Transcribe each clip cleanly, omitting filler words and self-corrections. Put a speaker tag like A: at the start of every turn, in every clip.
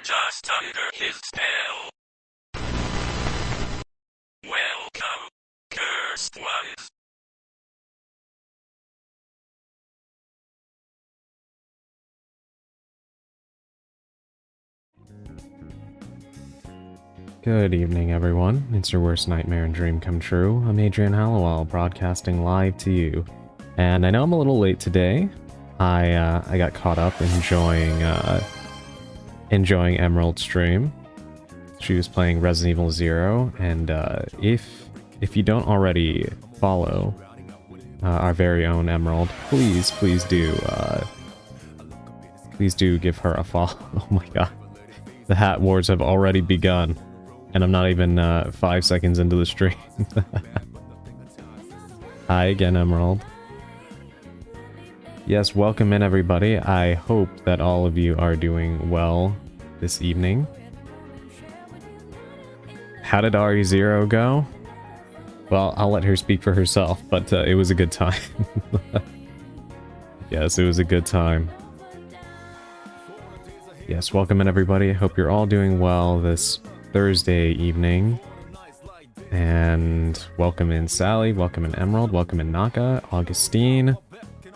A: just under his spell. Welcome, cursed ones.
B: Good evening, everyone. It's your worst nightmare and dream come true. I'm Adrian Hallowell, broadcasting live to you. And I know I'm a little late today. I got caught up enjoying Emerald's stream. She was playing Resident Evil 0, and if you don't already follow our very own Emerald, please do give her a follow. Oh my god, the hat wars have already begun. And I'm not even 5 seconds into the stream. Hi again, Emerald. Yes, welcome in, everybody. I hope that all of you are doing well this evening. How did RE0 go? Well, I'll let her speak for herself, but it was a good time. Yes, it was a good time. Yes, welcome in, everybody. I hope you're all doing well this Thursday evening. And welcome in Sally, welcome in Emerald, welcome in Naka, Augustine,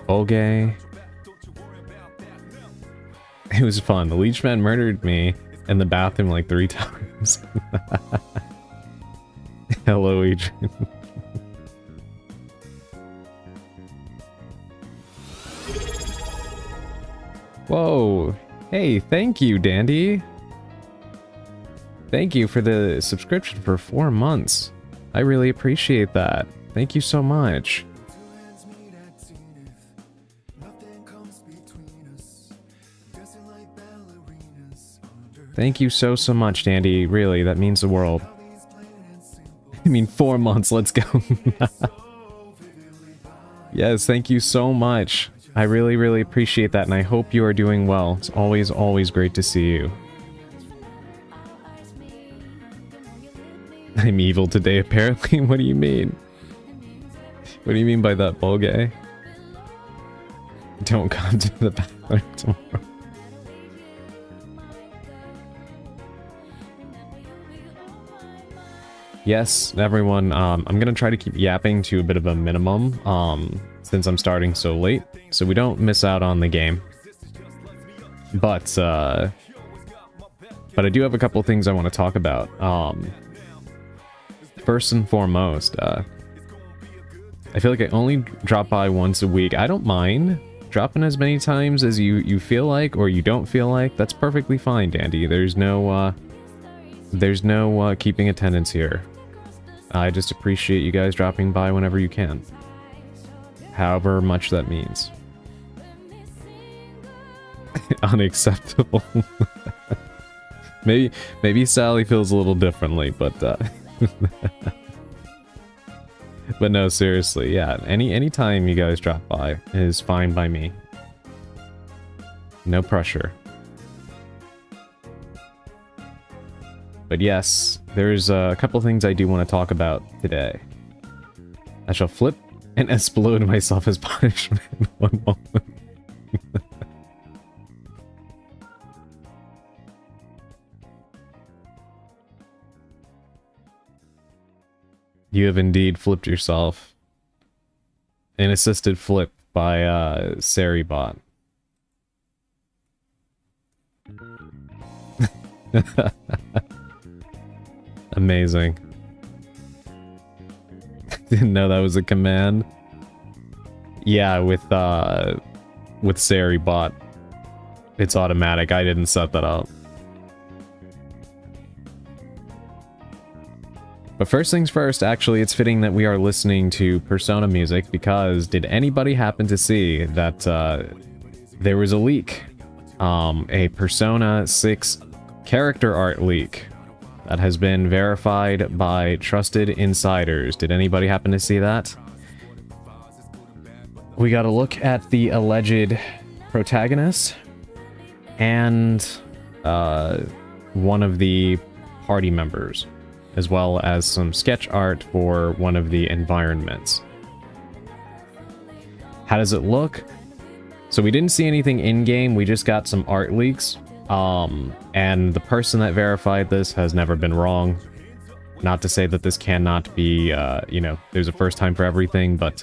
B: Olgay. It was fun. The Leechman murdered me in the bathroom like 3 times. Hello, Adrian. Whoa. Hey, thank you, Dandy. Thank you for the subscription for 4 months. I really appreciate that. Thank you so much. Thank you so much, Dandy. Really, that means the world. I mean, 4 months, let's go. Yes, thank you so much. I really appreciate that, and I hope you are doing well. It's always great to see you. I'm evil today, apparently. What do you mean? What do you mean by that, Bolgay? Don't come to the bathroom tomorrow. Yes, everyone, I'm gonna try to keep yapping to a bit of a minimum, since I'm starting so late, so we don't miss out on the game. But I do have a couple things I want to talk about. First and foremost, I feel like I only drop by once a week. I don't mind dropping as many times as you feel like, or you don't feel like. That's perfectly fine, Dandy. There's no keeping attendance here. I just appreciate you guys dropping by whenever you can. However much that means. Unacceptable. Maybe Sally feels a little differently, but but no, seriously, yeah. Any time you guys drop by is fine by me. No pressure. But yes, there's a couple things I do want to talk about today. I shall flip and explode myself as punishment in one moment. You have indeed flipped yourself. An assisted flip by Saribot. Amazing. Didn't know that was a command. Yeah, with Saribot. It's automatic. I didn't set that up. But first things first, actually, it's fitting that we are listening to Persona music, because did anybody happen to see that there was a leak? A Persona 6 character art leak that has been verified by trusted insiders. Did anybody happen to see that? We got a look at the alleged protagonist and one of the party members, as well as some sketch art for one of the environments. How does it look? So we didn't see anything in-game, we just got some art leaks And the person that verified this has never been wrong. Not to say that this cannot be, you know, there's a first time for everything, but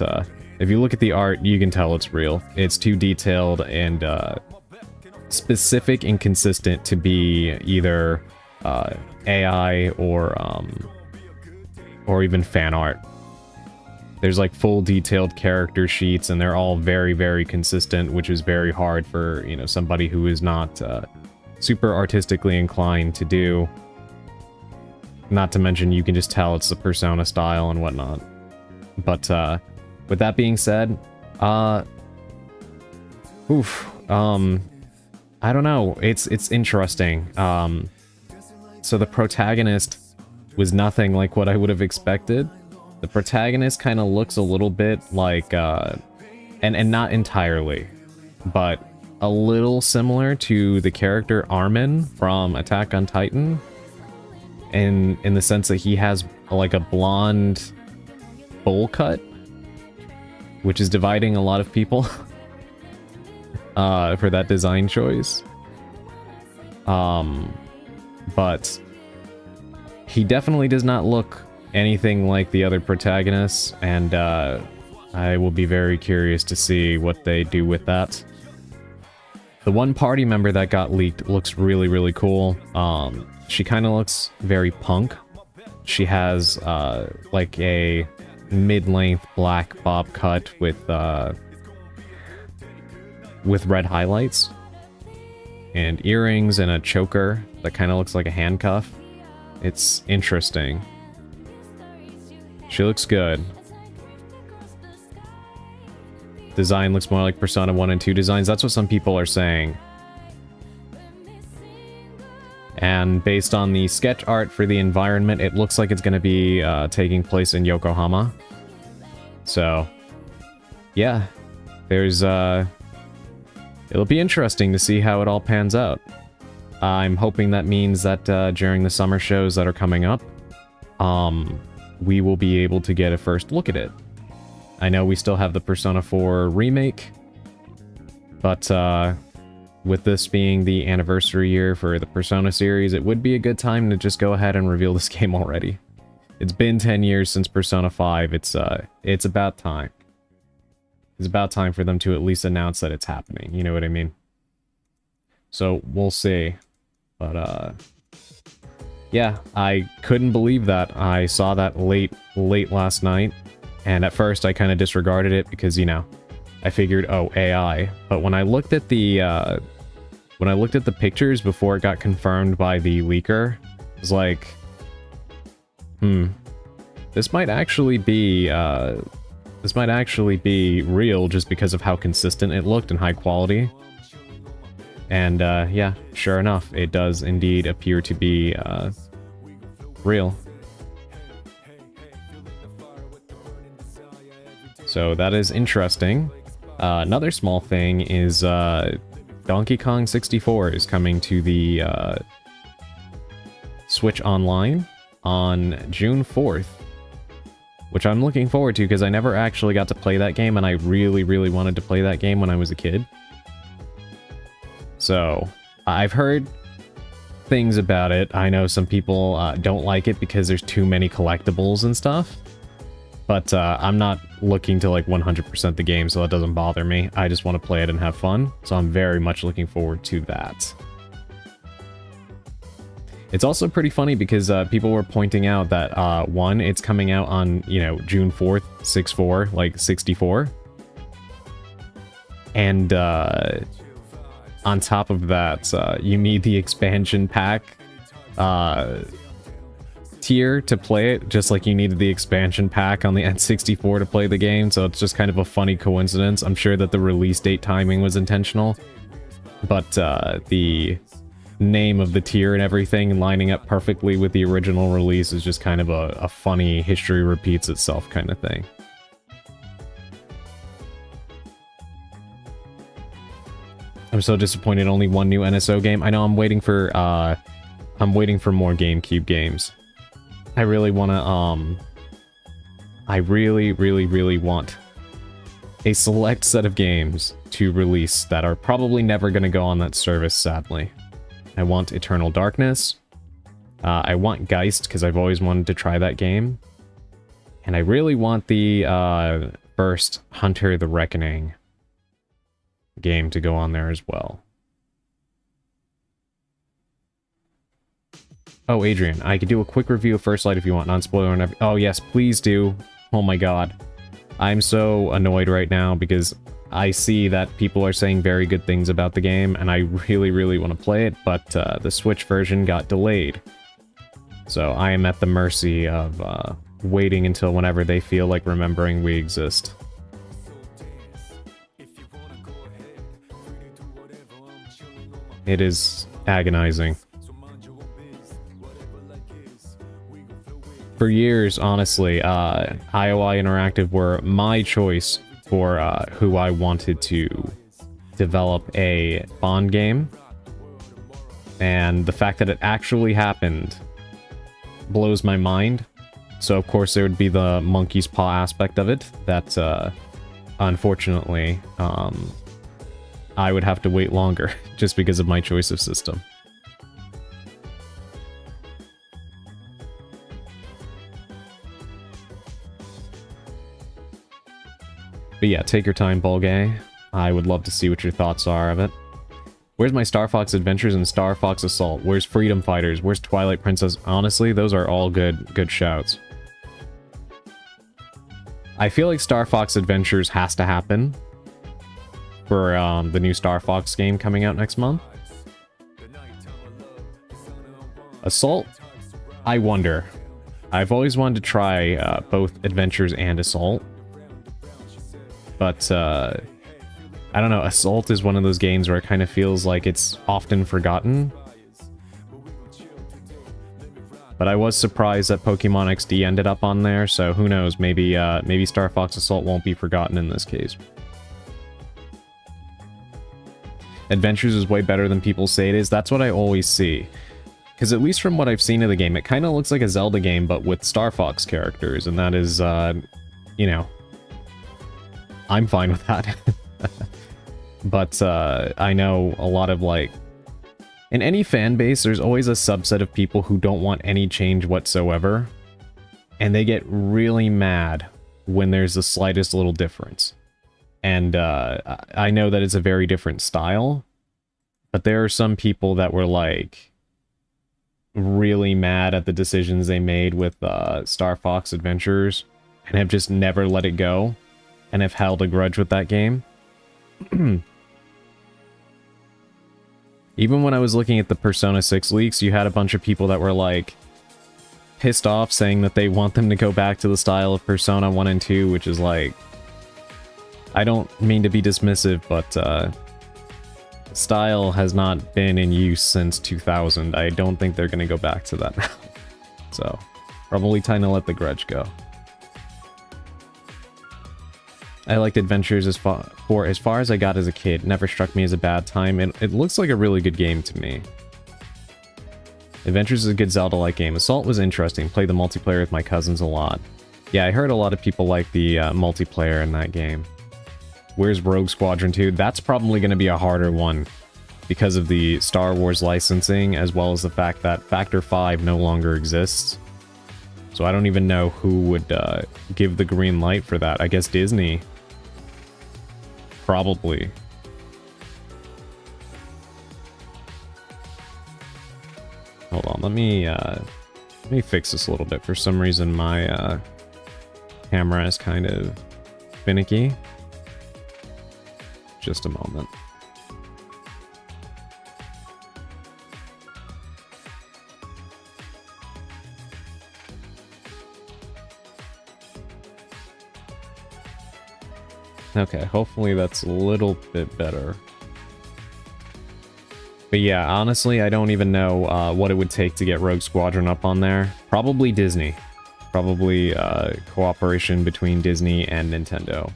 B: if you look at the art, you can tell it's real. It's too detailed and specific and consistent to be either AI or even fan art. There's like full detailed character sheets, and they're all very, very consistent, which is very hard for, you know, somebody who is not super artistically inclined to do. Not to mention, you can just tell it's the Persona style and whatnot. But with that being said, I don't know. It's interesting. So the protagonist was nothing like what I would have expected. The protagonist kind of looks a little bit like, and not entirely, but a little similar to the character Armin from Attack on Titan. In the sense that he has like a blonde bowl cut, which is dividing a lot of people for that design choice. But he definitely does not look anything like the other protagonists, and I will be very curious to see what they do with that. The one party member that got leaked looks really, really cool. She kind of looks very punk. She has like a mid-length black bob cut with red highlights and earrings and a choker that kind of looks like a handcuff. It's interesting. She looks good. Design looks more like Persona 1 and 2 designs. That's what some people are saying. And based on the sketch art for the environment, it looks like it's going to be taking place in Yokohama. So, yeah, there's it'll be interesting to see how it all pans out. I'm hoping that means that during the summer shows that are coming up, we will be able to get a first look at it. I know we still have the Persona 4 remake, but with this being the anniversary year for the Persona series, it would be a good time to just go ahead and reveal this game already. It's been 10 years since Persona 5. It's about time. It's about time for them to at least announce that it's happening. You know what I mean? So we'll see. But yeah, I couldn't believe that. I saw that late last night, and at first I kind of disregarded it because, you know, I figured, oh, AI. But when I looked at the pictures before it got confirmed by the leaker, it was like, this might actually be real just because of how consistent it looked and high quality. And yeah, sure enough, it does indeed appear to be real. So that is interesting. Another small thing is Donkey Kong 64 is coming to the Switch Online on June 4th, which I'm looking forward to because I never actually got to play that game, and I really, really wanted to play that game when I was a kid. So, I've heard things about it. I know some people don't like it because there's too many collectibles and stuff. But I'm not looking to like 100% the game, so that doesn't bother me. I just want to play it and have fun. So I'm very much looking forward to that. It's also pretty funny because people were pointing out that, one, it's coming out on, you know, June 4th, 6/4, like 64. And on top of that, you need the expansion pack tier to play it, just like you needed the expansion pack on the N64 to play the game, so it's just kind of a funny coincidence. I'm sure that the release date timing was intentional, but the name of the tier and everything lining up perfectly with the original release is just kind of a funny history repeats itself kind of thing. I'm so disappointed only one new NSO game. I know I'm waiting for more GameCube games. I really want to, I really, really, really want a select set of games to release that are probably never going to go on that service, sadly. I want Eternal Darkness. I want Geist, because I've always wanted to try that game. And I really want the first Hunter the Reckoning game to go on there as well. Oh, Adrian, I could do a quick review of First Light if you want, non-spoiler and everything. Oh, yes, please do. Oh my god. I'm so annoyed right now because I see that people are saying very good things about the game, and I really, really want to play it, but the Switch version got delayed. So I am at the mercy of waiting until whenever they feel like remembering we exist. It is agonizing. For years, honestly, IOI Interactive were my choice for who I wanted to develop a Bond game. And the fact that it actually happened blows my mind. So, of course, there would be the monkey's paw aspect of it that, unfortunately, I would have to wait longer just because of my choice of system. But yeah, take your time, Bulgay. I would love to see what your thoughts are of it. Where's my Star Fox Adventures and Star Fox Assault? Where's Freedom Fighters? Where's Twilight Princess? Honestly, those are all good shouts. I feel like Star Fox Adventures has to happen for the new Star Fox game coming out next month. Assault? I wonder. I've always wanted to try both Adventures and Assault. But, I don't know, Assault is one of those games where it kind of feels like it's often forgotten. But I was surprised that Pokemon XD ended up on there, so who knows, maybe Star Fox Assault won't be forgotten in this case. Adventures is way better than people say it is, that's what I always see. Because at least from what I've seen of the game, it kind of looks like a Zelda game, but with Star Fox characters, and that is, you know, I'm fine with that. But I know a lot of, like, in any fan base, there's always a subset of people who don't want any change whatsoever, and they get really mad when there's the slightest little difference. And I know that it's a very different style, but there are some people that were, like, really mad at the decisions they made with Star Fox Adventures, and have just never let it go, and have held a grudge with that game. Even when I was looking at the Persona 6 leaks, you had a bunch of people that were, like, pissed off, saying that they want them to go back to the style of Persona 1 and 2, which is, like... I don't mean to be dismissive, but, style has not been in use since 2000. I don't think they're gonna go back to that now. So, probably time to let the grudge go. I liked Adventures as far as I got as a kid. Never struck me as a bad time. It looks like a really good game to me. Adventures is a good Zelda-like game. Assault was interesting. Played the multiplayer with my cousins a lot. Yeah, I heard a lot of people like the multiplayer in that game. Where's Rogue Squadron 2? That's probably going to be a harder one because of the Star Wars licensing, as well as the fact that Factor 5 no longer exists. So I don't even know who would give the green light for that. I guess Disney. Probably. Hold on, let me fix this a little bit. For some reason, my camera is kind of finicky. Just a moment. Okay, hopefully that's a little bit better. But yeah, honestly, I don't even know what it would take to get Rogue Squadron up on there. Probably Disney. Probably cooperation between Disney and Nintendo.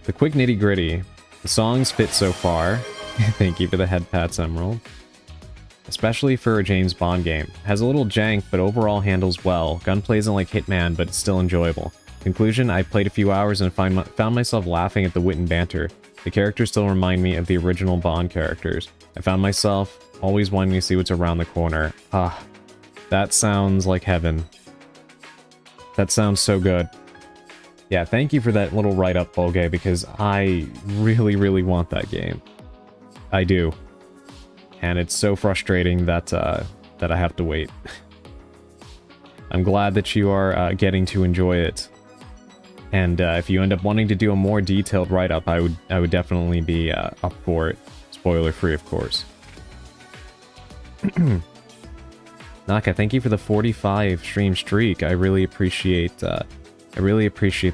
B: The quick nitty-gritty. The songs fit so far. Thank you for the head pats, Emerald. Especially for a James Bond game. Has a little jank, but overall handles well. Gunplay isn't like Hitman, but it's still enjoyable. Conclusion, I played a few hours and found myself laughing at the wit and banter. The characters still remind me of the original Bond characters. I found myself always wanting to see what's around the corner. Ah, that sounds like heaven. That sounds so good. Yeah, thank you for that little write-up, Bolgay, because I really, really want that game. I do. And it's so frustrating that, that I have to wait. I'm glad that you are getting to enjoy it. And if you end up wanting to do a more detailed write-up, I would definitely be up for it. Spoiler-free, of course. Naka, thank you for the 45 stream streak. I really appreciate the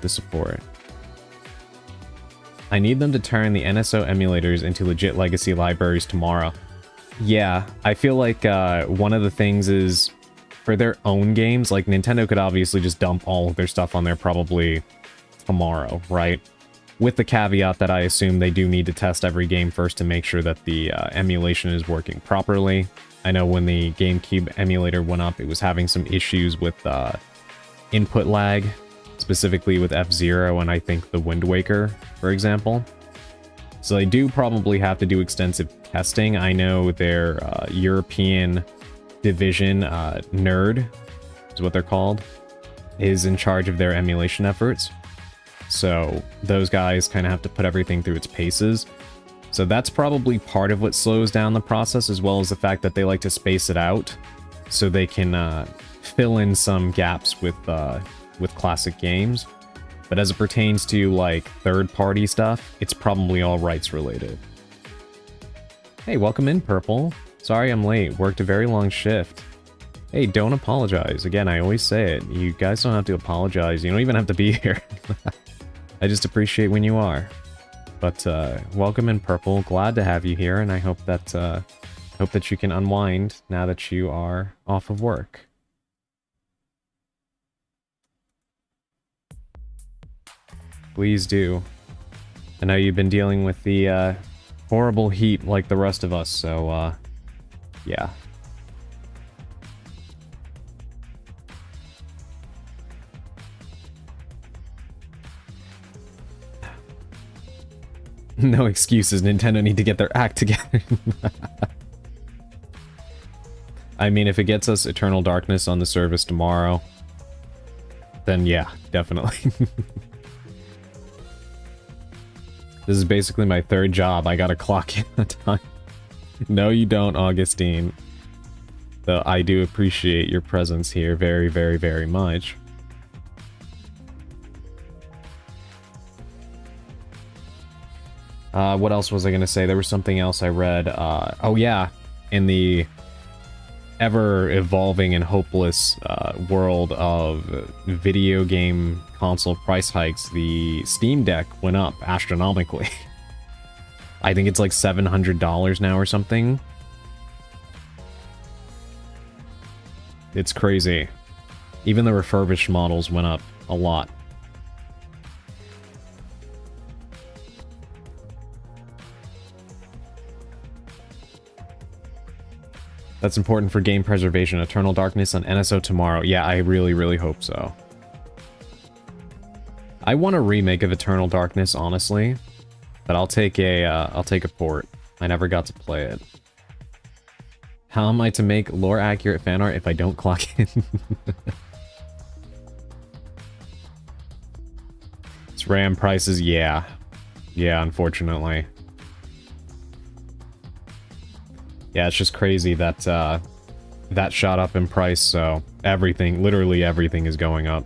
B: support. I need them to turn the NSO emulators into legit legacy libraries tomorrow. Yeah, I feel like one of the things is for their own games, like Nintendo could obviously just dump all of their stuff on there probably tomorrow, right? With the caveat that I assume they do need to test every game first to make sure that the emulation is working properly. I know when the GameCube emulator went up, it was having some issues with input lag, specifically with F-Zero and I think the Wind Waker, for example. So they do probably have to do extensive testing. I know their European division, NERD is what they're called, is in charge of their emulation efforts. So those guys kind of have to put everything through its paces. So that's probably part of what slows down the process, as well as the fact that they like to space it out so they can fill in some gaps with classic games. But as it pertains to like third-party stuff, it's probably all rights related. Hey, welcome in, Purple. Sorry I'm late. Worked a very long shift. Hey, don't apologize. Again, I always say it. You guys don't have to apologize. You don't even have to be here. I just appreciate when you are. But welcome in, Purple. Glad to have you here, and I hope that you can unwind now that you are off of work. Please do. I know you've been dealing with the horrible heat like the rest of us, so yeah. No excuses, Nintendo need to get their act together. I mean, if it gets us Eternal Darkness on the service tomorrow, then yeah, definitely. This is basically my third job. I gotta clock in the time. No, you don't, Augustine. Though I do appreciate your presence here very, very, very much. What else was I gonna say? There was something else I read. Oh yeah, in the ever-evolving and hopeless world of video game console price hikes, the Steam Deck went up astronomically. I think it's like $700 now or something. It's crazy. Even the refurbished models went up a lot. That's important for game preservation. Eternal Darkness on NSO tomorrow. Yeah, I really, really hope so. I want a remake of Eternal Darkness, honestly, but I'll take a port. I never got to play it. How am I to make lore-accurate fan art if I don't clock in? It's RAM prices, yeah. Yeah, unfortunately. Yeah, it's just crazy that that shot up in price, so everything, literally everything is going up.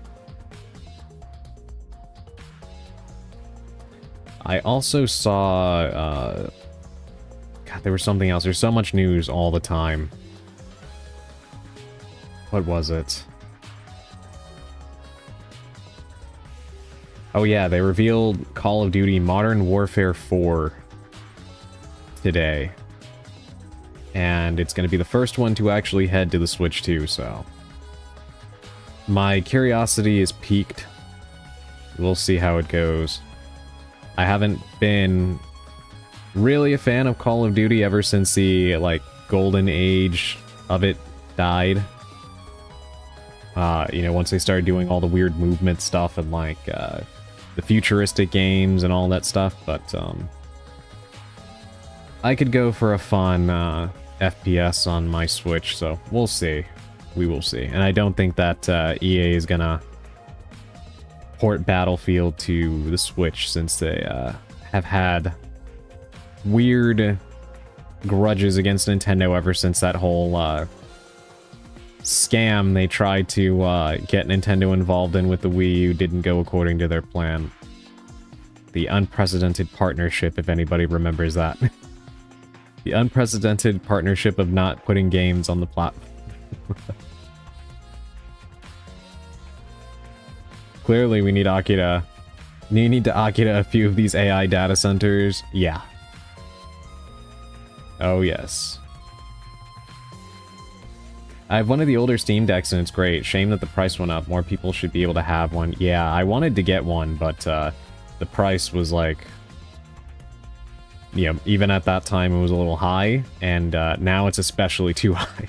B: I also saw, God, there was something else. There's so much news all the time. What was it? Oh yeah, they revealed Call of Duty Modern Warfare 4 today. And it's going to be the first one to actually head to the Switch 2, so... my curiosity is piqued. We'll see how it goes. I haven't been really a fan of Call of Duty ever since the, like, golden age of it died. You know, once they started doing all the weird movement stuff and, like, the futuristic games and all that stuff, but, I could go for a fun FPS on my Switch, so we'll see. We will see. And I don't think that EA is gonna port Battlefield to the Switch since they have had weird grudges against Nintendo ever since that whole scam they tried to get Nintendo involved in with the Wii U didn't go according to their plan. The unprecedented partnership, if anybody remembers that. The unprecedented partnership of not putting games on the platform. Clearly, we need Akira. You need to Akira a few of these AI data centers. Yeah. Oh, yes. I have one of the older Steam Decks and it's great. Shame that the price went up. More people should be able to have one. Yeah, I wanted to get one, but the price was like... You know, even at that time it was a little high, and now it's especially too high.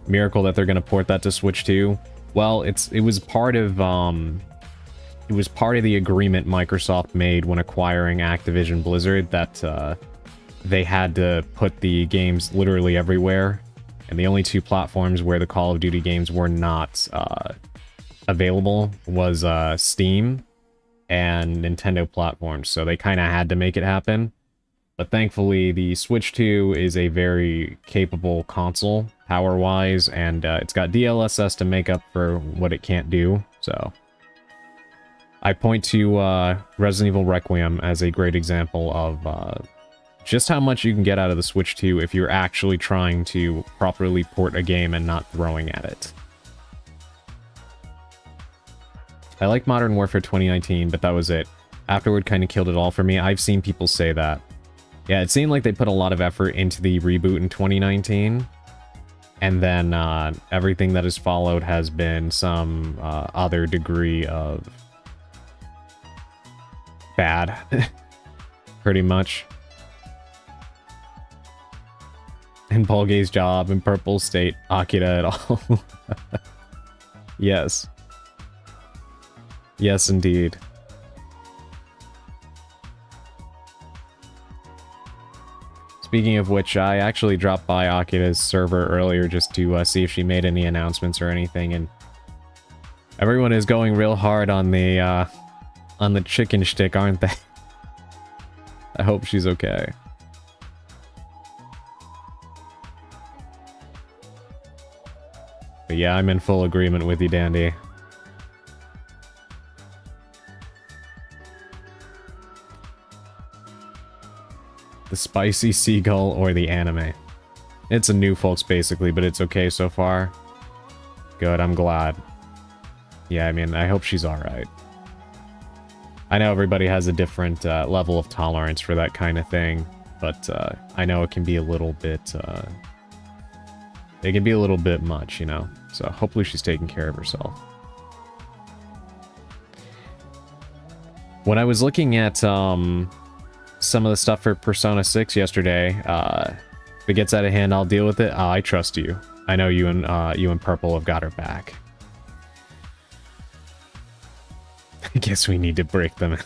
B: Miracle that they're going to port that to Switch 2. Well, it was part of the agreement Microsoft made when acquiring Activision Blizzard that they had to put the games literally everywhere, and the only two platforms where the Call of Duty games were not available was Steam and Nintendo platforms, so they kind of had to make it happen. But thankfully, the Switch 2 is a very capable console, power-wise, and it's got DLSS to make up for what it can't do, so... I point to Resident Evil Requiem as a great example of just how much you can get out of the Switch 2 if you're actually trying to properly port a game and not throwing at it. I like Modern Warfare 2019, but that was it. Afterward kind of killed it all for me. I've seen people say that. Yeah, it seemed like they put a lot of effort into the reboot in 2019. And then everything that has followed has been some other degree of bad. Pretty much. And Paulgay's job in Purple State, Akira at all. Yes. Yes, indeed. Speaking of which, I actually dropped by Akira's server earlier just to see if she made any announcements or anything, and everyone is going real hard on the chicken shtick, aren't they? I hope she's okay. But yeah, I'm in full agreement with you, Dandy. The spicy seagull or the anime. It's a new folks basically, but it's okay so far. Good, I'm glad. Yeah, I mean, I hope she's alright. I know everybody has a different level of tolerance for that kind of thing, but I know it can be a little bit... it can be a little bit much, you know? So hopefully she's taking care of herself. When I was looking at some of the stuff for Persona 6 yesterday, if it gets out of hand, I'll deal with it. I trust you. I know you and Purple have got her back. I guess we need to break them.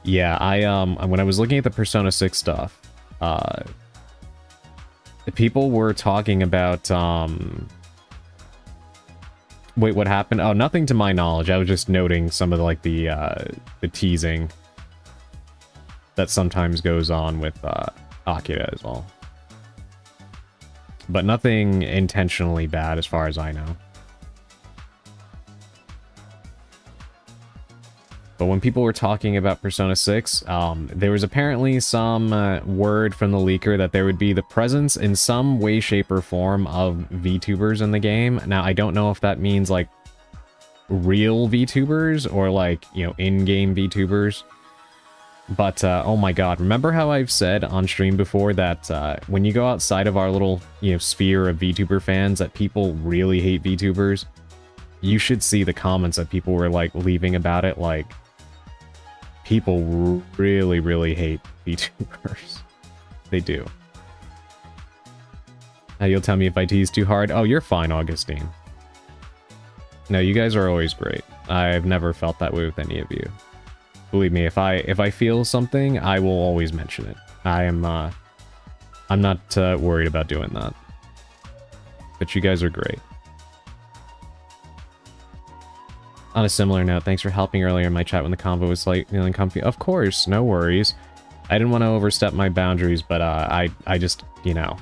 B: Yeah, when I was looking at the Persona 6 stuff, people were talking about, wait, what happened? Oh, nothing to my knowledge. I was just noting some of the teasing that sometimes goes on with Akira as well. But nothing intentionally bad as far as I know. But when people were talking about Persona 6, there was apparently some word from the leaker that there would be the presence in some way, shape, or form of VTubers in the game. Now, I don't know if that means, like, real VTubers or, like, you know, in-game VTubers. But, oh my god, remember how I've said on stream before that when you go outside of our little, you know, sphere of VTuber fans that people really hate VTubers? You should see the comments that people were, like, leaving about it, like... People really, really hate VTubers. They do. Now you'll tell me if I tease too hard. Oh, you're fine, Augustine. No, you guys are always great. I've never felt that way with any of you. Believe me, if I feel something, I will always mention it. I'm not worried about doing that. But you guys are great. On a similar note, thanks for helping earlier in my chat when the convo was like feeling comfy. Of course, no worries. I didn't want to overstep my boundaries, but I just, you know,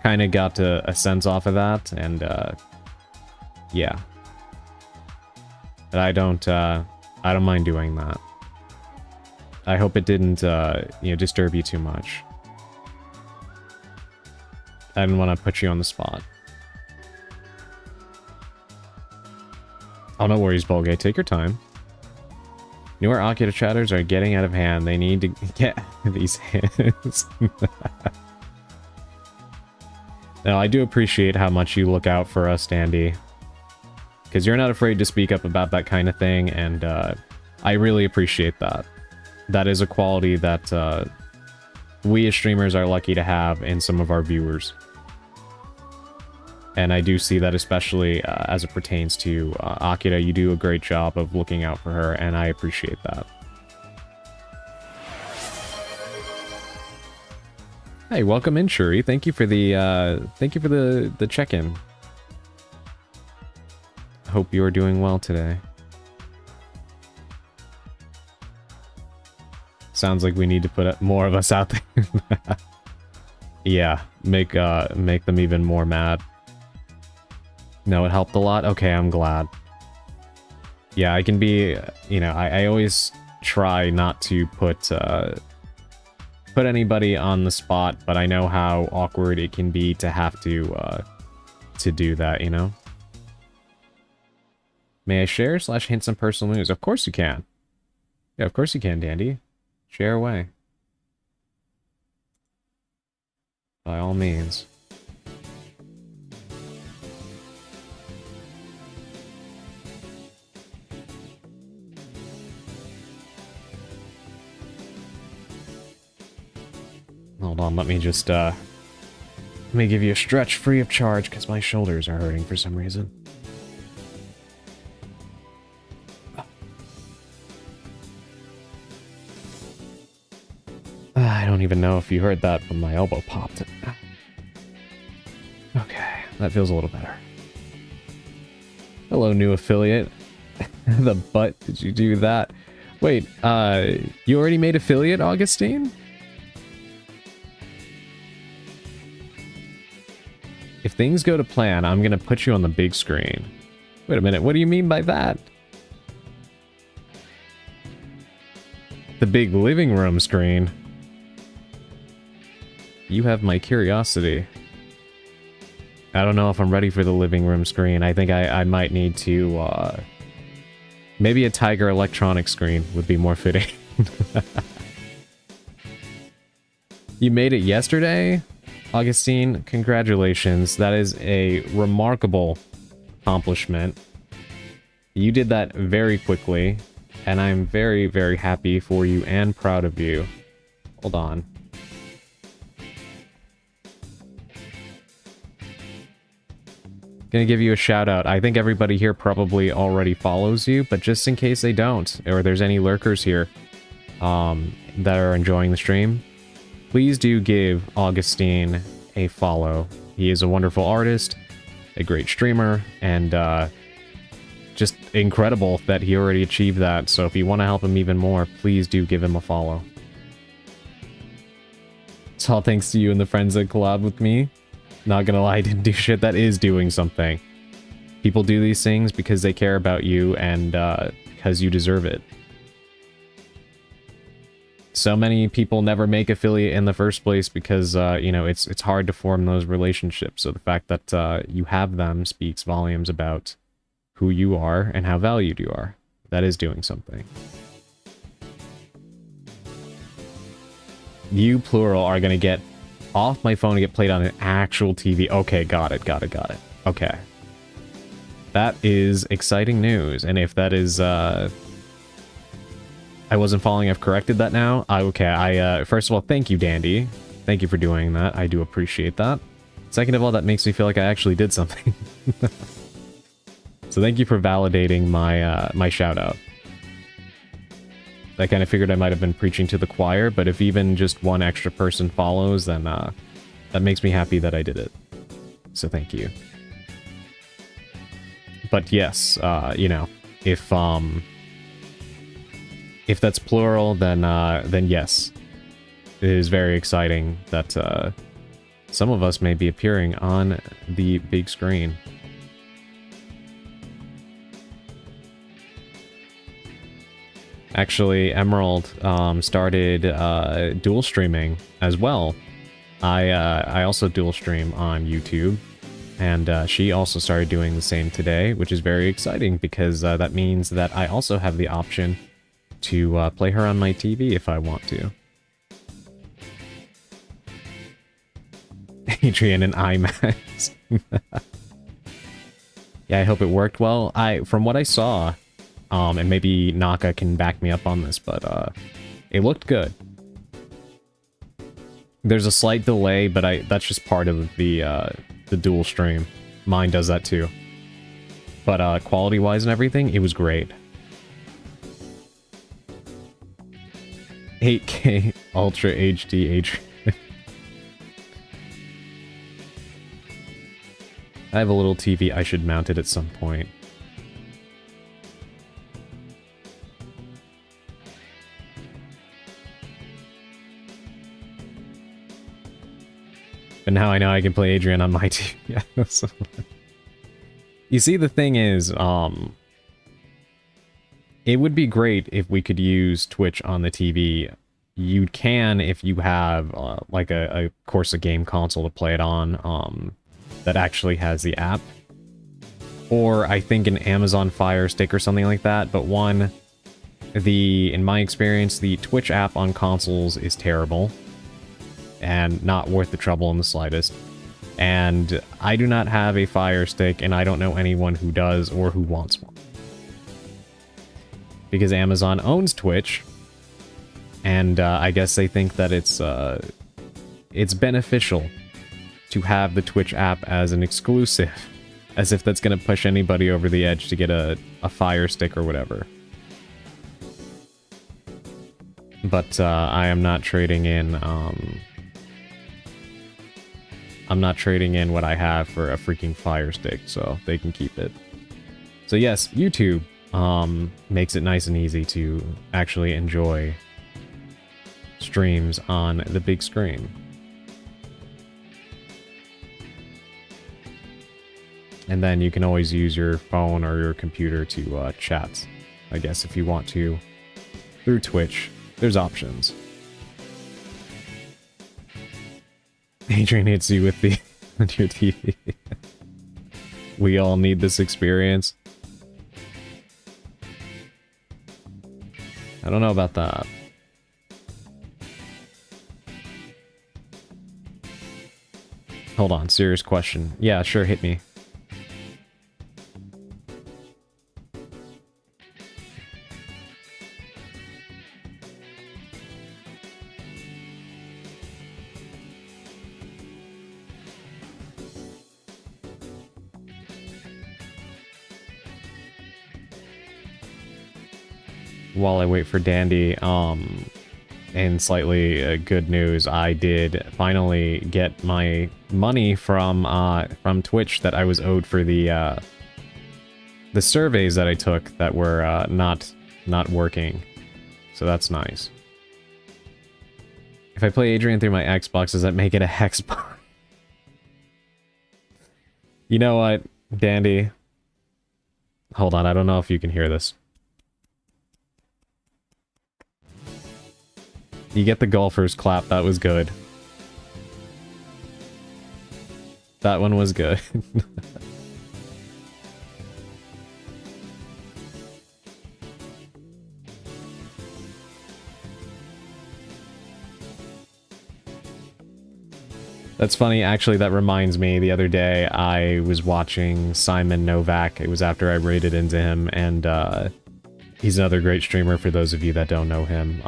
B: kind of got a sense off of that, and yeah. But I don't mind doing that. I hope it didn't, you know, disturb you too much. I didn't want to put you on the spot. Oh, no worries, Bolgay. Take your time. Newer Akira chatters are getting out of hand. They need to get these hands. Now, I do appreciate how much you look out for us, Dandy. Because you're not afraid to speak up about that kind of thing, and I really appreciate that. That is a quality that we as streamers are lucky to have in some of our viewers. And I do see that especially as it pertains to Akira. You do a great job of looking out for her, and I appreciate that. Hey, welcome in, Shuri. Thank you for the check-in. Hope you are doing well today. Sounds like we need to put more of us out there. Yeah, make them even more mad. No, it helped a lot? Okay, I'm glad. Yeah, I can be, you know, I always try not to put anybody on the spot, but I know how awkward it can be to have to do that, you know? May I share / hint some personal news? Of course you can. Yeah, of course you can, Dandy. Share away. By all means. Hold on, let me just, let me give you a stretch free of charge, because my shoulders are hurting for some reason. I don't even know if you heard that, but my elbow popped. Okay, that feels a little better. Hello, new affiliate. The butt, did you do that? Wait, you already made affiliate, Augustine? If things go to plan, I'm gonna put you on the big screen. Wait a minute, what do you mean by that? The big living room screen? You have my curiosity. I don't know if I'm ready for the living room screen. I think I might need to, maybe a Tiger Electronic screen would be more fitting. You made it yesterday? Augustine, congratulations. That is a remarkable accomplishment. You did that very quickly, and I'm very, very happy for you and proud of you. Hold on. Gonna give you a shout out. I think everybody here probably already follows you, but just in case they don't, or there's any lurkers here that are enjoying the stream, please do give Augustine a follow. He is a wonderful artist, a great streamer, and just incredible that he already achieved that. So if you want to help him even more, please do give him a follow. It's all thanks to you and the friends that collab with me. Not gonna lie, I didn't do shit. That is doing something. People do these things because they care about you and because you deserve it. So many people never make affiliate in the first place because, you know, it's hard to form those relationships. So the fact that you have them speaks volumes about who you are and how valued you are. That is doing something. You, plural, are going to get off my phone and get played on an actual TV. Okay, got it. Okay. That is exciting news. And if that is, I wasn't following, I've corrected that now. Okay, first of all, thank you, Dandy. Thank you for doing that. I do appreciate that. Second of all, that makes me feel like I actually did something. So thank you for validating my, my shout out. I kind of figured I might have been preaching to the choir, but if even just one extra person follows, then that makes me happy that I did it. So thank you. But yes, you know, if that's plural, then yes, it is very exciting that some of us may be appearing on the big screen. Actually, Emerald started dual streaming as well. I also dual stream on YouTube, and she also started doing the same today, which is very exciting because that means that I also have the option to play her on my TV if I want to. Adrian and IMAX. Yeah, I hope it worked well. From what I saw, and maybe Naka can back me up on this, but it looked good. There's a slight delay, but that's just part of the dual stream. Mine does that too. But quality-wise and everything, it was great. 8K Ultra HD Adrian. I have a little TV. I should mount it at some point. But now I know I can play Adrian on my TV. Yeah, you see, the thing is, it would be great if we could use Twitch on the TV. You can if you have, like, of course, a game console to play it on, that actually has the app. Or I think an Amazon Fire Stick or something like that. But in my experience, the Twitch app on consoles is terrible. And not worth the trouble in the slightest. And I do not have a Fire Stick, and I don't know anyone who does or who wants one. Because Amazon owns Twitch, and I guess they think that it's beneficial to have the Twitch app as an exclusive, as if that's going to push anybody over the edge to get a Fire Stick or whatever. But I am not trading in, I'm not trading in what I have for a freaking Fire Stick, so they can keep it. So yes, YouTube makes it nice and easy to actually enjoy streams on the big screen. And then you can always use your phone or your computer to chat, I guess, if you want to, through Twitch. There's options. Adrian hits you with the on your TV. We all need this experience. I don't know about that. Hold on, serious question. Yeah, sure, hit me. While I wait for Dandy, and slightly good news, I did finally get my money from Twitch that I was owed for the surveys that I took that were not working. So that's nice. If I play Adrian through my Xbox, does that make it a Hexbox? You know what, Dandy? Hold on, I don't know if you can hear this. You get the golfer's clap, that was good. That one was good. That's funny, actually, that reminds me, the other day I was watching Simon Novak. It was after I raided into him, and he's another great streamer for those of you that don't know him.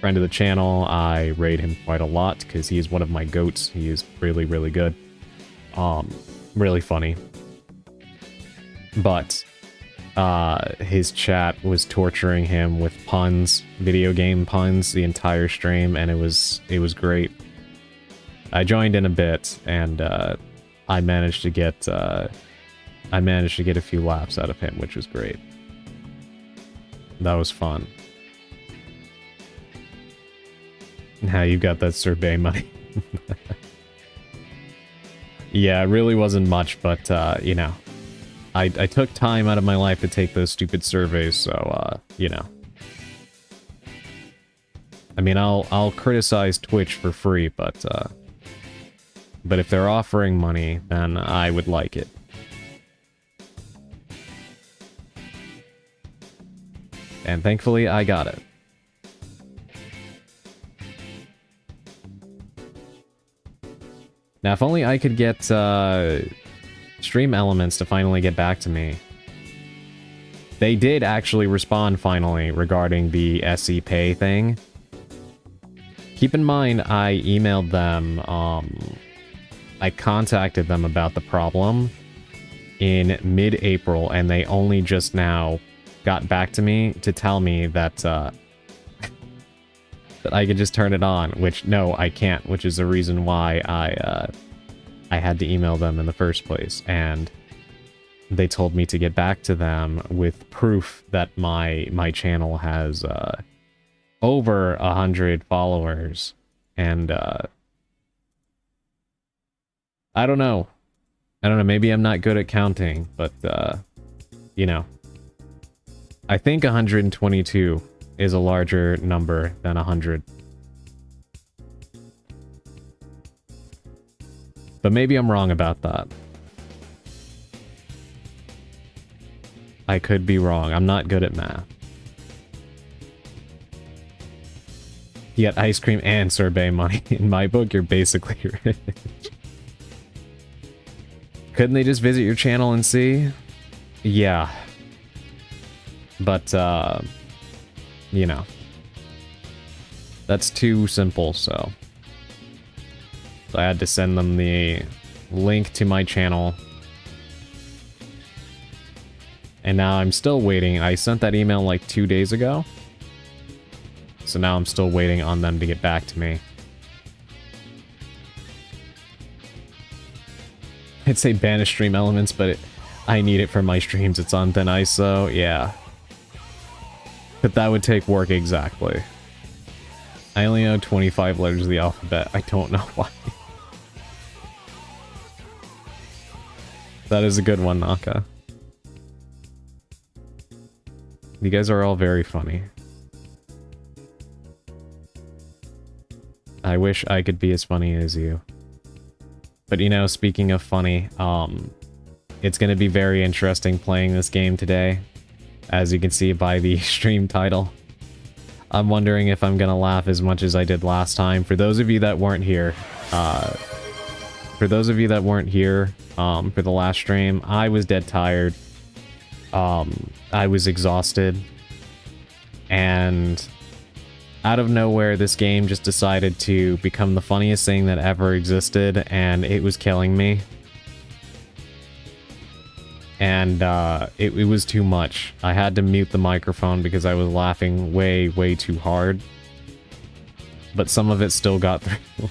B: Friend of the channel, I raid him quite a lot because he is one of my goats. He is really, really good. Really funny. But his chat was torturing him with puns, video game puns, the entire stream, and it was great. I joined in a bit, and I managed to get a few laughs out of him, which was great. That was fun. Now you got that survey money. Yeah, it really wasn't much, but you know, I took time out of my life to take those stupid surveys, so you know. I mean, I'll criticize Twitch for free, but if they're offering money, then I would like it. And thankfully, I got it. Now, if only I could get Stream Elements to finally get back to me. They did actually respond finally regarding the SE Pay thing. Keep in mind, I emailed them, I contacted them about the problem in mid-April, and they only just now got back to me to tell me that, that I could just turn it on, which, no, I can't, which is the reason why I had to email them in the first place, and they told me to get back to them with proof that my channel has, over 100 followers, and, I don't know, maybe I'm not good at counting, but, you know, I think 122 is a larger number than 100. But maybe I'm wrong about that. I could be wrong. I'm not good at math. You get ice cream and sorbet money. In my book, you're basically rich. Couldn't they just visit your channel and see? Yeah. But, you know. That's too simple, so I had to send them the link to my channel. And now I'm still waiting. I sent that email like 2 days ago. So now I'm still waiting on them to get back to me. I'd say banish Stream Elements, but I need it for my streams. It's on thin ice, so yeah. But that would take work exactly. I only know 25 letters of the alphabet. I don't know why. That is a good one, Naka. You guys are all very funny. I wish I could be as funny as you. But you know, speaking of funny, it's gonna be very interesting playing this game today. As you can see by the stream title. I'm wondering if I'm gonna laugh as much as I did last time. For those of you that weren't here, for the last stream, I was dead tired. I was exhausted. And out of nowhere, this game just decided to become the funniest thing that ever existed, and it was killing me. And it was too much. I had to mute the microphone because I was laughing way, way too hard. But some of it still got through.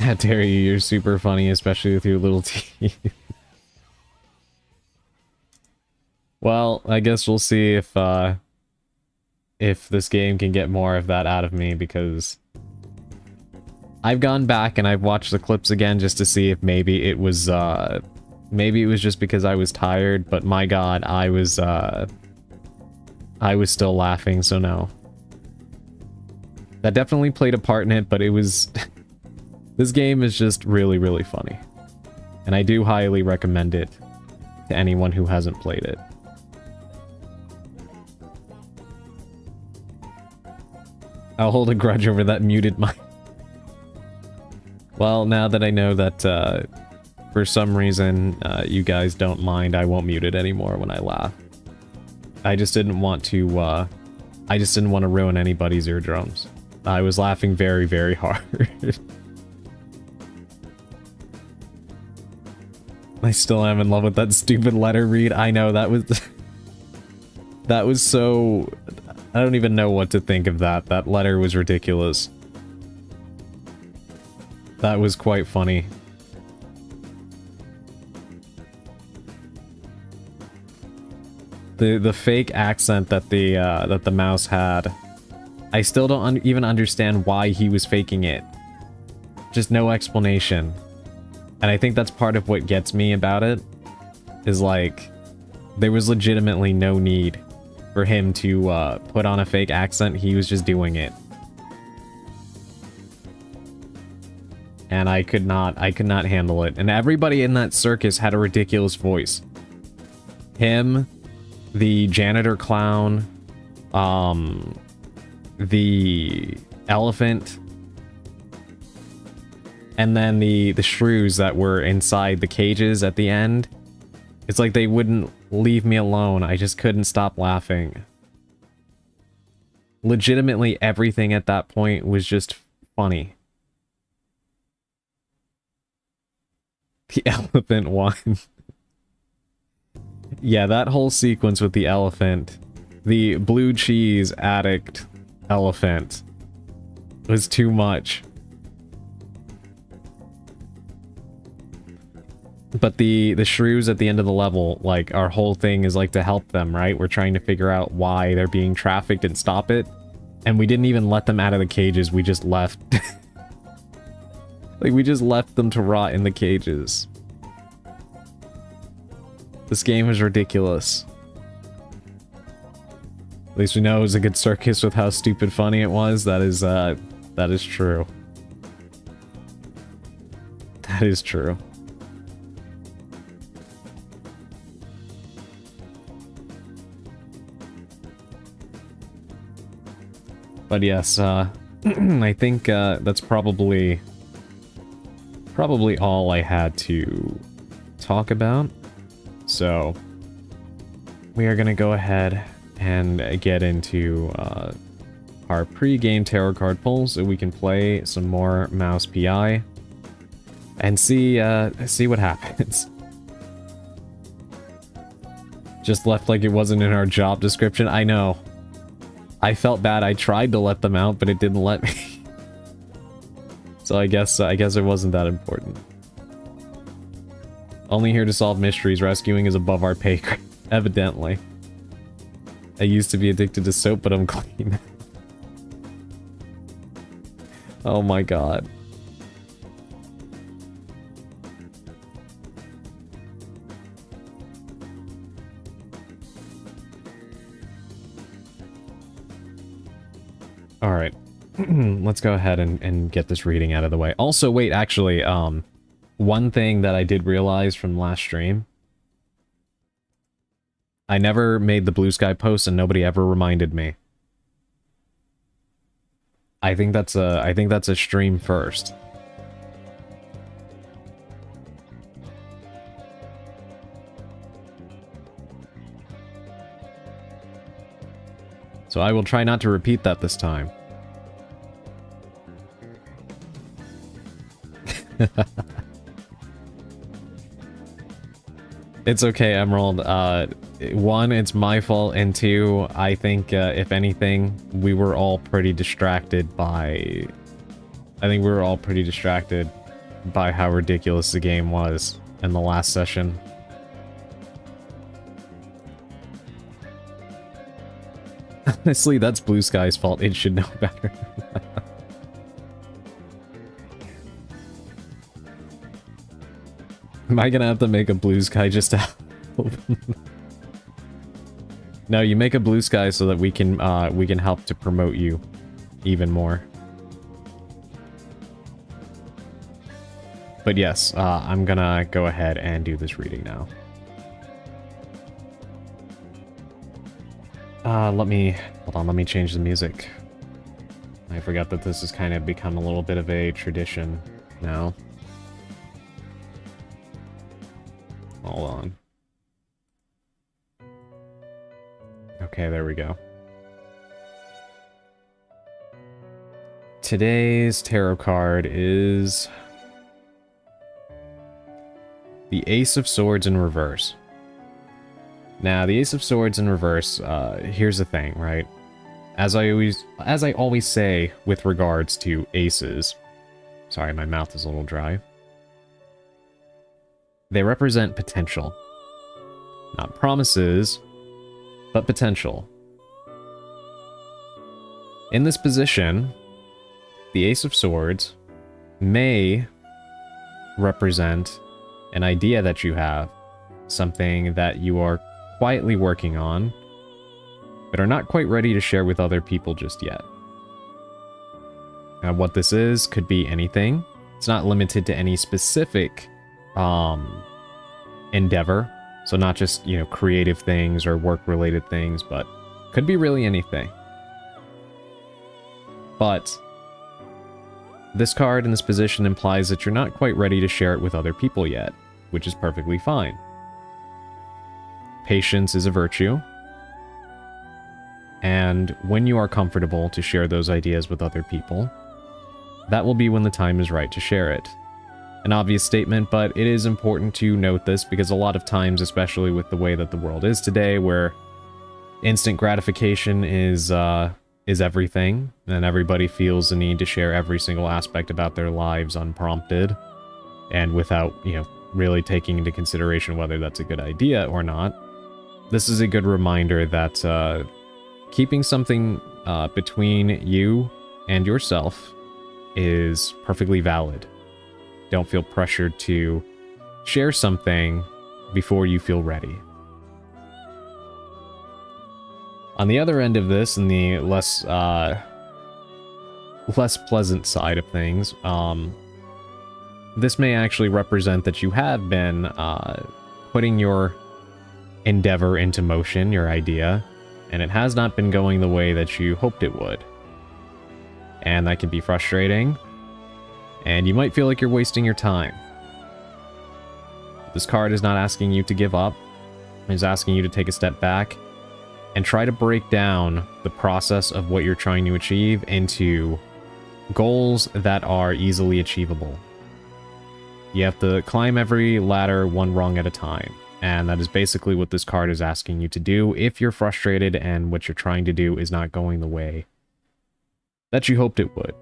B: How dare you, you're super funny, especially with your little teeth. Well, I guess we'll see if this game can get more of that out of me, because I've gone back and I've watched the clips again just to see if maybe it was just because I was tired, but my god, I was still laughing, so no. That definitely played a part in it, but it was... This game is just really, really funny. And I do highly recommend it to anyone who hasn't played it. I'll hold a grudge over that muted mic. Well, now that I know that for some reason you guys don't mind, I won't mute it anymore when I laugh. I just didn't want to ruin anybody's eardrums. I was laughing very, very hard. I still am in love with that stupid letter read. I know, that was... that was so... I don't even know what to think of that. That letter was ridiculous. That was quite funny. The fake accent that the mouse had. I still don't even understand why he was faking it. Just no explanation. And I think that's part of what gets me about it. Is like, there was legitimately no need for him to put on a fake accent. He was just doing it. And I could not handle it. And everybody in that circus had a ridiculous voice. Him, the janitor clown, the elephant, and then the shrews that were inside the cages at the end. It's like they wouldn't leave me alone. I just couldn't stop laughing. Legitimately, everything at that point was just funny. The elephant one. Yeah, that whole sequence with the elephant, the blue cheese addict elephant, was too much. But the shrews at the end of the level, like, our whole thing is like to help them, right? We're trying to figure out why they're being trafficked and stop it. And we didn't even let them out of the cages, we just left. Like, we just left them to rot in the cages. This game is ridiculous. At least we know it was a good circus with how stupid funny it was. That is true. That is true. But yes, I think that's probably all I had to talk about. So we are gonna go ahead and get into our pre-game tarot card pull, so we can play some more Mouse PI and see what happens. Just left like it wasn't in our job description. I know. I felt bad. I tried to let them out, but it didn't let me. So I guess it wasn't that important. Only here to solve mysteries. Rescuing is above our pay grade. Evidently. I used to be addicted to soap, but I'm clean. Oh my god. Alright. Let's go ahead and get this reading out of the way. Also, wait, actually, one thing that I did realize from last stream. I never made the Blue Sky post and nobody ever reminded me. I think that's a stream first. So I will try not to repeat that this time. It's okay, Emerald. One, it's my fault, and two, I think, if anything, we were all pretty distracted by... I think we were all pretty distracted by how ridiculous the game was in the last session. Honestly, that's Blue Sky's fault. It should know better. Am I gonna have to make a Blue Sky just to help? No, you make a Blue Sky so that we can help to promote you even more. But yes, I'm gonna go ahead and do this reading now. Let me change the music. I forgot that this has kind of become a little bit of a tradition now. Hold on. Okay, there we go. today's tarot card is the Ace of Swords in reverse. Now, the Ace of Swords in reverse, here's the thing, right? As I always say with regards to aces, sorry, my mouth is a little dry. They represent potential. Not promises, but potential. In this position, the Ace of Swords may represent an idea that you have, something that you are quietly working on, but are not quite ready to share with other people just yet. Now, what this is could be anything. It's not limited to any specific endeavor, so not just, you know, creative things or work-related things, but could be really anything. But this card in this position implies that you're not quite ready to share it with other people yet, which is perfectly fine. Patience is a virtue, and when you are comfortable to share those ideas with other people, that will be when the time is right to share it. An obvious statement, but it is important to note this because a lot of times, especially with the way that the world is today, where instant gratification is everything, and everybody feels the need to share every single aspect about their lives unprompted, and without, you know, really taking into consideration whether that's a good idea or not. This is a good reminder that keeping something between you and yourself is perfectly valid. Don't feel pressured to share something before you feel ready. On the other end of this, in the less pleasant side of things, this may actually represent that you have been putting your endeavor into motion, your idea, and it has not been going the way that you hoped it would. And that can be frustrating, and you might feel like you're wasting your time. This card is not asking you to give up. It's asking you to take a step back and try to break down the process of what you're trying to achieve into goals that are easily achievable. You have to climb every ladder one rung at a time, and that is basically what this card is asking you to do if you're frustrated and what you're trying to do is not going the way that you hoped it would.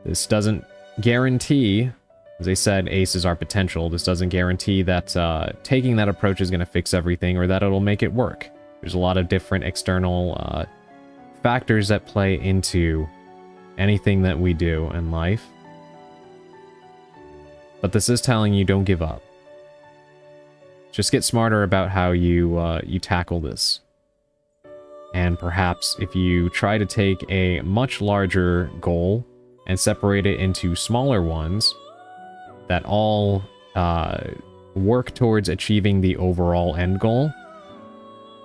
B: This doesn't guarantee, as I said, aces are potential. This doesn't guarantee that taking that approach is going to fix everything or that it'll make it work. There's a lot of different external factors that play into anything that we do in life. But this is telling you don't give up. Just get smarter about how you tackle this. And perhaps if you try to take a much larger goal and separate it into smaller ones that all work towards achieving the overall end goal,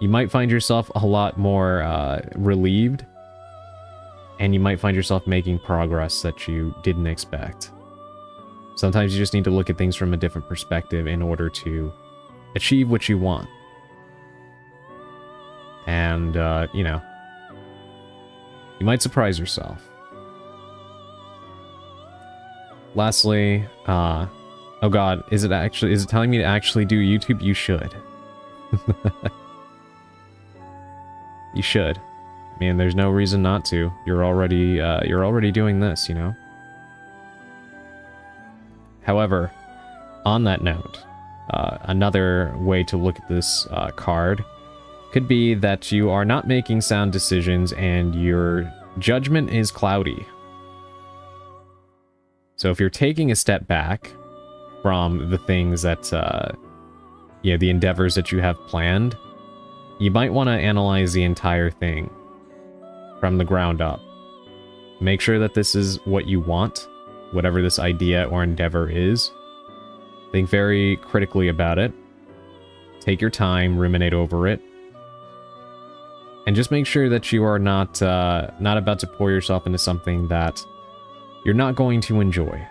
B: you might find yourself a lot more relieved, and you might find yourself making progress that you didn't expect. Sometimes you just need to look at things from a different perspective in order to achieve what you want. And, you know, you might surprise yourself. Lastly, oh god, is it telling me to actually do YouTube? You should. You should. I mean, there's no reason not to. You're already doing this, you know? However, on that note, another way to look at this card could be that you are not making sound decisions and your judgment is cloudy. So if you're taking a step back from the things that, you know, the endeavors that you have planned, you might want to analyze the entire thing from the ground up. Make sure that this is what you want, whatever this idea or endeavor is. Think very critically about it. Take your time, ruminate over it. And just make sure that you are not about to pour yourself into something that you're not going to enjoy.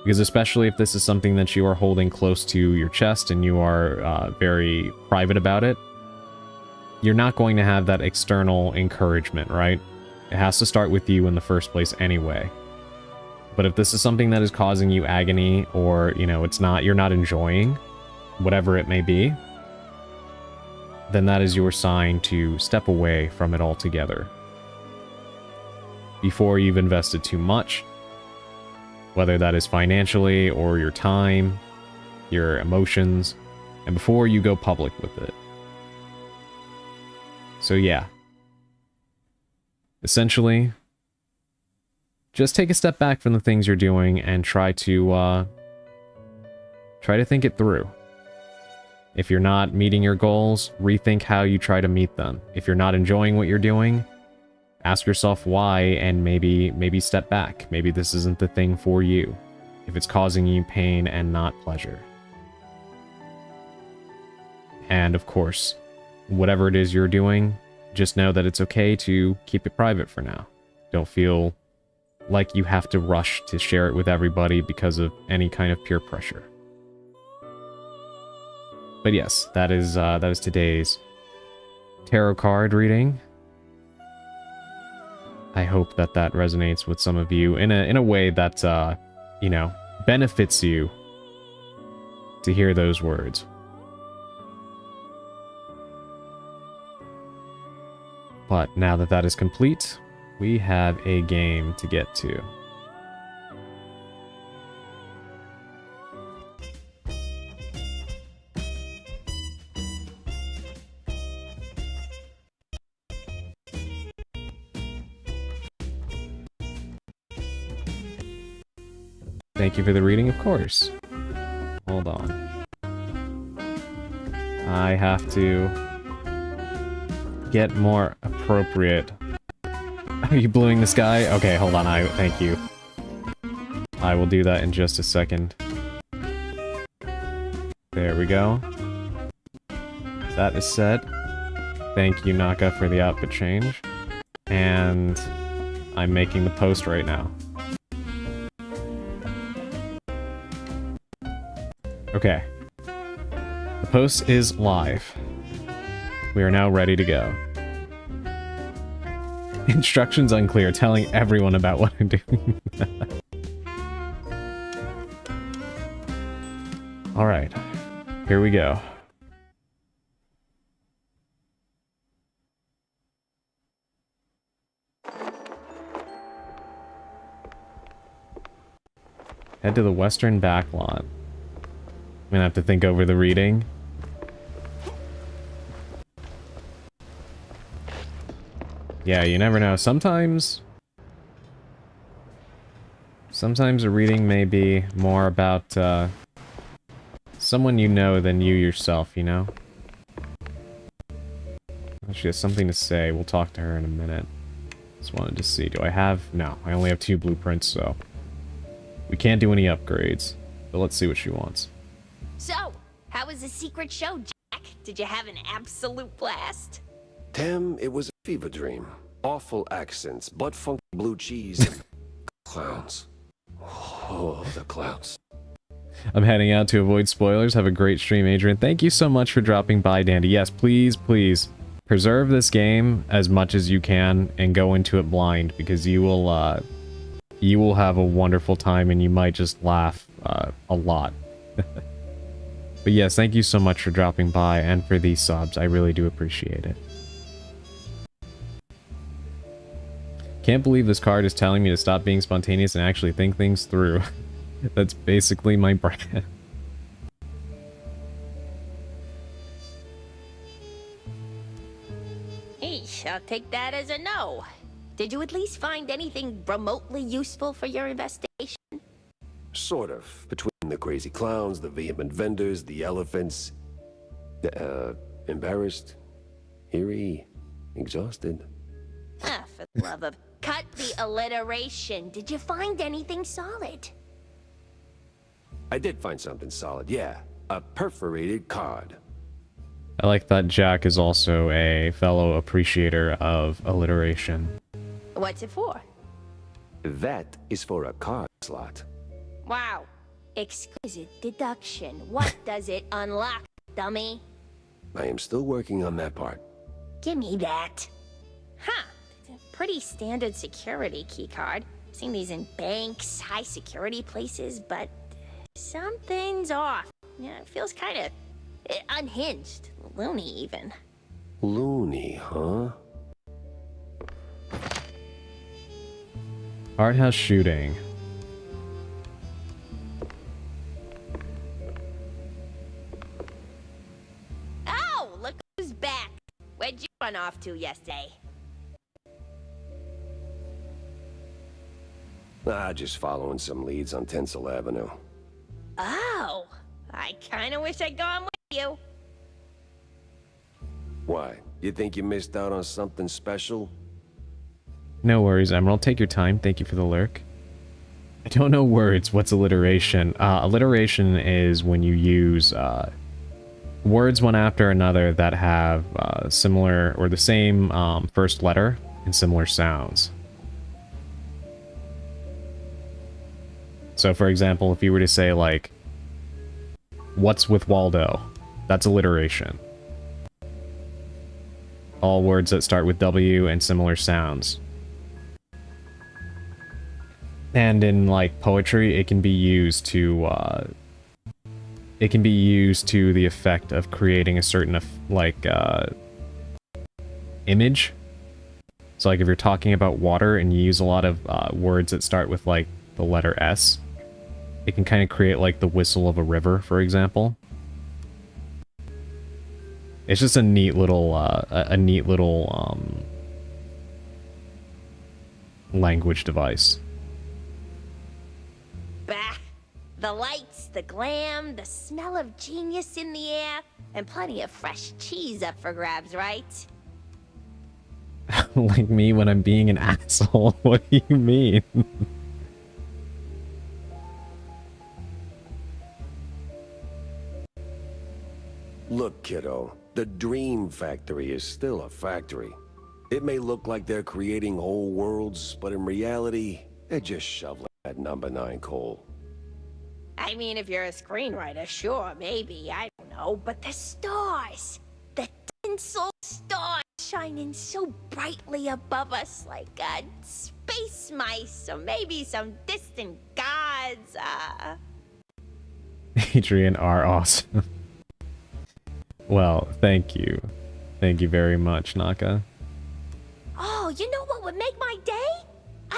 B: Because especially if this is something that you are holding close to your chest and you are very private about it, you're not going to have that external encouragement, right? It has to start with you in the first place anyway. But if this is something that is causing you agony, or, you know, you're not enjoying, whatever it may be, then that is your sign to step away from it altogether. Before you've invested too much, whether that is financially or your time, your emotions, and before you go public with it. So yeah. Essentially, just take a step back from the things you're doing and try to think it through. If you're not meeting your goals, rethink how you try to meet them. If you're not enjoying what you're doing, ask yourself why and maybe step back. Maybe this isn't the thing for you, if it's causing you pain and not pleasure. And of course, whatever it is you're doing, just know that it's okay to keep it private for now. Don't feel like you have to rush to share it with everybody because of any kind of peer pressure. But yes, that is today's tarot card reading. I hope that resonates with some of you in a way that you know, benefits you to hear those words. But now that is complete, we have a game to get to. Thank you for the reading, of course. Hold on. I have to get more appropriate. Are you bluing this guy? Okay, hold on. Thank you. I will do that in just a second. There we go. That is set. Thank you, Naka, for the outfit change. And I'm making the post right now. Okay. The post is live. We are now ready to go. Instructions unclear, telling everyone about what I'm doing. Alright. Here we go. Head to the western backlot. I'm gonna have to think over the reading. Yeah, you never know. Sometimes a reading may be more about someone you know than you yourself, you know? She has something to say. We'll talk to her in a minute. Just wanted to see. Do I have... No, I only have 2 blueprints, so... We can't do any upgrades. But let's see what she wants.
C: So, how was the secret show, Jack? Did you have an absolute blast?
D: Damn, it was a fever dream. Awful accents, butt-funky blue cheese, and clowns. Oh, the clowns.
B: I'm heading out to avoid spoilers. Have a great stream, Adrian. Thank you so much for dropping by, Dandy. Yes, please, please, preserve this game as much as you can and go into it blind, because you will have a wonderful time and you might just laugh a lot. But yes, thank you so much for dropping by and for these subs. I really do appreciate it. Can't believe this card is telling me to stop being spontaneous and actually think things through. That's basically my brand.
C: Eesh, I'll take that as a no. Did you at least find anything remotely useful for your investigation?
D: Sort of. Between the crazy clowns, the vehement vendors, the elephants. Embarrassed, eerie, exhausted.
C: Ah, for the love of... Cut the alliteration. Did you find anything solid?
D: I did find something solid, yeah. A perforated card.
B: I like that Jack is also a fellow appreciator of alliteration.
C: What's it for?
D: That is for a card slot.
C: Wow. Exquisite deduction. What does it unlock, dummy?
D: I am still working on that part.
C: Give me that. Huh. pretty standard security keycard. Seen these in banks, high security places, but something's off. Yeah, it feels kind of unhinged, loony even.
D: Loony, huh?
B: Art house shooting.
C: Oh, look who's back. Where'd you run off to yesterday?
D: Just following some leads on Tinsel Avenue.
C: Oh, I kind of wish I'd gone with you.
D: Why? You think you missed out on something special?
B: No worries, Emerald. Take your time. Thank you for the lurk. I don't know words. What's alliteration? Alliteration is when you use words one after another that have similar or the same first letter and similar sounds. So, for example, if you were to say, like, what's with Waldo? That's alliteration. All words that start with W and similar sounds. And in, like, poetry, it can be used to, the effect of creating a certain, image. So, like, if you're talking about water and you use a lot of words that start with, like, the letter S, it can kind of create, like, the whistle of a river, for example. It's just a neat little, language device.
C: Bah! The lights, the glam, the smell of genius in the air, and plenty of fresh cheese up for grabs, right?
B: Like me when I'm being an asshole. What do you mean?
D: Look, kiddo, the Dream Factory is still a factory. It may look like they're creating whole worlds, but in reality, they're just shoveling that number 9 coal.
C: I mean, if you're a screenwriter, sure, maybe, I don't know, but the stars! The tinsel stars shining so brightly above us like space mice, or maybe some distant gods,
B: Adrian R. Awesome. Well, thank you. Thank you very much, Naka.
C: Oh, you know what would make my day?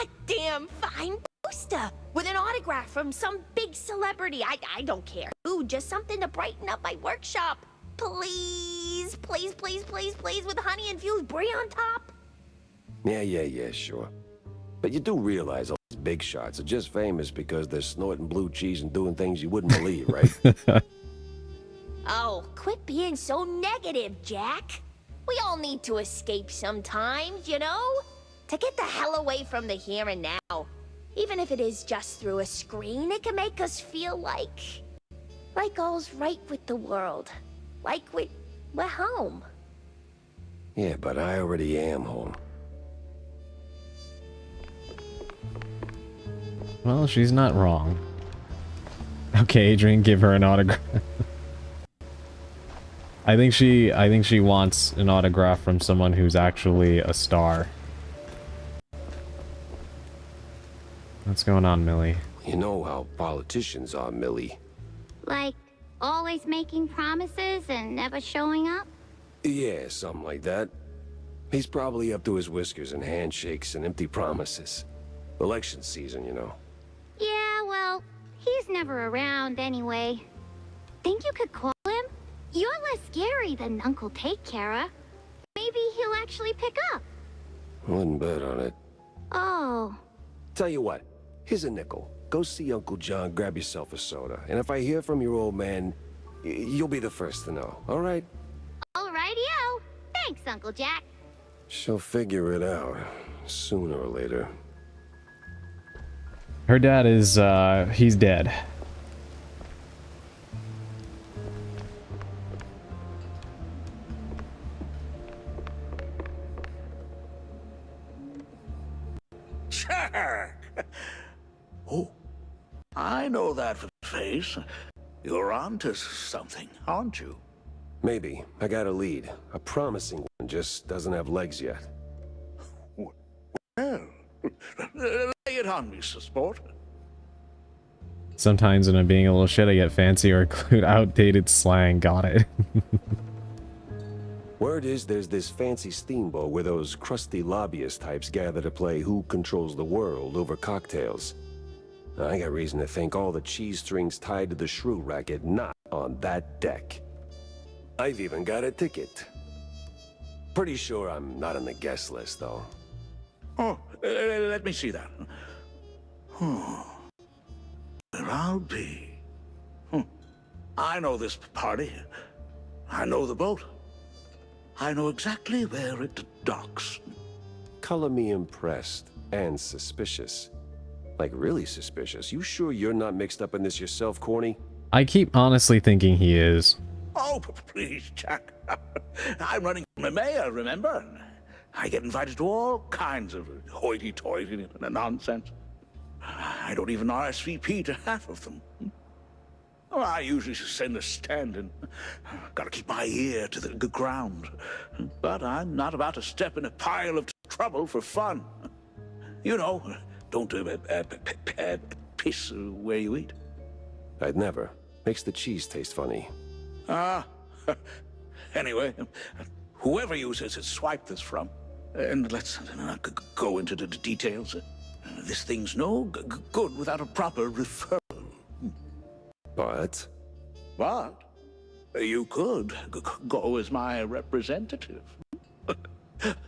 C: A damn fine poster with an autograph from some big celebrity. I don't care who, just something to brighten up my workshop. Please, please, please, please, please, with honey-infused brie on top.
D: Yeah, sure. But you do realize all these big shots are just famous because they're snorting blue cheese and doing things you wouldn't believe, right?
C: Oh, quit being so negative, Jack. We all need to escape sometimes, you know? To get the hell away from the here and now. Even if it is just through a screen, it can make us feel like all's right with the world. Like we're home.
D: Yeah, but I already am home.
B: Well, she's not wrong. Okay, Adrian, give her an autograph. I think she wants an autograph from someone who's actually a star. What's going on, Millie?
D: You know how politicians are, Millie.
E: Like, always making promises and never showing up?
D: Yeah, something like that. He's probably up to his whiskers in handshakes and empty promises. Election season, you know.
E: Yeah, well, he's never around anyway. Think you could call him? You're less scary than Uncle Take Cara. Maybe he'll actually pick up.
D: Wouldn't bet on it.
E: Oh.
D: Tell you what, here's a nickel. Go see Uncle John, grab yourself a soda. And if I hear from your old man, you'll be the first to know, all right?
E: Alrighty-o. Thanks, Uncle Jack.
D: She'll figure it out, sooner or later.
B: Her dad is, he's dead.
F: Sure. Oh, I know that face. You're onto something, aren't you?
D: Maybe. I got a lead. A promising one, just doesn't have legs yet.
F: Lay it on me, sport.
B: Sometimes when I'm being a little shit, I get fancy or include outdated slang. Got it.
D: Word is there's this fancy steamboat where those crusty lobbyist types gather to play Who Controls the World over cocktails. I got reason to think all the cheese strings tied to the shrew racket not on that deck. I've even got a ticket. Pretty sure I'm not on the guest list, though.
F: Oh, let me see that. Where I'll be. I know this party. I know the boat. I know exactly where it docks.
D: Color me impressed and suspicious. Like, really suspicious. You sure you're not mixed up in this yourself, Corny?
B: I keep honestly thinking he is.
F: Oh, please, Jack. I'm running for mayor, remember? I get invited to all kinds of hoity-toity nonsense. I don't even RSVP to half of them. Oh, I usually send a stand-in. Gotta keep my ear to the ground. But I'm not about to step in a pile of trouble for fun. You know, don't piss where you eat.
D: I'd never. Makes the cheese taste funny.
F: Anyway, whoever uses it, swipe this from. And let's go into the details. This thing's no good without a proper referral.
D: But?
F: But you could go as my representative.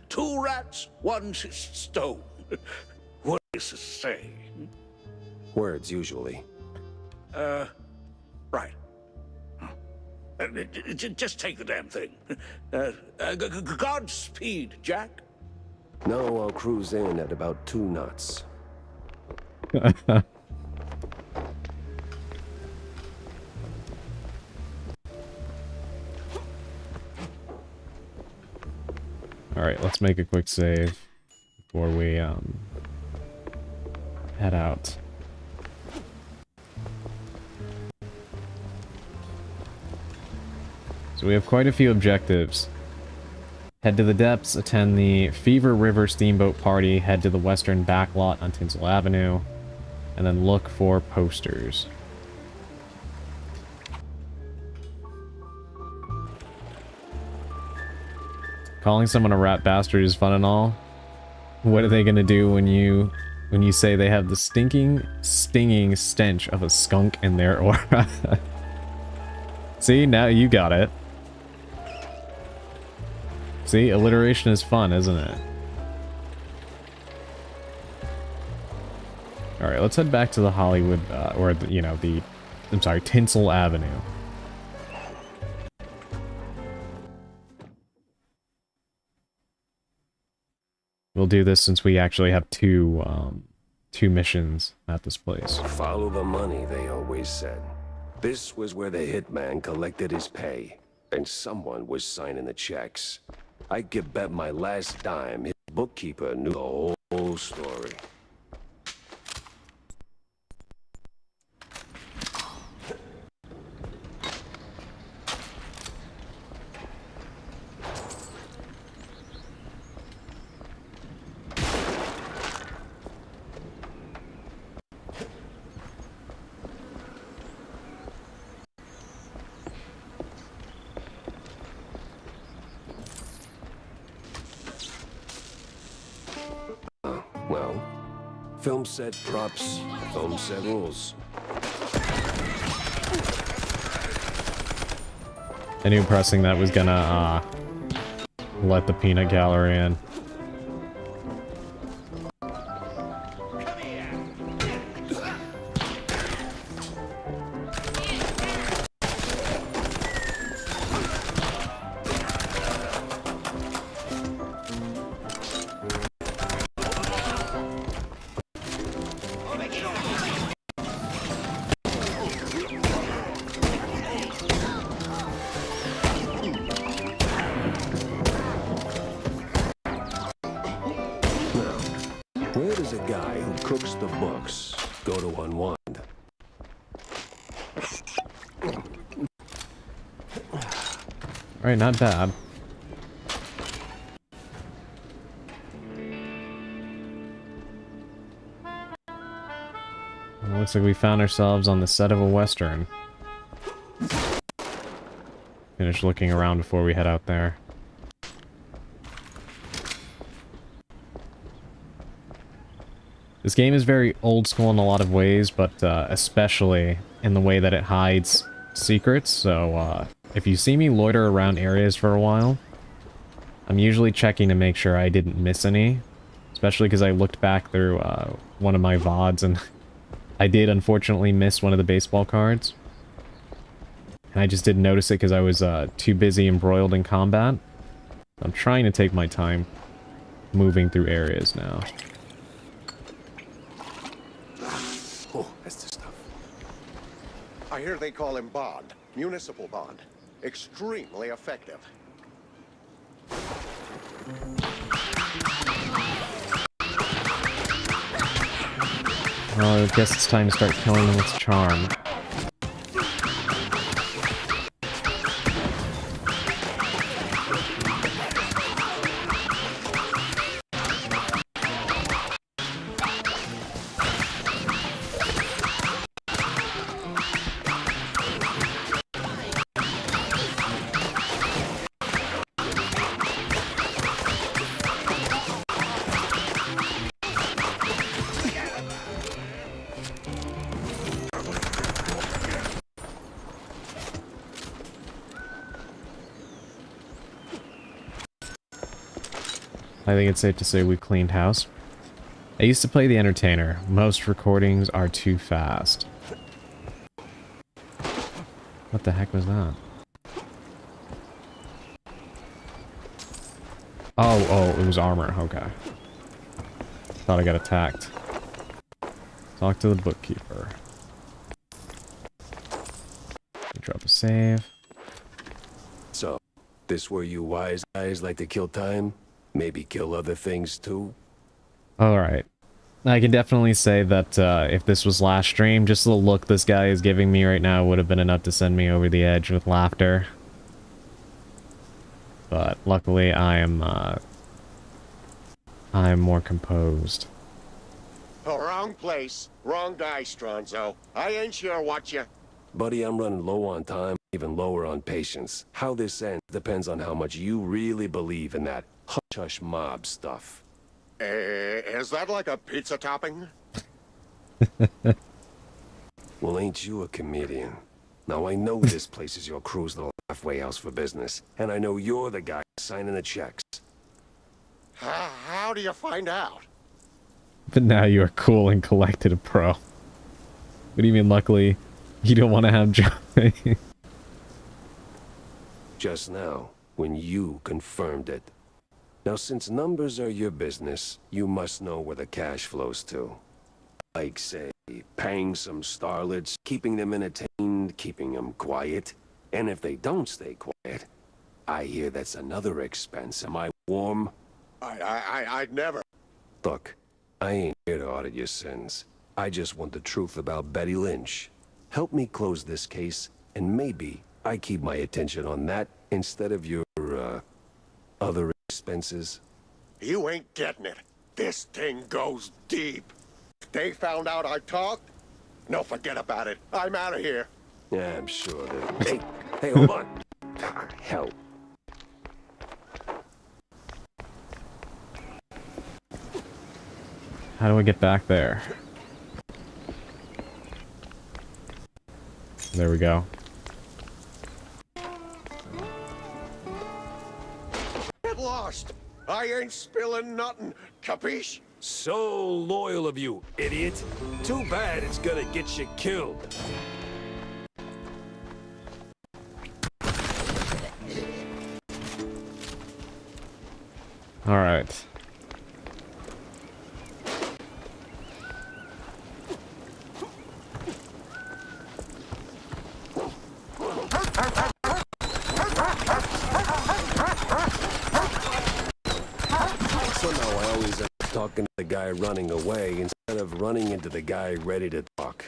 F: 2 rats, 1 stone. What does it say?
D: Words, usually.
F: Right. Just take the damn thing. Godspeed, Jack.
D: No, I'll cruise in at about 2 knots.
B: Alright, let's make a quick save before we head out. So we have quite a few objectives. Head to the depths, attend the Fever River Steamboat Party, head to the western backlot on Tinsel Avenue, and then look for posters. Calling someone a rat bastard is fun and all. What are they gonna do when you say they have the stinging stench of a skunk in their aura? See, now you got it. See, alliteration is fun, isn't it? Alright, let's head back to the Hollywood, or, I'm sorry, Tinsel Avenue. We'll do this since we actually have two missions at this place.
D: Follow the money, they always said. This was where the hitman collected his pay, and someone was signing the checks. I could bet my last dime his bookkeeper knew the whole story. Well, film set props, film set rules.
B: I knew pressing that was gonna, let the peanut gallery in.
D: Where does a guy who cooks the books go to unwind?
B: Alright, not bad. looks like we found ourselves on the set of a Western. Finish looking around before we head out there. This game is very old school in a lot of ways, but especially in the way that it hides secrets, so if you see me loiter around areas for a while, I'm usually checking to make sure I didn't miss any, especially because I looked back through one of my VODs and I did unfortunately miss one of the baseball cards. And I just didn't notice it because I was too busy embroiled in combat. I'm trying to take my time moving through areas now.
D: Oh, that's the stuff.
G: I hear they call him bond. Municipal bond. Extremely effective.
B: Well, I guess it's time to start killing them with charm. I think it's safe to say we cleaned house. I used to play the entertainer. Most recordings are too fast. What the heck was that? Oh, it was armor. Okay. Thought I got attacked. Talk to the bookkeeper. Drop a save.
D: So, this where you wise guys like to kill time? Maybe kill other things too?
B: Alright. I can definitely say that if this was last stream, just the look this guy is giving me right now would have been enough to send me over the edge with laughter. But luckily I am more composed.
G: Oh, wrong place. Wrong guy, Stronzo. I ain't sure what you...
D: Buddy, I'm running low on time, even lower on patience. How this ends depends on how much you really believe in that hush-hush mob stuff.
G: Is that like a pizza topping?
D: Well, ain't you a comedian? Now, I know this place is your crew's little halfway house for business, and I know you're the guy signing the checks.
G: How do you find out?
B: But now you are cool and collected a pro. What do you mean, luckily, you don't want to have Joey?
D: Just now, when you confirmed it. Now, since numbers are your business, you must know where the cash flows to. Like, say, paying some starlets, keeping them entertained, keeping them quiet. And if they don't stay quiet, I hear that's another expense. Am I warm?
G: I'd never...
D: Look, I ain't here to audit your sins. I just want the truth about Betty Lynch. Help me close this case, and maybe I keep my attention on that instead of your, other expenses.
G: You ain't getting it. This thing goes deep. If they found out I talked, no, forget about it. I'm out of here.
D: Yeah, I'm sure that... Hey, hold on. Ah, hell.
B: How do I get back there? There we go.
G: Get lost. I ain't spilling nothing. Capiche?
D: So loyal of you, idiot. Too bad it's gonna get you killed.
B: All right.
D: Somehow I always end up talking to the guy running away instead of running into the guy ready to talk.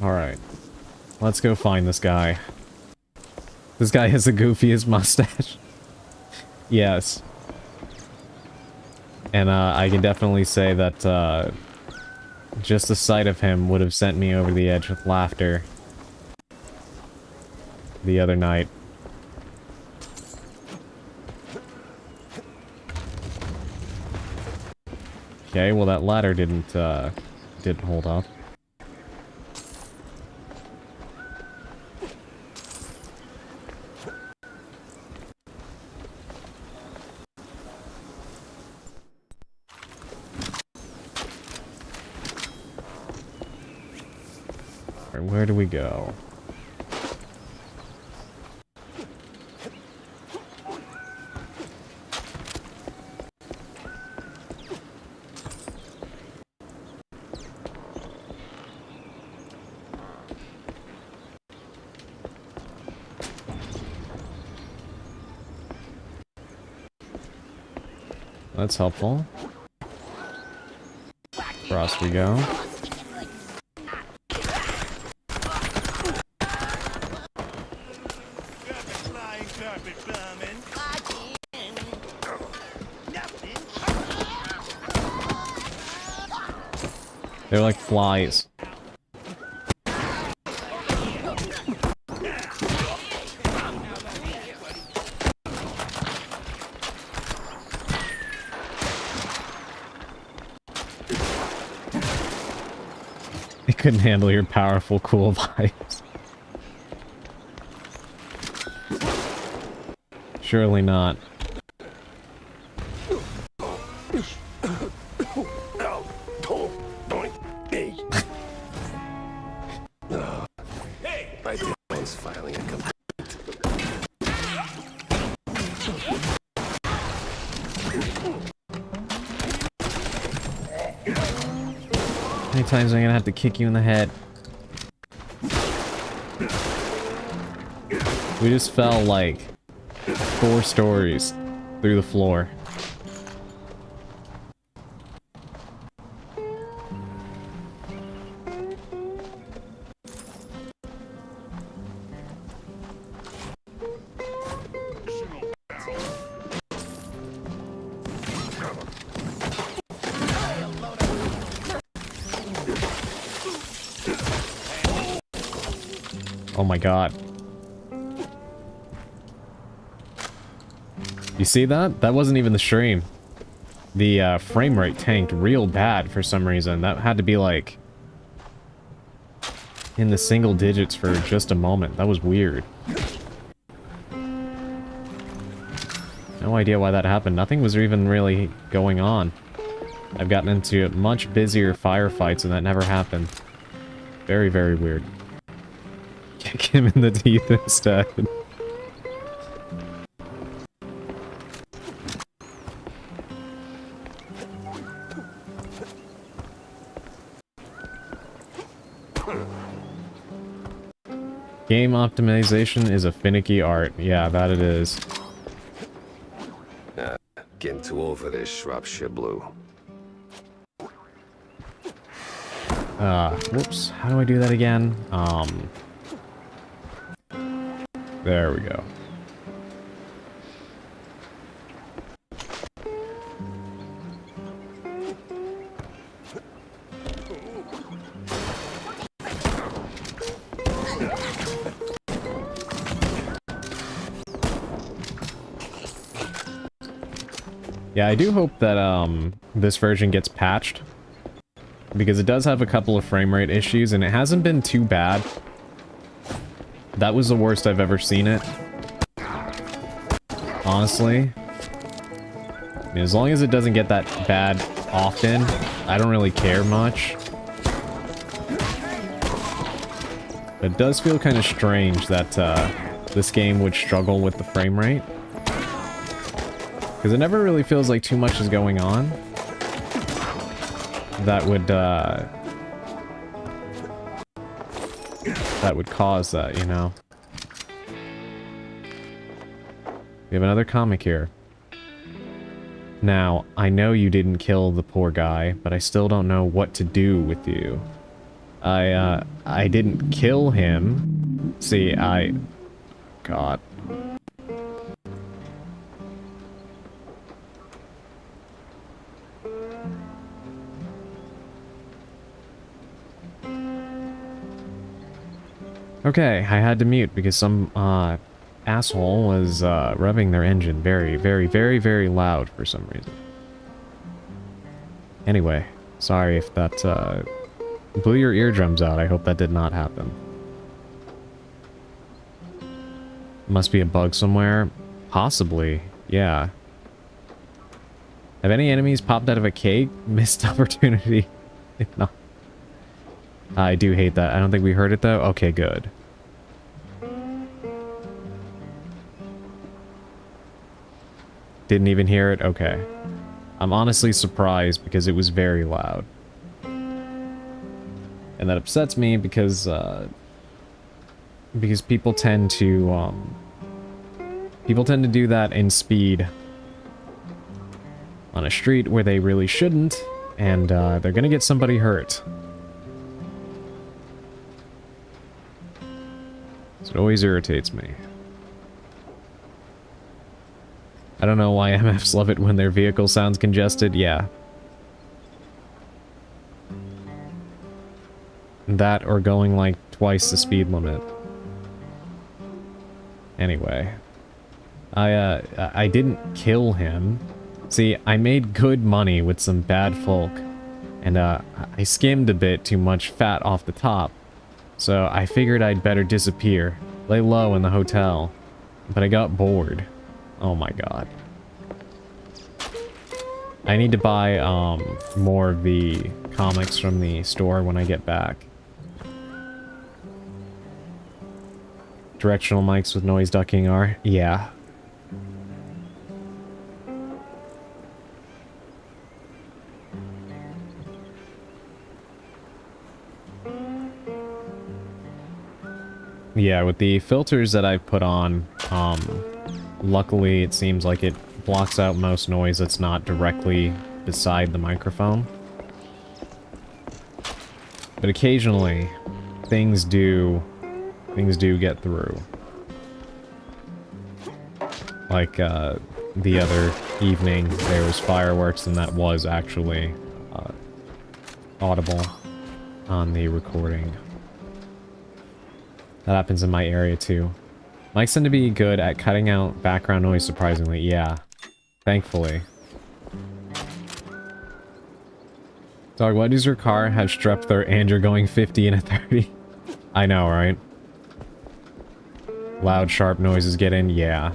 B: All right. Let's go find this guy. This guy has the goofiest mustache. Yes. And I can definitely say that just the sight of him would have sent me over the edge with laughter the other night. Okay, well that ladder didn't hold up. Alright, where do we go? That's helpful. Across we go. They're like flies. They couldn't handle your powerful, cool vibes. Surely not.
D: My phone's finally a complaint.
B: How many times am I gonna have to kick you in the head? We just fell like 4 stories through the floor. Oh my god. You see that? That wasn't even the stream. The frame rate tanked real bad for some reason. That had to be like in the single digits for just a moment. That was weird. No idea why that happened. Nothing was even really going on. I've gotten into much busier firefights and that never happened. Very, very weird. Kick him in the teeth instead. Game optimization is a finicky art. Yeah, that it is.
D: Getting too old for this Shropshire Blue.
B: Whoops. How do I do that again? There we go. Yeah, I do hope that, this version gets patched. Because it does have a couple of frame rate issues, and it hasn't been too bad. That was the worst I've ever seen it. Honestly. I mean, as long as it doesn't get that bad often, I don't really care much. But it does feel kind of strange that, this game would struggle with the frame rate. Because it never really feels like too much is going on. That would cause that, you know? We have another comic here. Now, I know you didn't kill the poor guy, but I still don't know what to do with you. I didn't kill him. See, God. Okay, I had to mute because some asshole was revving their engine very, very, very, very loud for some reason. Anyway, sorry if that blew your eardrums out. I hope that did not happen. Must be a bug somewhere. Possibly, yeah. Have any enemies popped out of a cake? Missed opportunity. If not. I do hate that. I don't think we heard it though. Okay, good. Didn't even hear it? Okay. I'm honestly surprised because it was very loud. And that upsets me because people tend to do that in speed on a street where they really shouldn't, and they're gonna get somebody hurt. So it always irritates me. I don't know why MFs love it when their vehicle sounds congested. Yeah. That or going like twice the speed limit. Anyway. I didn't kill him. See, I made good money with some bad folk. And I skimmed a bit too much fat off the top. So I figured I'd better disappear. Lay low in the hotel. But I got bored. Oh my god. I need to buy more of the comics from the store when I get back. Directional mics with noise ducking are? Yeah. Yeah, with the filters that I put on, luckily it seems like it blocks out most noise that's not directly beside the microphone. But occasionally, things do get through. Like, the other evening, there was fireworks and that was actually, audible on the recording. That happens in my area too. Mics tend to be good at cutting out background noise, surprisingly. Yeah. Thankfully. Dog, why does your car have strep throat and you're going 50 and a 30? I know, right? Loud, sharp noises get in? Yeah.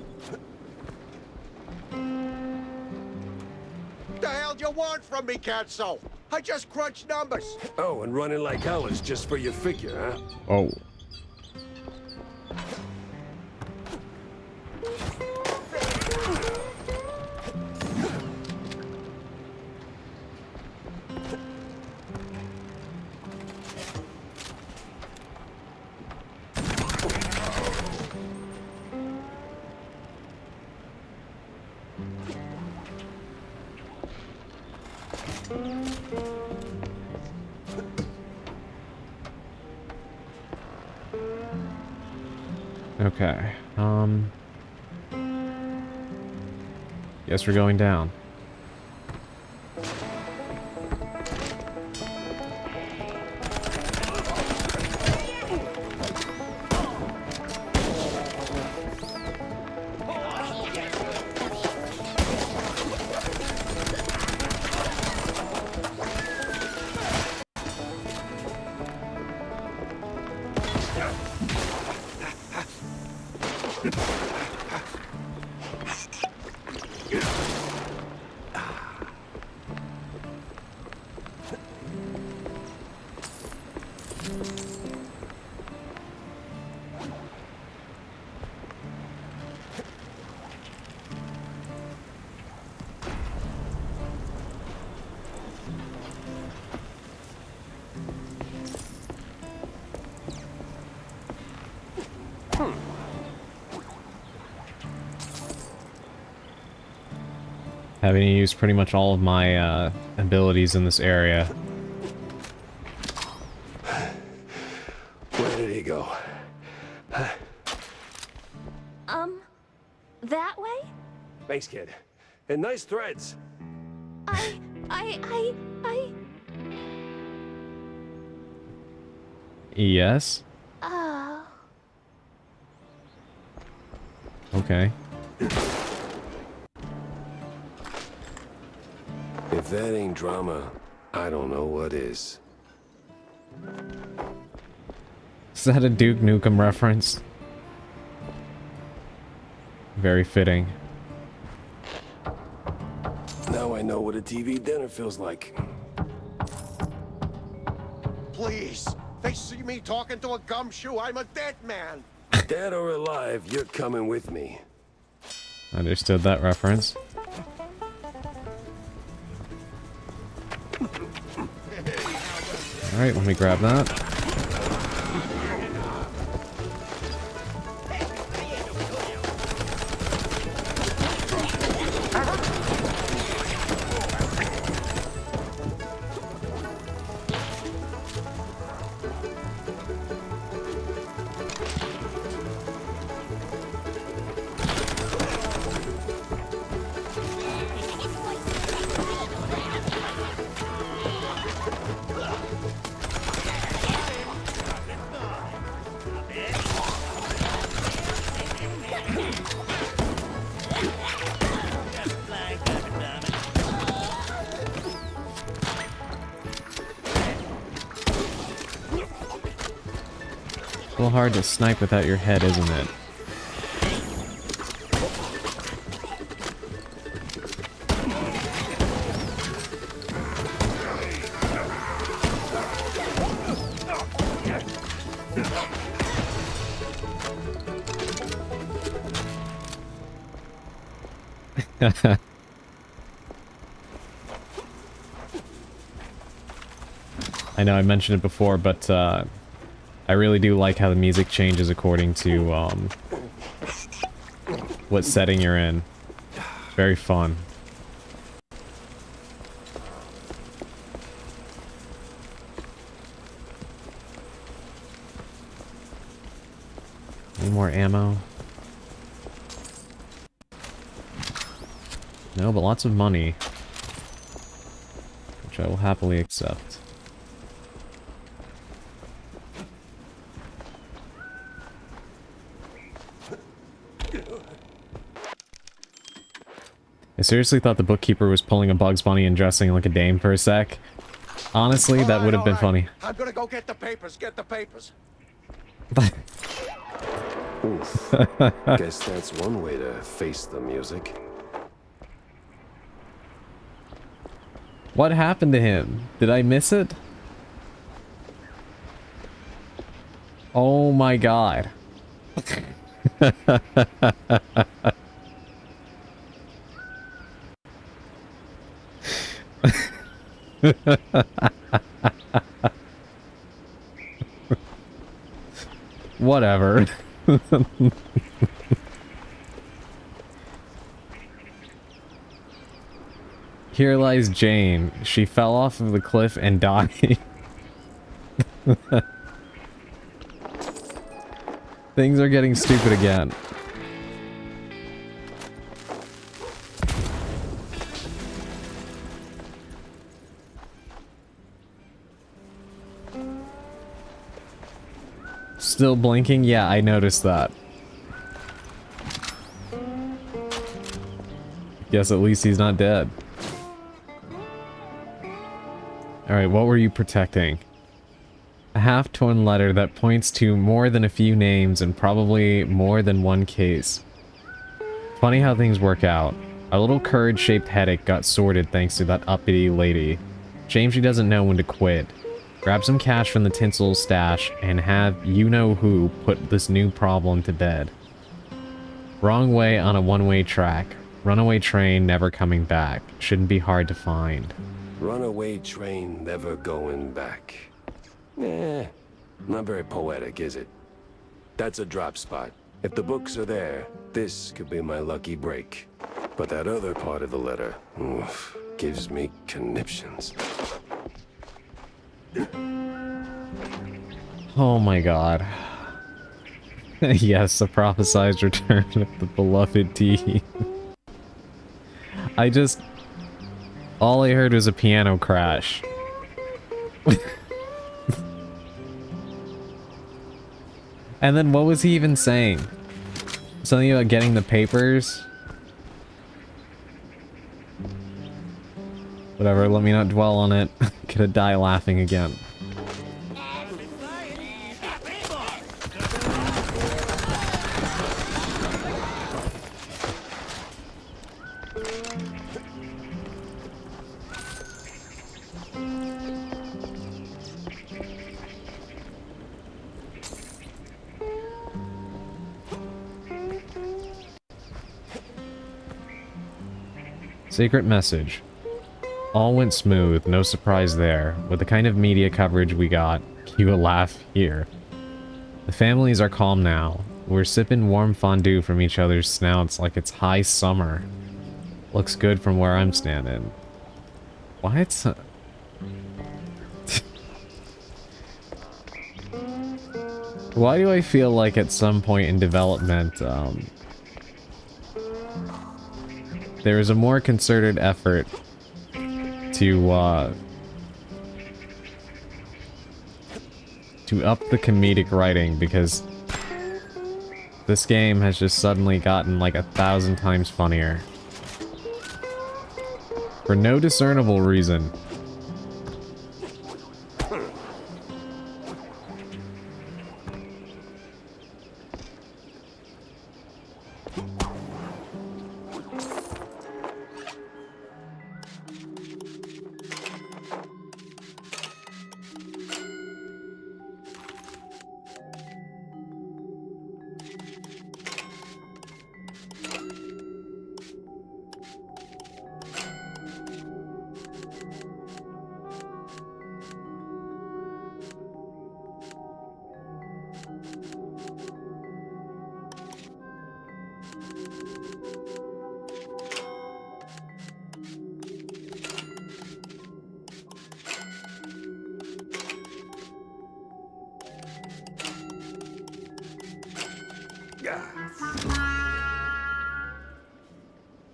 G: The hell do you want from me, Katso? I just crunch numbers.
D: Oh, and running like hell is just for your figure, huh?
B: Oh. Okay, guess we're going down. Having used pretty much all of my abilities in this area.
D: Where did he go?
C: That way?
D: Thanks, kid. And nice threads.
C: I...
B: Yes?
C: Oh...
B: Okay.
D: If that ain't drama, I don't know what is.
B: Is that a Duke Nukem reference? Very fitting.
D: Now I know what a TV dinner feels like.
G: Please. They see me talking to a gumshoe. I'm a dead man.
D: Dead or alive, you're coming with me.
B: Understood that reference. Alright, let me grab that. A little hard to snipe without your head, isn't it? I know I mentioned it before, but I really do like how the music changes according to what setting you're in. Very fun. Any more ammo? No, but lots of money, which I will happily accept. I seriously thought the bookkeeper was pulling a Bugs Bunny and dressing like a dame for a sec. Honestly, that would have been funny.
G: I'm gonna go get the papers. Get the papers.
D: Oof. Guess that's one way to face the music.
B: What happened to him? Did I miss it? Oh my god. Whatever. Here lies Jane. She fell off of the cliff and died. Things are getting stupid again. Still blinking? Yeah, I noticed that. Guess at least he's not dead. Alright, what were you protecting? A half-torn letter that points to more than a few names and probably more than one case. Funny how things work out. Our little courage-shaped headache got sorted thanks to that uppity lady. Shame she doesn't know when to quit. Grab some cash from the tinsel stash and have you-know-who put this new problem to bed. Wrong way on a one-way track. Runaway train never coming back. Shouldn't be hard to find.
D: Runaway train never going back. Eh, not very poetic, is it? That's a drop spot. If the books are there, this could be my lucky break. But that other part of the letter, oof, gives me conniptions.
B: Oh my god. Yes, the prophesized return of the beloved tea. All I heard was a piano crash. And then what was he even saying? Something about getting the papers. Whatever, let me not dwell on it. Gonna die laughing again. Secret message. All went smooth, no surprise there. With the kind of media coverage we got, cue a laugh here. The families are calm now. We're sipping warm fondue from each other's snouts like it's high summer. Looks good from where I'm standing. What? Why do I feel like at some point in development, there is a more concerted effort to up the comedic writing, because this game has just suddenly gotten like 1,000 times funnier. For no discernible reason.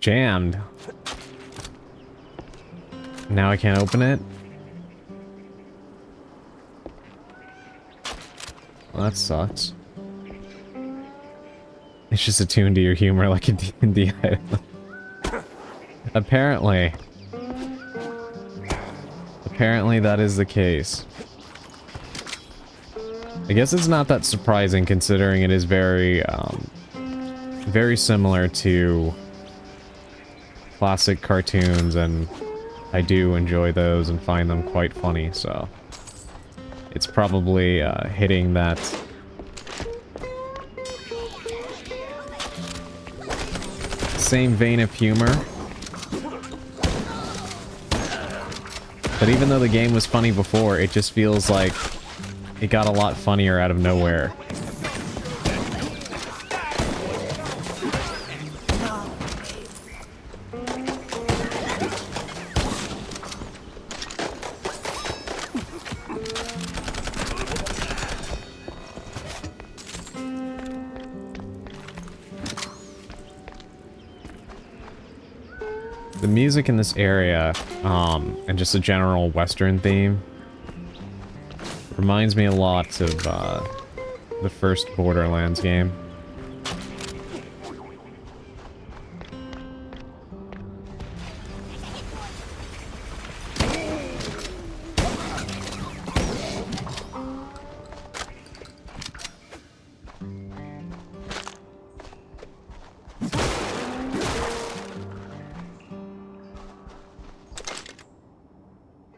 B: Jammed. Now I can't open it? Well, that sucks. It's just attuned to your humor like a D&D item. Apparently. Apparently that is the case. I guess it's not that surprising considering it is very, very similar to classic cartoons, and I do enjoy those and find them quite funny, so it's probably hitting that same vein of humor. But even though the game was funny before, it just feels like it got a lot funnier out of nowhere. The music in this area, and just a general Western theme, reminds me a lot of the first Borderlands game.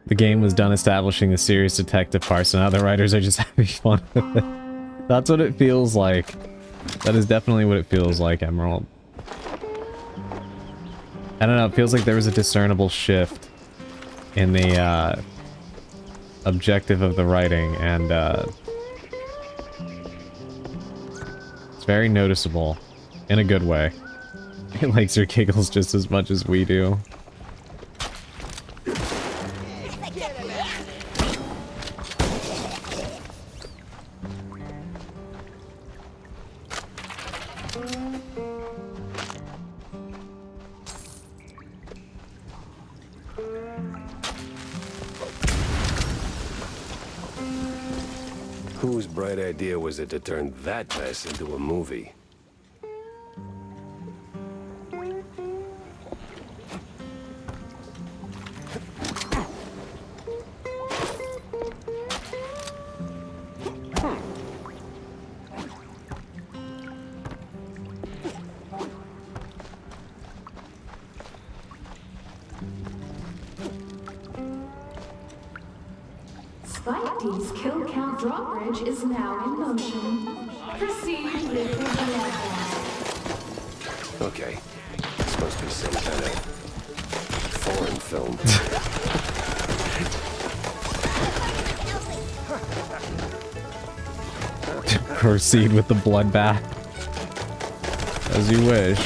B: The game was done establishing the serious detective parts, and other writers are just having fun with it. That's what it feels like. That is definitely what it feels like, Emerald. I don't know, it feels like there was a discernible shift in the objective of the writing, and it's very noticeable in a good way. It likes your giggles just as much as we do.
D: Whose bright idea was it to turn that mess into a movie?
H: Spidey's kill count drawbridge is now in motion. Proceed with the bloodbath.
D: Okay. It's supposed to be some kind of foreign film.
B: Proceed with the bloodbath. As you wish.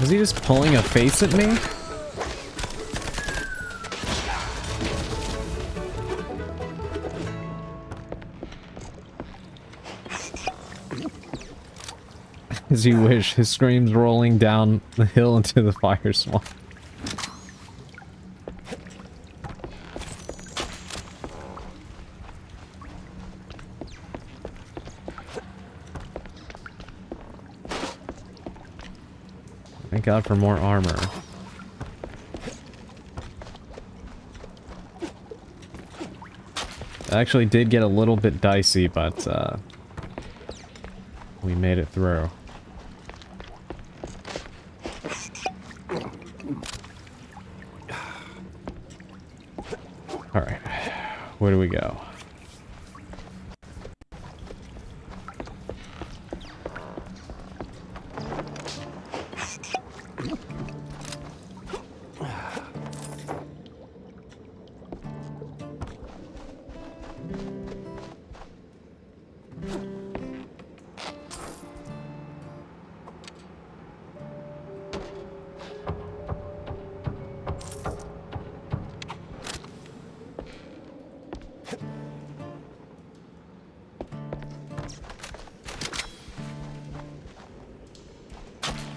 B: Is he just pulling a face at me? As you wish, his screams rolling down the hill into the fire swamp. Thank God for more armor. It actually did get a little bit dicey, but we made it through. Alright, where do we go?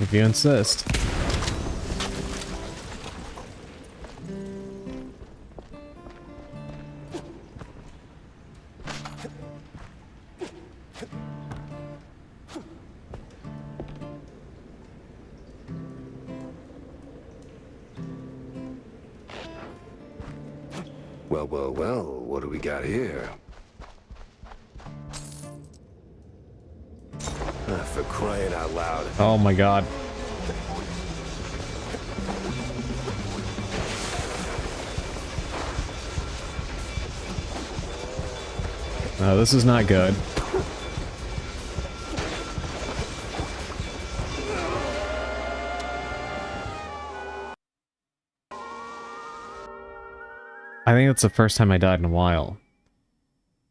B: If you insist.
D: Well, what do we got here? For crying out loud.
B: Oh my God. No, this is not good. I think that's the first time I died in a while.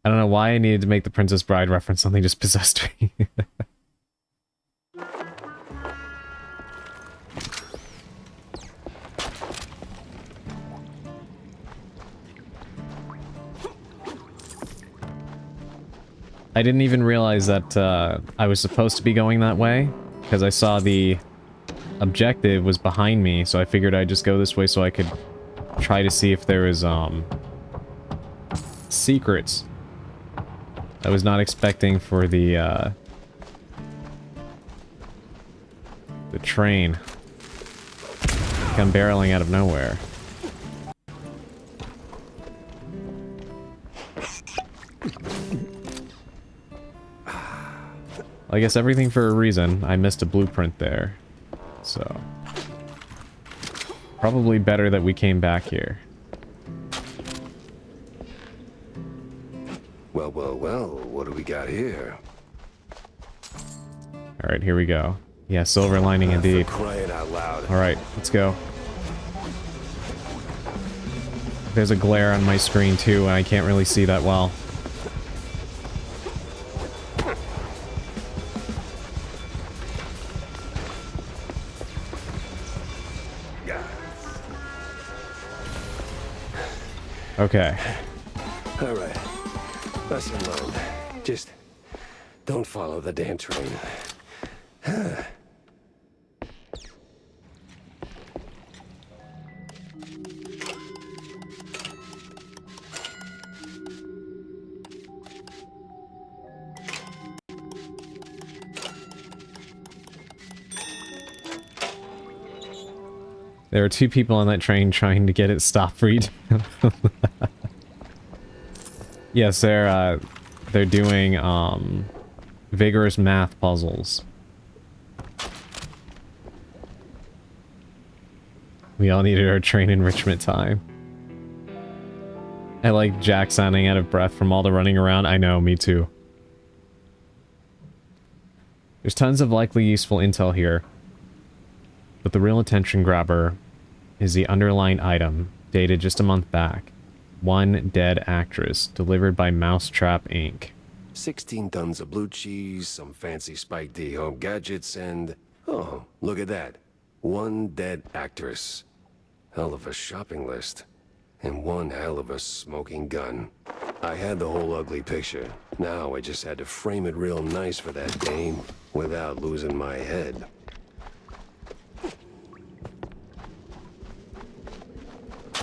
B: I don't know why I needed to make the Princess Bride reference, something just possessed me. I didn't even realize that I was supposed to be going that way, because I saw the objective was behind me, so I figured I'd just go this way so I could try to see if there was secrets. I was not expecting for the train to come barreling out of nowhere. I guess everything for a reason. I missed a blueprint there. So probably better that we came back here.
D: Well, what do we got here?
B: Alright, here we go. Yeah, silver lining indeed.
D: For crying out loud.
B: Alright, let's go. There's a glare on my screen too, and I can't really see that well. Okay.
D: All right. Lesson learned. Just don't follow the damn train.
B: There were two people on that train trying to get it stop read. Yes, they're doing vigorous math puzzles. We all needed our train enrichment time. I like Jack sounding out of breath from all the running around. I know, me too. There's tons of likely useful intel here. But the real attention grabber is the underlying item, dated just a month back. One dead actress, delivered by Mousetrap Inc.
D: 16 tons of blue cheese, some fancy Spike D home gadgets, and... oh, look at that. One dead actress. Hell of a shopping list. And one hell of a smoking gun. I had the whole ugly picture. Now I just had to frame it real nice for that dame, without losing my head.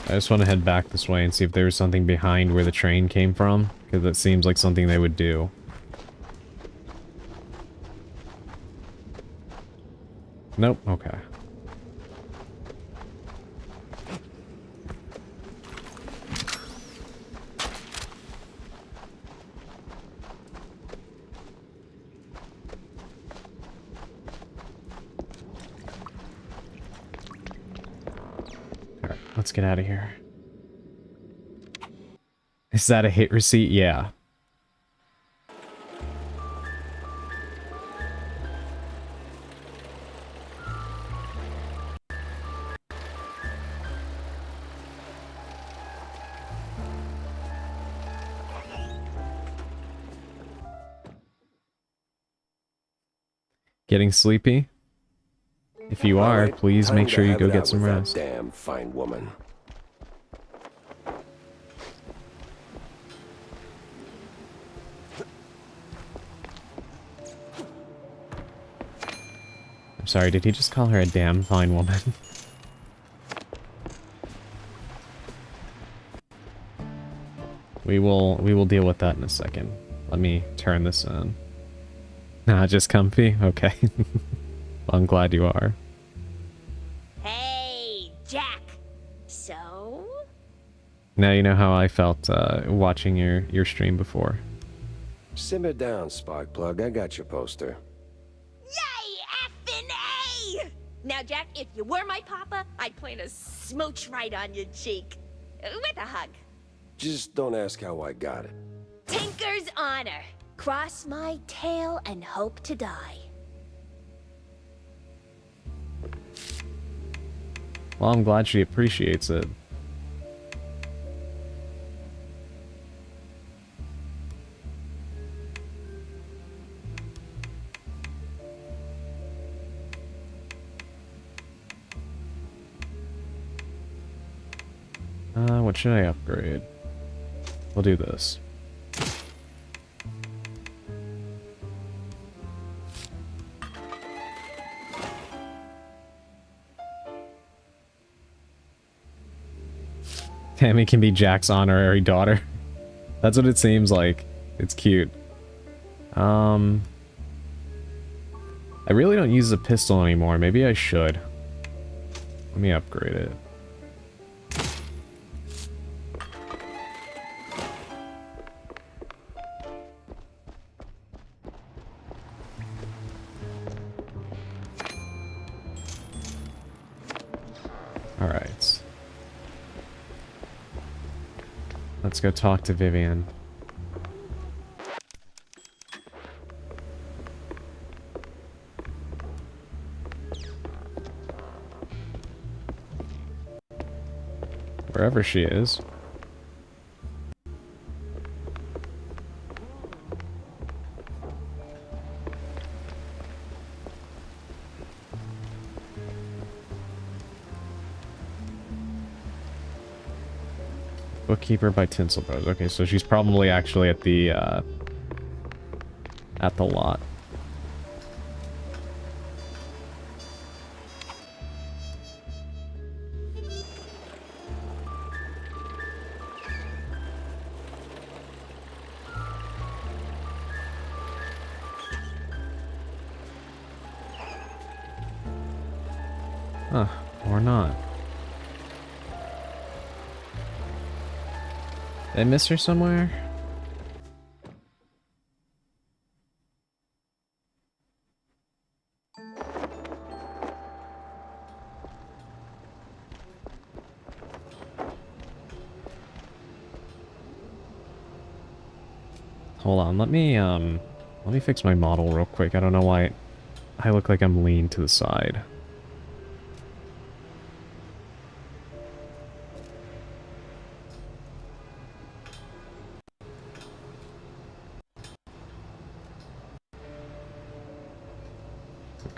B: I just want to head back this way and see if there was something behind where the train came from, because that seems like something they would do. Nope, okay. Alright, let's get out of here. Is that a hit receipt? Yeah. Getting sleepy? If you are,
D: Alright,
B: please
D: time
B: make
D: to
B: sure you
D: have
B: go
D: it
B: get
D: out
B: some
D: with that
B: rest.
D: Damn fine woman.
B: I'm sorry, did he just call her a damn fine woman? We will deal with that in a second. Let me turn this on. Nah, just comfy? Okay. Well, I'm glad you are.
C: Hey, Jack. So?
B: Now you know how I felt watching your stream before.
D: Simmer down, Sparkplug. I got your poster.
C: Yay, effing A! Now, Jack, if you were my papa, I'd plant a smooch right on your cheek. With a hug.
D: Just don't ask how I got it.
C: Tinker's honor. Cross my tail and hope to die.
B: Well, I'm glad she appreciates it. What should I upgrade? We'll do this. Tammy can be Jack's honorary daughter. That's what it seems like. It's cute. I really don't use the pistol anymore. Maybe I should. Let me upgrade it. Alright. Let's go talk to Vivian. Wherever she is. Bookkeeper by Tinselbows. Okay, so she's probably actually at the lot. Huh, or not. Did I miss her somewhere? Hold on, let me fix my model real quick. I don't know why I look like I'm leaned to the side.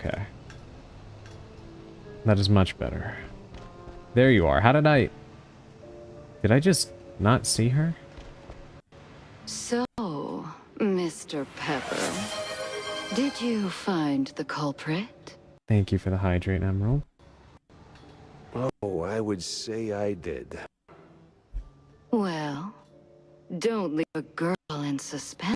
B: Okay. That is much better. There you are. How did I... Did I just not see her?
I: So, Mr. Pepper, did you find the culprit?
B: Thank you for the hydrate, Emerald.
D: Oh, I would say I did.
I: Well, don't leave a girl in suspense.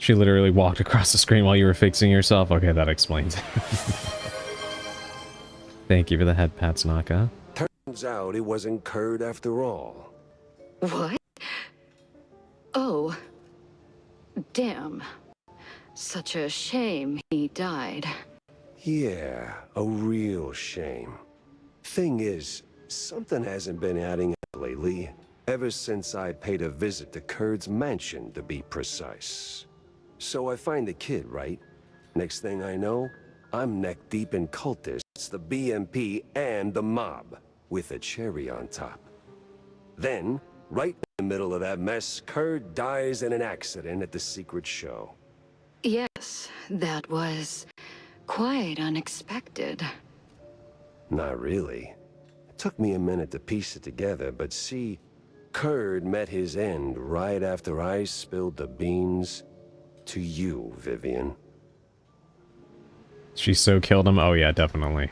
B: She literally walked across the screen while you were fixing yourself? Okay, that explains it. Thank you for the head pats, Naka.
D: Turns out it wasn't Curd after all.
I: What? Oh. Damn. Such a shame he died.
D: Yeah, a real shame. Thing is, something hasn't been adding up lately. Ever since I paid a visit to Curd's mansion, to be precise. So I find the kid, right? Next thing I know, I'm neck deep in cultists, the BMP, and the mob, with a cherry on top. Then, right in the middle of that mess, Curd dies in an accident at the secret show.
I: Yes, that was quite unexpected.
D: Not really. It took me a minute to piece it together, but see, Curd met his end right after I spilled the beans to you, Vivian.
B: She so killed him? Oh yeah, definitely. I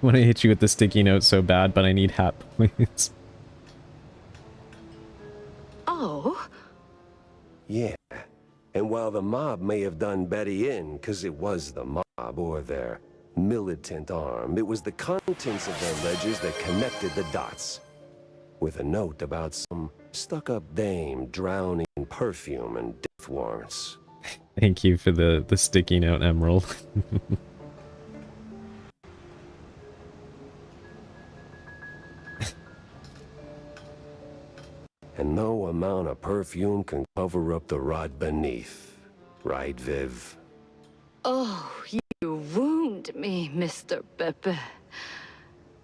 B: want to hit you with the sticky note so bad, but I need hat points.
I: Oh?
D: Yeah. And while the mob may have done Betty in, because it was the mob, or their militant arm, it was the contents of their ledgers that connected the dots. With a note about some stuck-up dame drowning in perfume and death warrants.
B: Thank you for the sticky note, Emerald.
D: And no amount of perfume can cover up the rot beneath. Right, Viv?
I: Oh, you wound me, Mr. Pepe.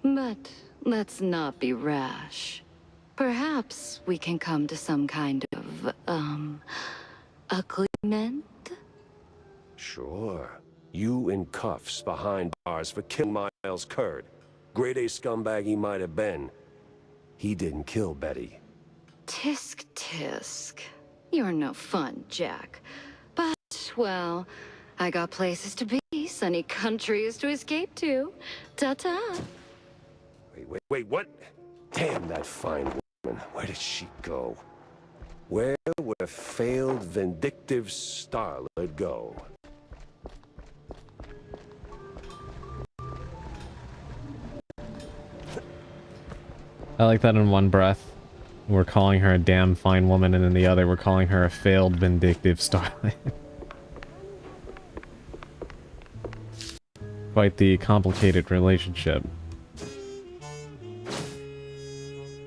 I: But let's not be rash. Perhaps we can come to some kind of, agreement?
D: Sure. You in cuffs behind bars for killing Miles Curd. Grade A scumbag he might have been. He didn't kill Betty.
I: Tisk tisk. You're no fun, Jack. But, well, I got places to be, sunny countries to escape to. Ta-ta.
D: Wait, what? Damn that fine woman. Where did she go? Where would a failed, vindictive starlet go?
B: I like that in one breath. We're calling her a damn fine woman, and in the other we're calling her a failed, vindictive starlet. Quite the complicated relationship.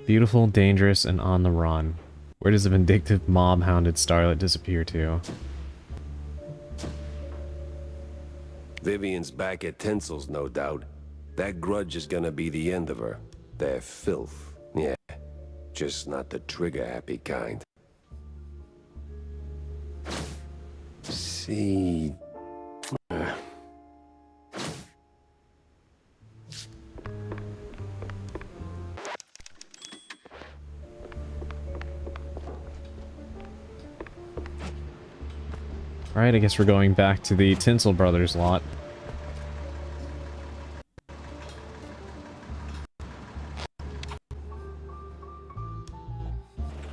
B: Beautiful, dangerous, and on the run. Where does the vindictive, mob-hounded starlet disappear to?
D: Vivian's back at Tinsel's, no doubt. That grudge is gonna be the end of her. They're filth. Yeah. Just not the trigger-happy kind. See...
B: Alright, I guess we're going back to the Tinsel Brothers lot.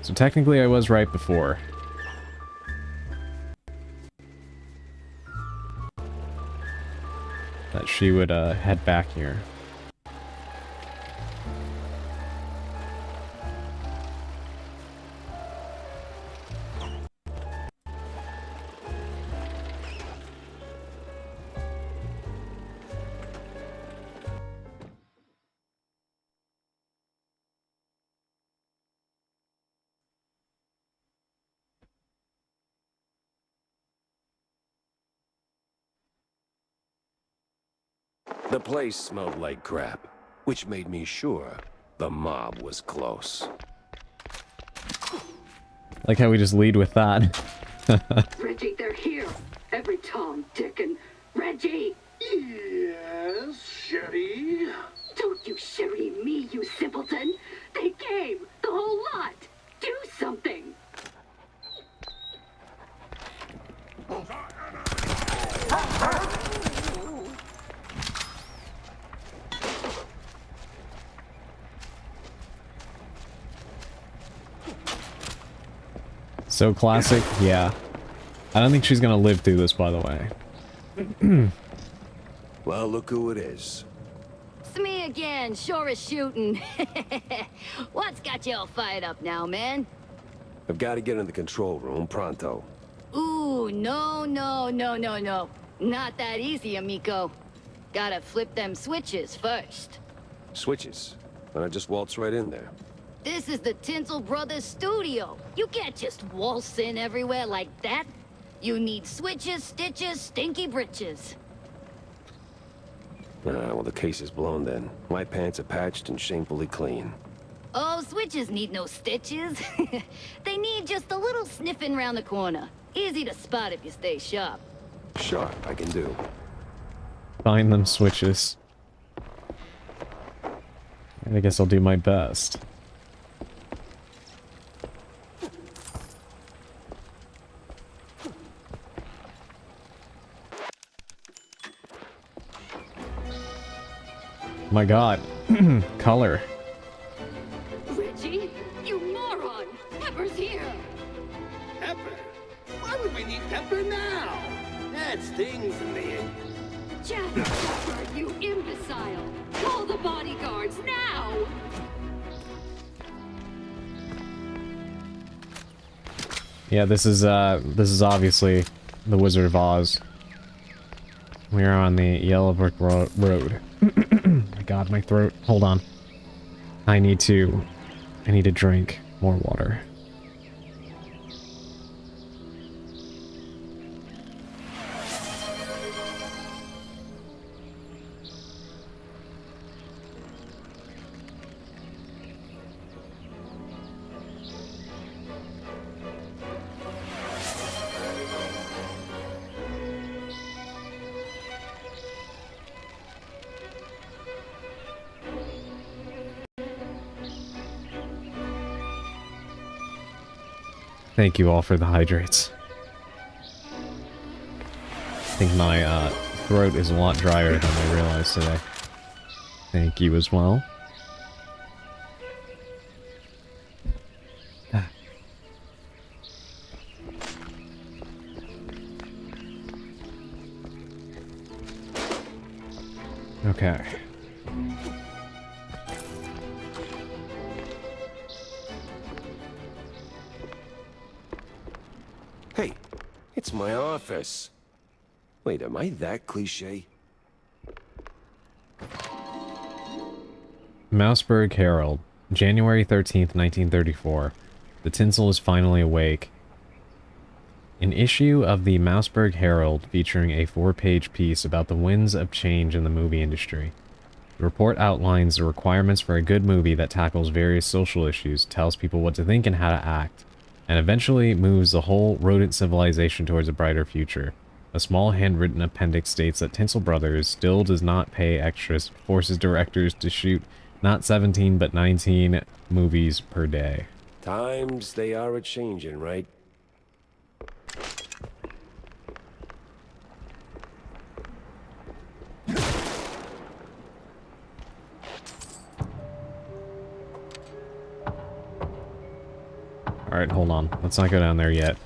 B: So technically I was right before. That she would head back here.
D: The place smelled like crap, which made me sure the mob was close.
B: Like how we just lead with that.
J: Reggie, they're here. Every Tom, Dick, and Reggie.
G: Yes, Sherry?
J: Don't you Sherry me, you simpleton. They came, the whole lot. Do something.
B: So classic, yeah. I don't think she's gonna live through this, by the way.
D: Well, look who it is.
I: It's me again, sure as shooting. What's got you all fired up now, man?
D: I've got to get in the control room pronto.
I: Ooh, no. Not that easy, amigo. Gotta flip them switches first.
D: Switches. And I just waltz right in there.
I: This is the Tinsel Brothers studio. You can't just waltz in everywhere like that. You need switches, stitches, stinky britches.
D: Well, the case is blown then. My pants are patched and shamefully clean.
I: Oh, switches need no stitches. They need just a little sniffing round the corner. Easy to spot if you stay sharp.
D: Sharp, I can do.
B: Find them switches. And I guess I'll do my best. My god. Color.
J: Reggie, you moron. Pepper's here.
K: Pepper? Why would we need Pepper now? That stings me.
J: Jack, Pepper, you imbecile. Call the bodyguards now.
B: Yeah, this is obviously the Wizard of Oz. We are on the Yellow Brick Road. My god, my throat. Hold on. I need to drink more water. Thank you all for the hydrates. I think my throat is a lot drier than I realized today. Thank you as well. Okay.
D: Hey, it's my office. Wait, am I that cliche?
B: Mouseburg Herald, January 13th, 1934. The tinsel is finally awake. An issue of the Mouseburg Herald featuring a 4-page piece about the winds of change in the movie industry. The report outlines the requirements for a good movie that tackles various social issues, tells people what to think and how to act, and eventually moves the whole rodent civilization towards a brighter future. A small handwritten appendix states that Tinsel Brothers still does not pay extras, forces directors to shoot not 17 but 19 movies per day.
D: Times they are a-changin', right?
B: Alright, hold on. Let's not go down there yet.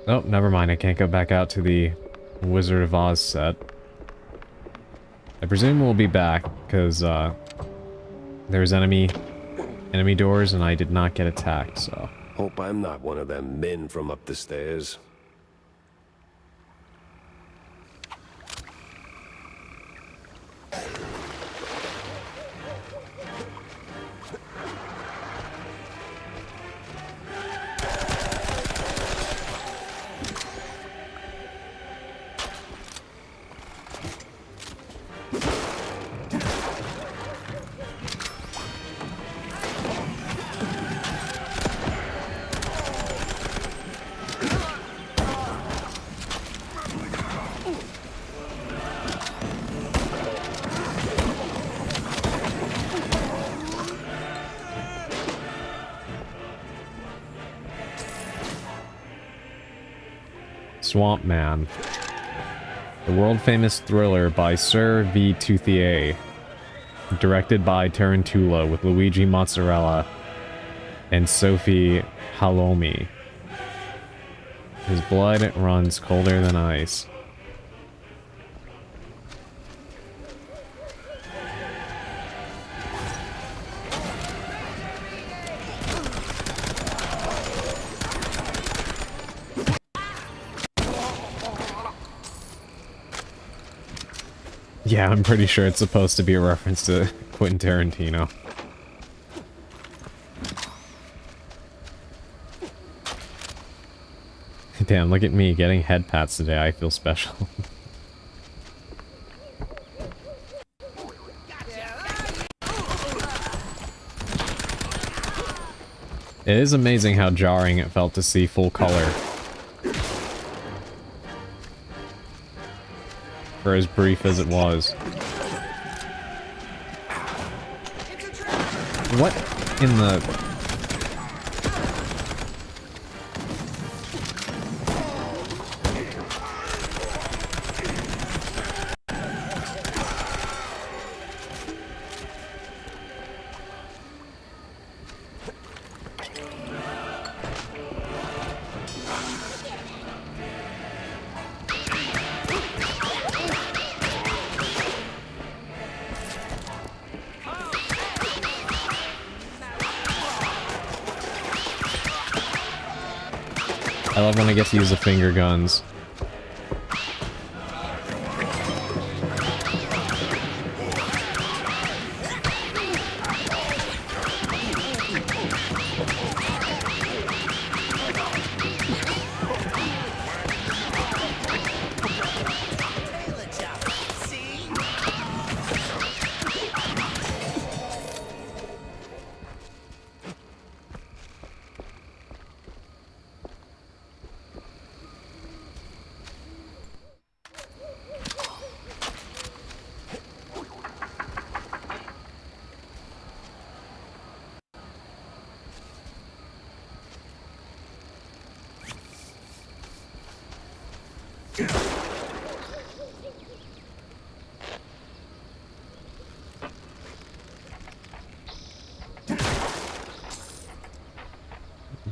B: Oh, never mind. I can't go back out to the Wizard of Oz set. I presume we'll be back, because, there's enemy doors, and I did not get attacked, so...
D: Hope I'm not one of them men from up the stairs.
B: Swamp Man. The world-famous thriller by Sir V. Toothier. Directed by Tarantula with Luigi Mozzarella and Sophie Halloumi. His blood runs colder than ice. Yeah, I'm pretty sure it's supposed to be a reference to Quentin Tarantino. Damn, look at me getting head pats today. I feel special. It is amazing how jarring it felt to see full color. For as brief as it was. What in the... I love when I get to use the finger guns.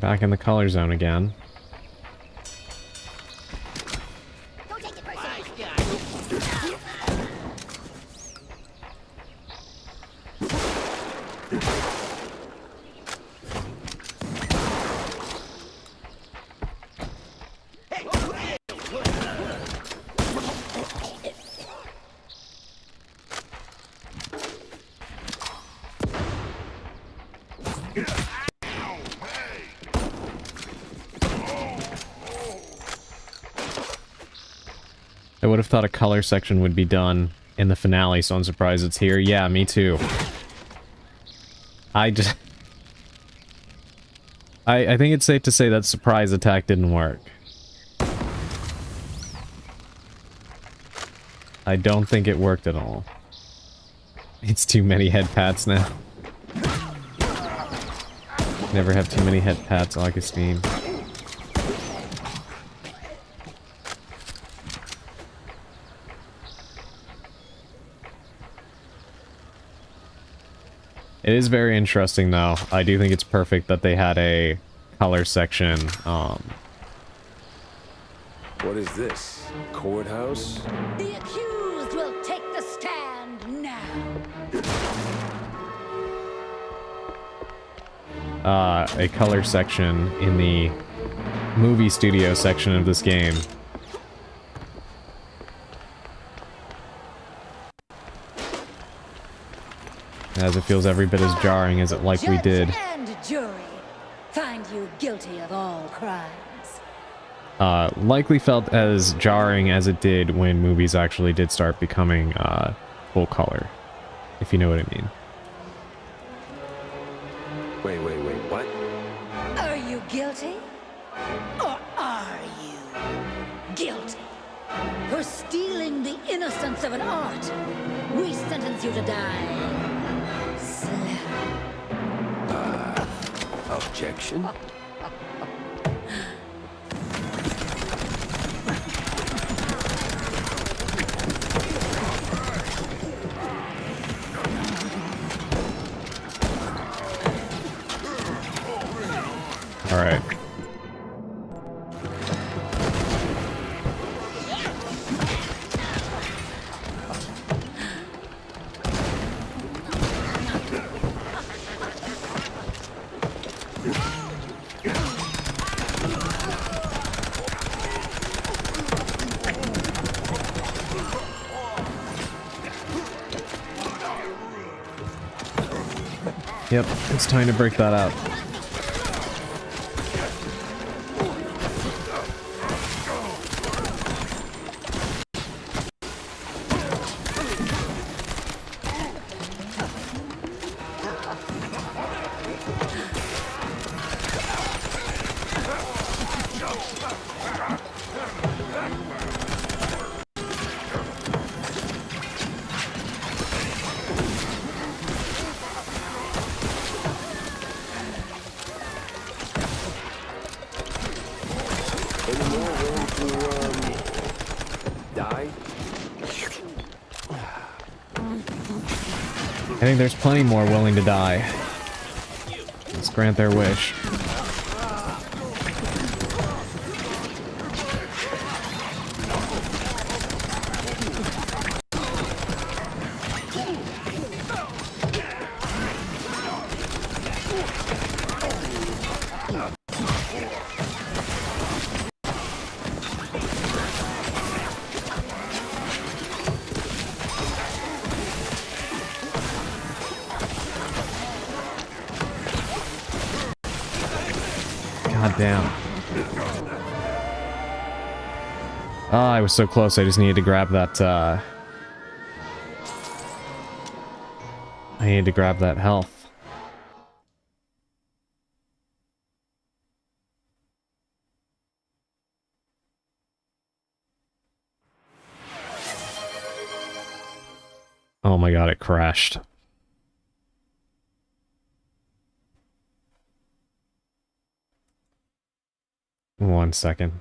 B: Back in the color zone again. would have thought a color section would be done in the finale, so I'm surprised it's here. Yeah, me too. I think it's safe to say that surprise attack didn't work. I don't think it worked at all. It's too many head pats now. Never have too many head pats, Augustine. It is very interesting, though. I do think it's perfect that they had a color section.
D: What is this? Courthouse?
J: The accused will take the stand now.
B: A color section in the movie studio section of this game. As it feels every bit as jarring as it likely did.
J: Judge and jury find you guilty of all crimes.
B: Likely felt as jarring as it did when movies actually did start becoming full color, if you know what I mean.
D: Wait, what?
J: Are you guilty? Or are you guilty? For stealing the innocence of an art, we sentence you to die. Slap.
D: Objection?
B: All right. Yep, it's time to break that out. I think there's plenty more willing to die. Let's grant their wish. God damn. Ah, I was so close, I just needed to grab that, I needed to grab that health. Oh my god, it crashed. One second.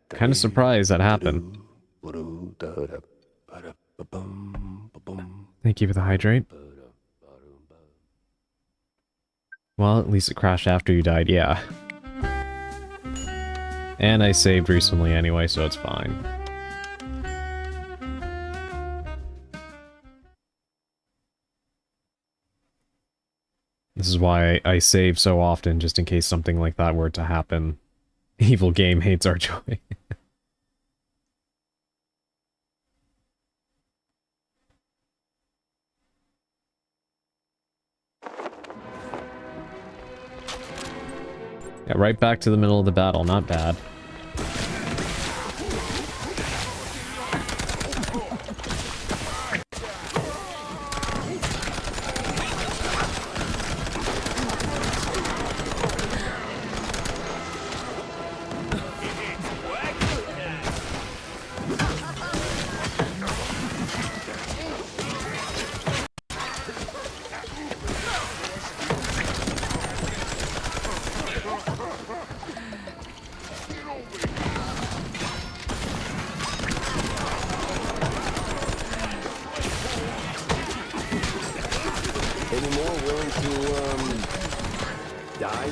B: Kind of surprised that happened. Thank you for the hydrate. Well, at least it crashed after you died, yeah. And I saved recently anyway, so it's fine. This is why I save so often, just in case something like that were to happen. Evil game hates our joy. right back to the middle of the battle. Not bad.
D: Any more willing to, die?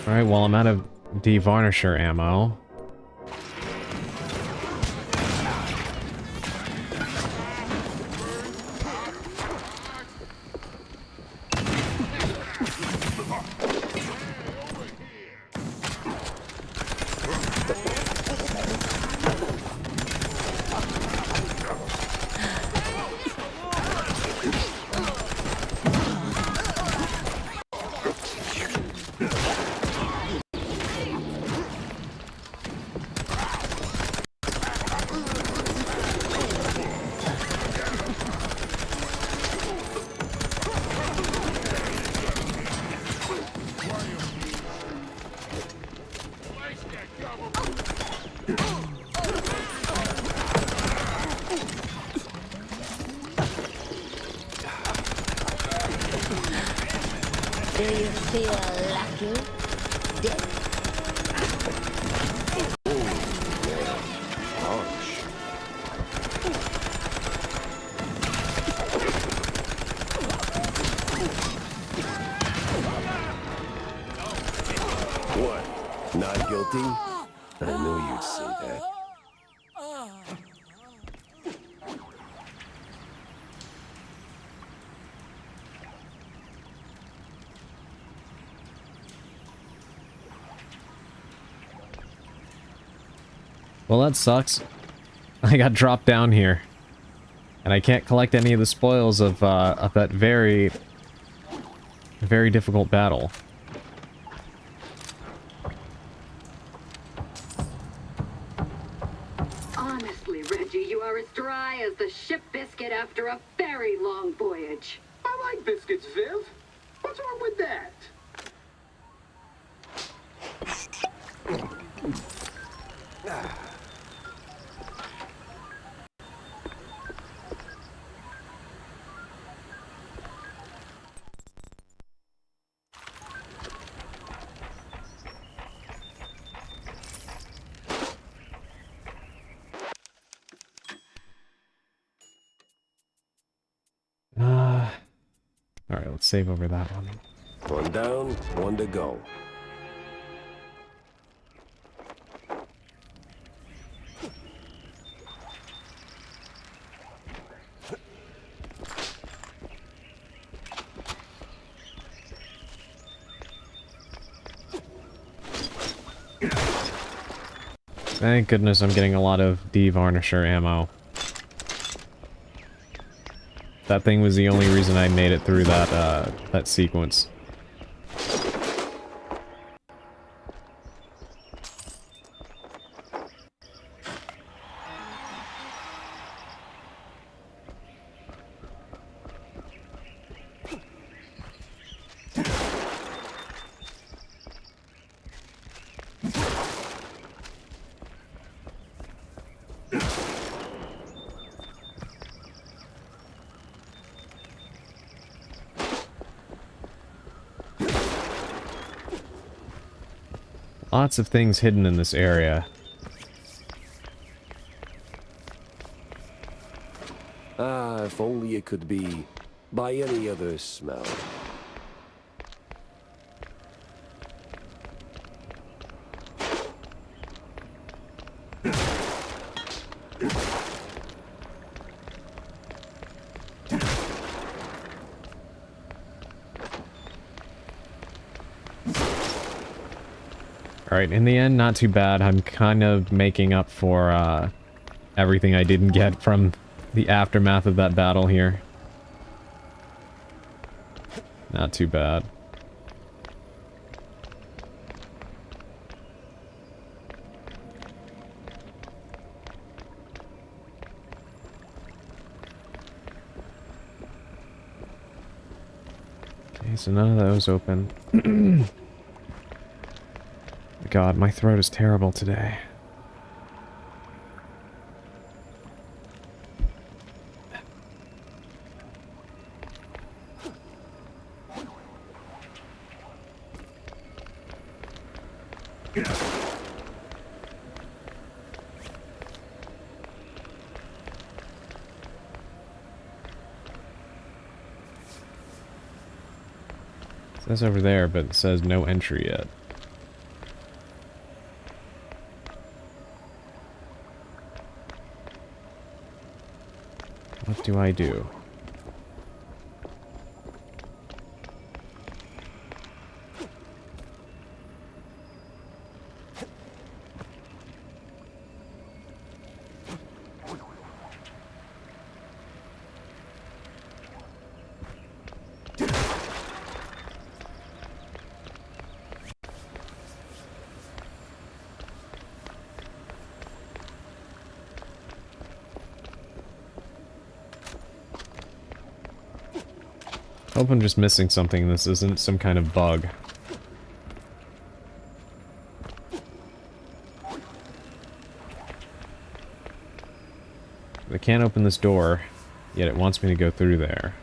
B: Alright, well, I'm out of de-varnisher ammo.
C: Do you feel lucky, Dick?
D: What? Not guilty? I knew you'd say that.
B: Well, that sucks. I got dropped down here. And I can't collect any of the spoils of that very, very difficult battle.
L: Honestly, Reggie, you are as dry as the ship biscuit after a very long voyage.
K: I like biscuits, Viv. What's wrong with that?
B: Alright, let's save over that one.
D: One down, one to go.
B: Thank goodness I'm getting a lot of de-varnisher ammo. That thing was the only reason I made it through that, that sequence. Lots of things hidden in this area.
D: Ah, if only it could be by any other smell.
B: Alright, in the end, not too bad. I'm kind of making up for everything I didn't get from the aftermath of that battle here. Not too bad. Okay, so none of those open. God, my throat is terrible today. It says over there, but it says no entry yet. What do I do? I hope I'm just missing something. This isn't some kind of bug. I can't open this door, yet it wants me to go through there.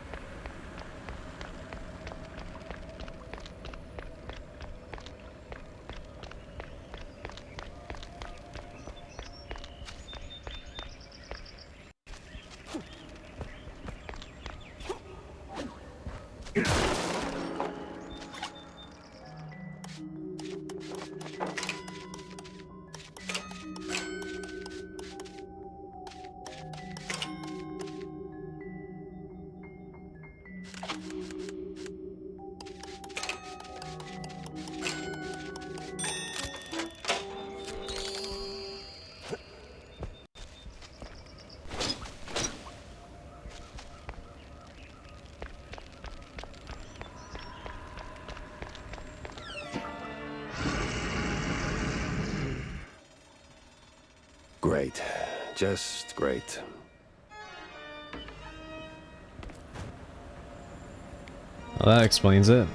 D: Great. Just great.
B: Well, that explains it.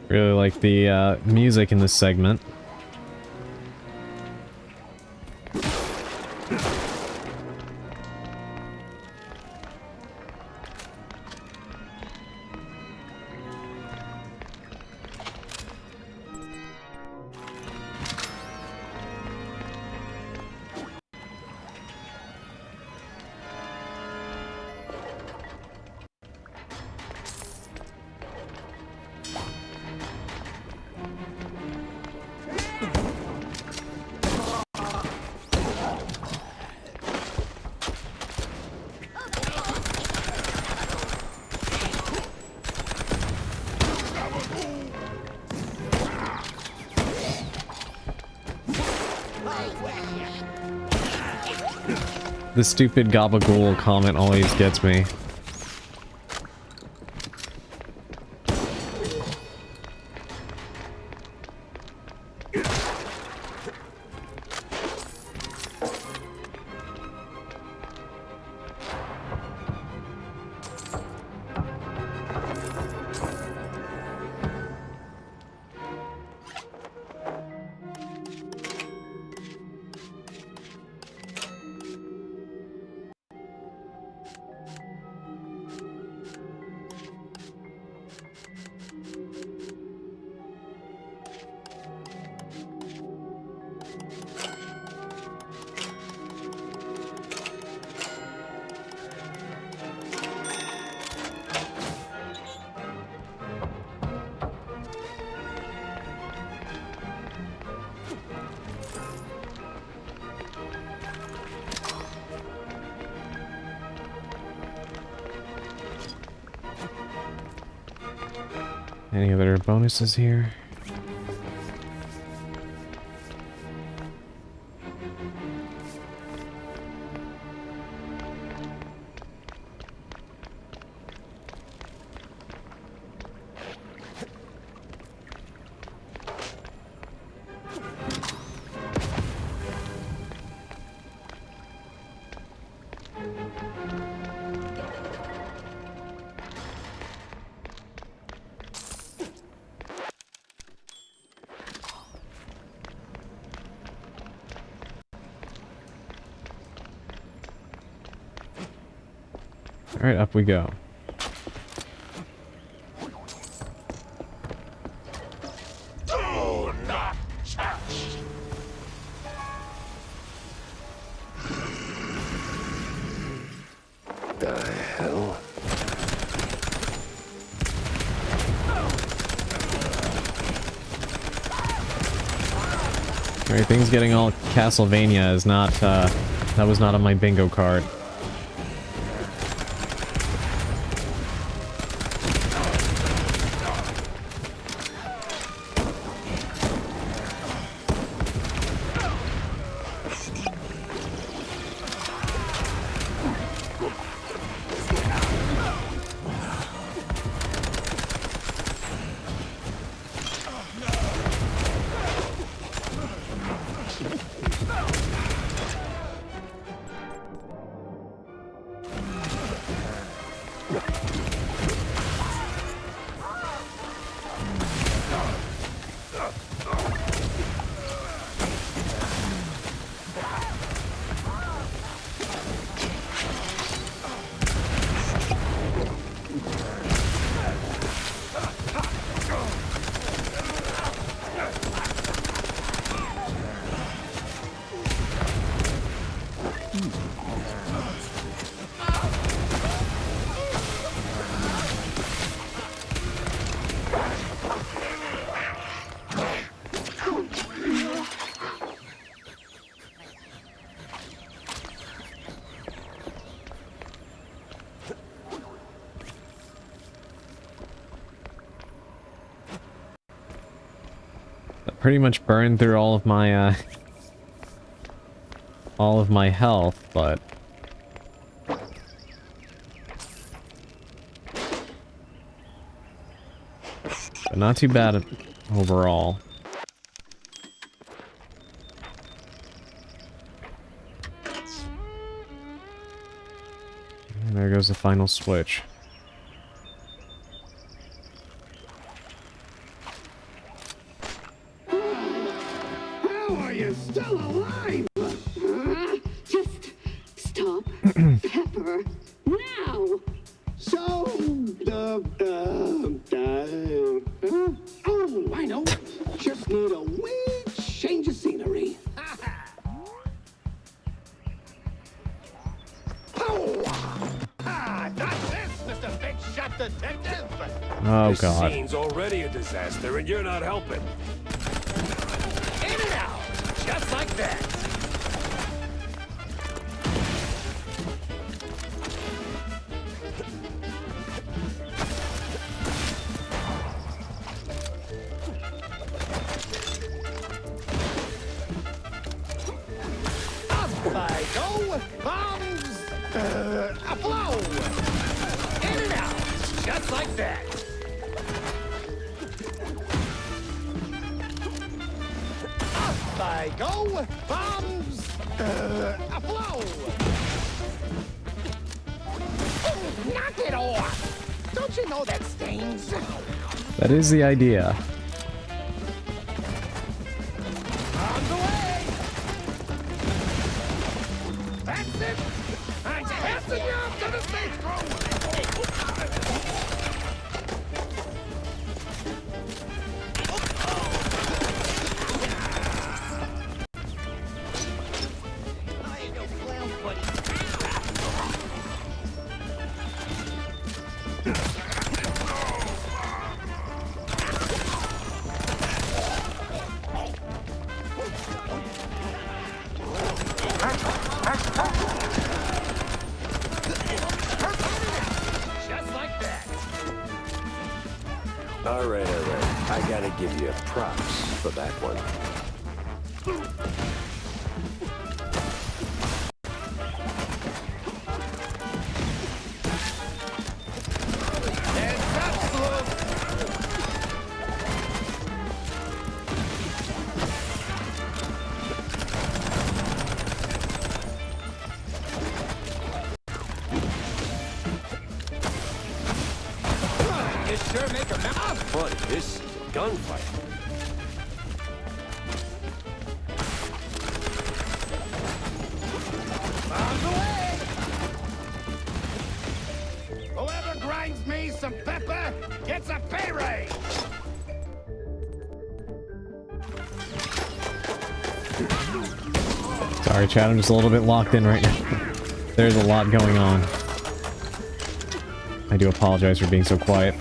B: Really like the music in this segment. The stupid gabagool comment always gets me. Any other bonuses here? Alright, up we go.
G: Do not touch!
D: The hell?
B: Alright, things getting all Castlevania is not, that was not on my bingo card. Pretty much burned through all of my health, but not too bad overall. And there goes the final switch.
K: Still alive!
L: Just stop, Pepper, now!
K: So, oh, I know. Just need a wee change of scenery. That's this, Mr. Big Shot Detective!
B: Oh, God.
D: This scene's already a disaster, and you're not helping.
K: In and out! Just like that. Up I go. Just like that. Up I go. Bombs. Aflow. Knock it off. Don't you know that stings?
B: That is the idea.
K: On the way. That's it. I'm passing you up to the stage crew. Just like that.
D: All right. I gotta give you props for that one.
K: It's absolute. You sure make a mouth.
D: Buddy, this is a gunfight.
K: On the way. Whoever grinds me some pepper gets a pay raise.
B: Sorry, chat, I'm just a little bit locked in right now. There's a lot going on. I do apologize for being so quiet.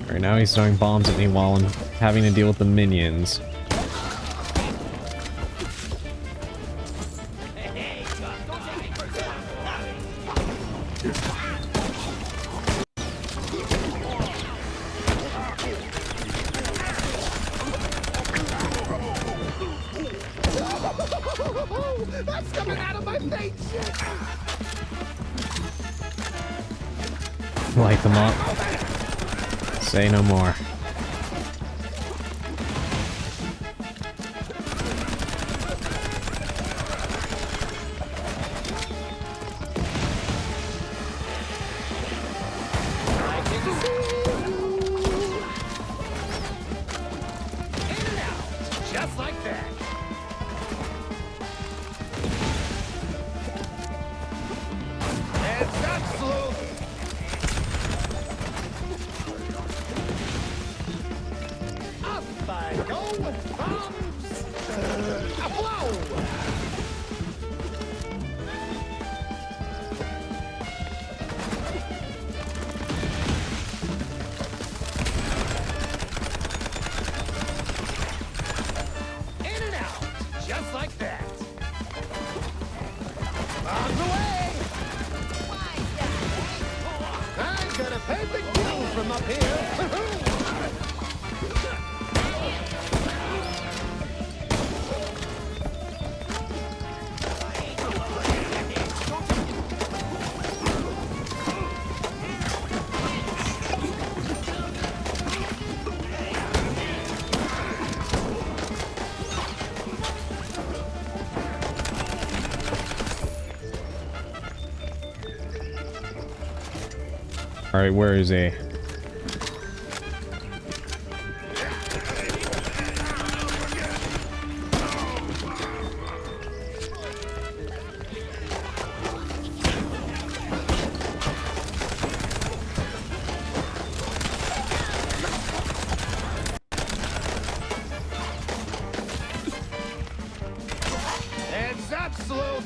B: Right now he's throwing bombs at me while I'm having to deal with the minions.
K: That's coming out of my face.
B: Light them up. Say no more.
K: Just like that. It's absolute. Up I go. Bombs. Aflow. In and out. Just like that. On the way. I'm gonna pay the bill from up here.
B: Alright, where is he?
K: It's absolute.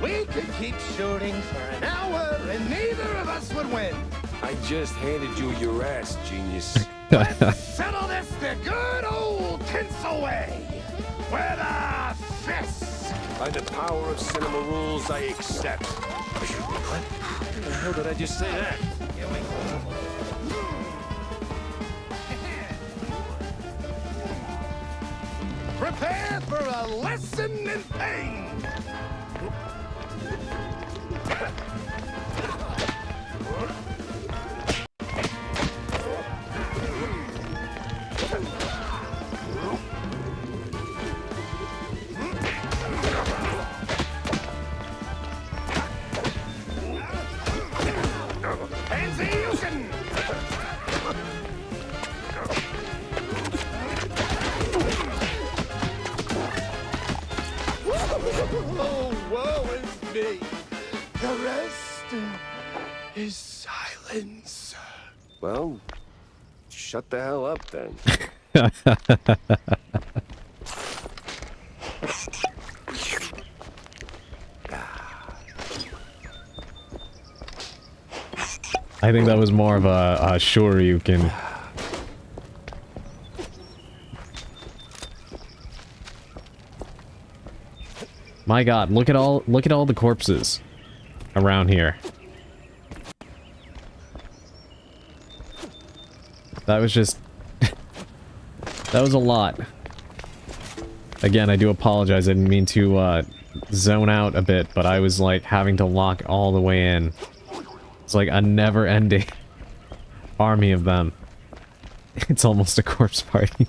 K: We could keep shooting for an hour and neither of us would win.
D: I just handed you your ass, genius.
K: Let's settle this the good old tinsel way. With a fist.
D: By the power of cinema rules, I accept. What the hell did I just say that?
G: Prepare for a lesson in pain! Oh, woe is me. The rest is silence.
D: Well, shut the hell up then.
B: I think that was more of a Shoryuken. My god, look at all the corpses around here. That was just that was a lot. Again, I do apologize. I didn't mean to zone out a bit, but I was like having to lock all the way in. It's like a never-ending army of them. It's almost a corpse party.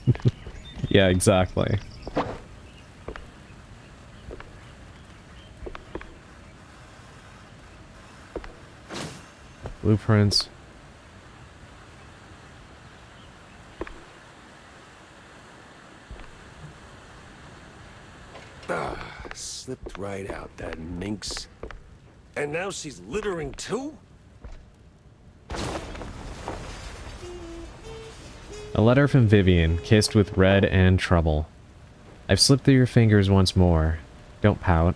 B: Yeah, exactly. Blueprints.
D: Slipped right out, that minx. And now she's littering too?
B: A letter from Vivian, kissed with red and trouble. I've slipped through your fingers once more. Don't pout.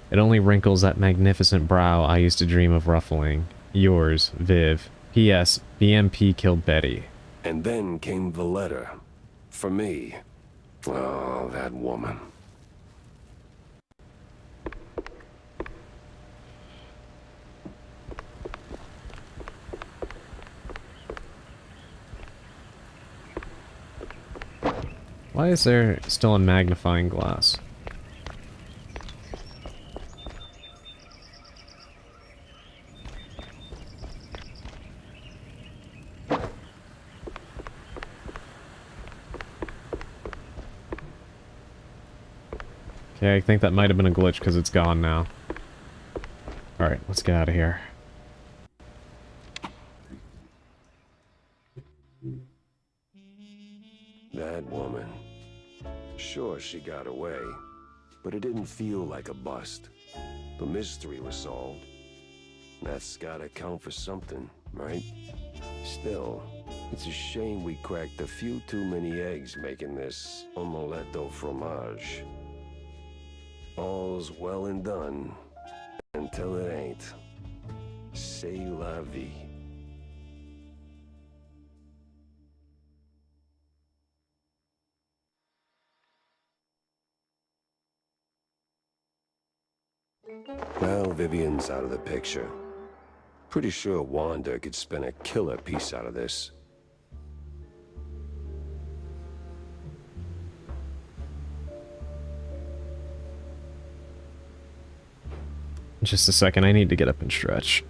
B: It only wrinkles that magnificent brow I used to dream of ruffling. Yours, Viv. P.S. BMP killed Betty.
D: And then came the letter. For me. Oh, that woman.
B: Why is there still a magnifying glass? Okay, I think that might have been a glitch because it's gone now. Alright, let's get out of here.
D: That woman. Sure, she got away, but it didn't feel like a bust. The mystery was solved. That's gotta count for something, right? Still, it's a shame we cracked a few too many eggs making this omelette au fromage. All's well and done, until it ain't. C'est la vie. Now Vivian's out of the picture. Pretty sure Wanda could spin a killer piece out of this.
B: Just a second, I need to get up and stretch.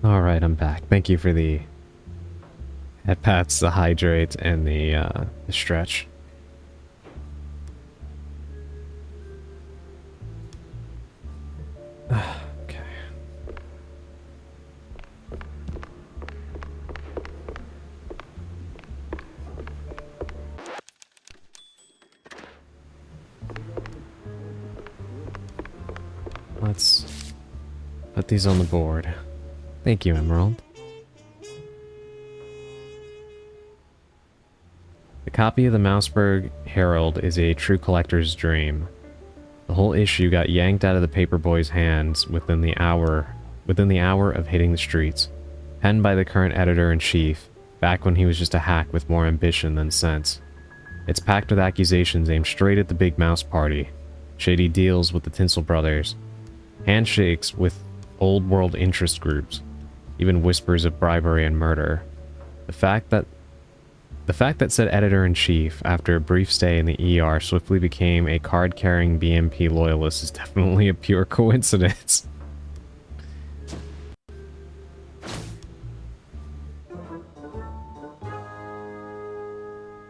B: Alright, I'm back. Thank you for the head pats, the hydrate, and the stretch. Okay. Let's put these on the board. Thank you, Emerald. The copy of the Mouseburg Herald is a true collector's dream. The whole issue got yanked out of the paperboy's hands within the hour of hitting the streets. Penned by the current editor-in-chief, back when he was just a hack with more ambition than sense. It's packed with accusations aimed straight at the Big Mouse Party, shady deals with the Tinsel Brothers, handshakes with old world interest groups, even whispers of bribery and murder. The fact that said editor-in-chief, after a brief stay in the ER, swiftly became a card-carrying BMP loyalist is definitely a pure coincidence.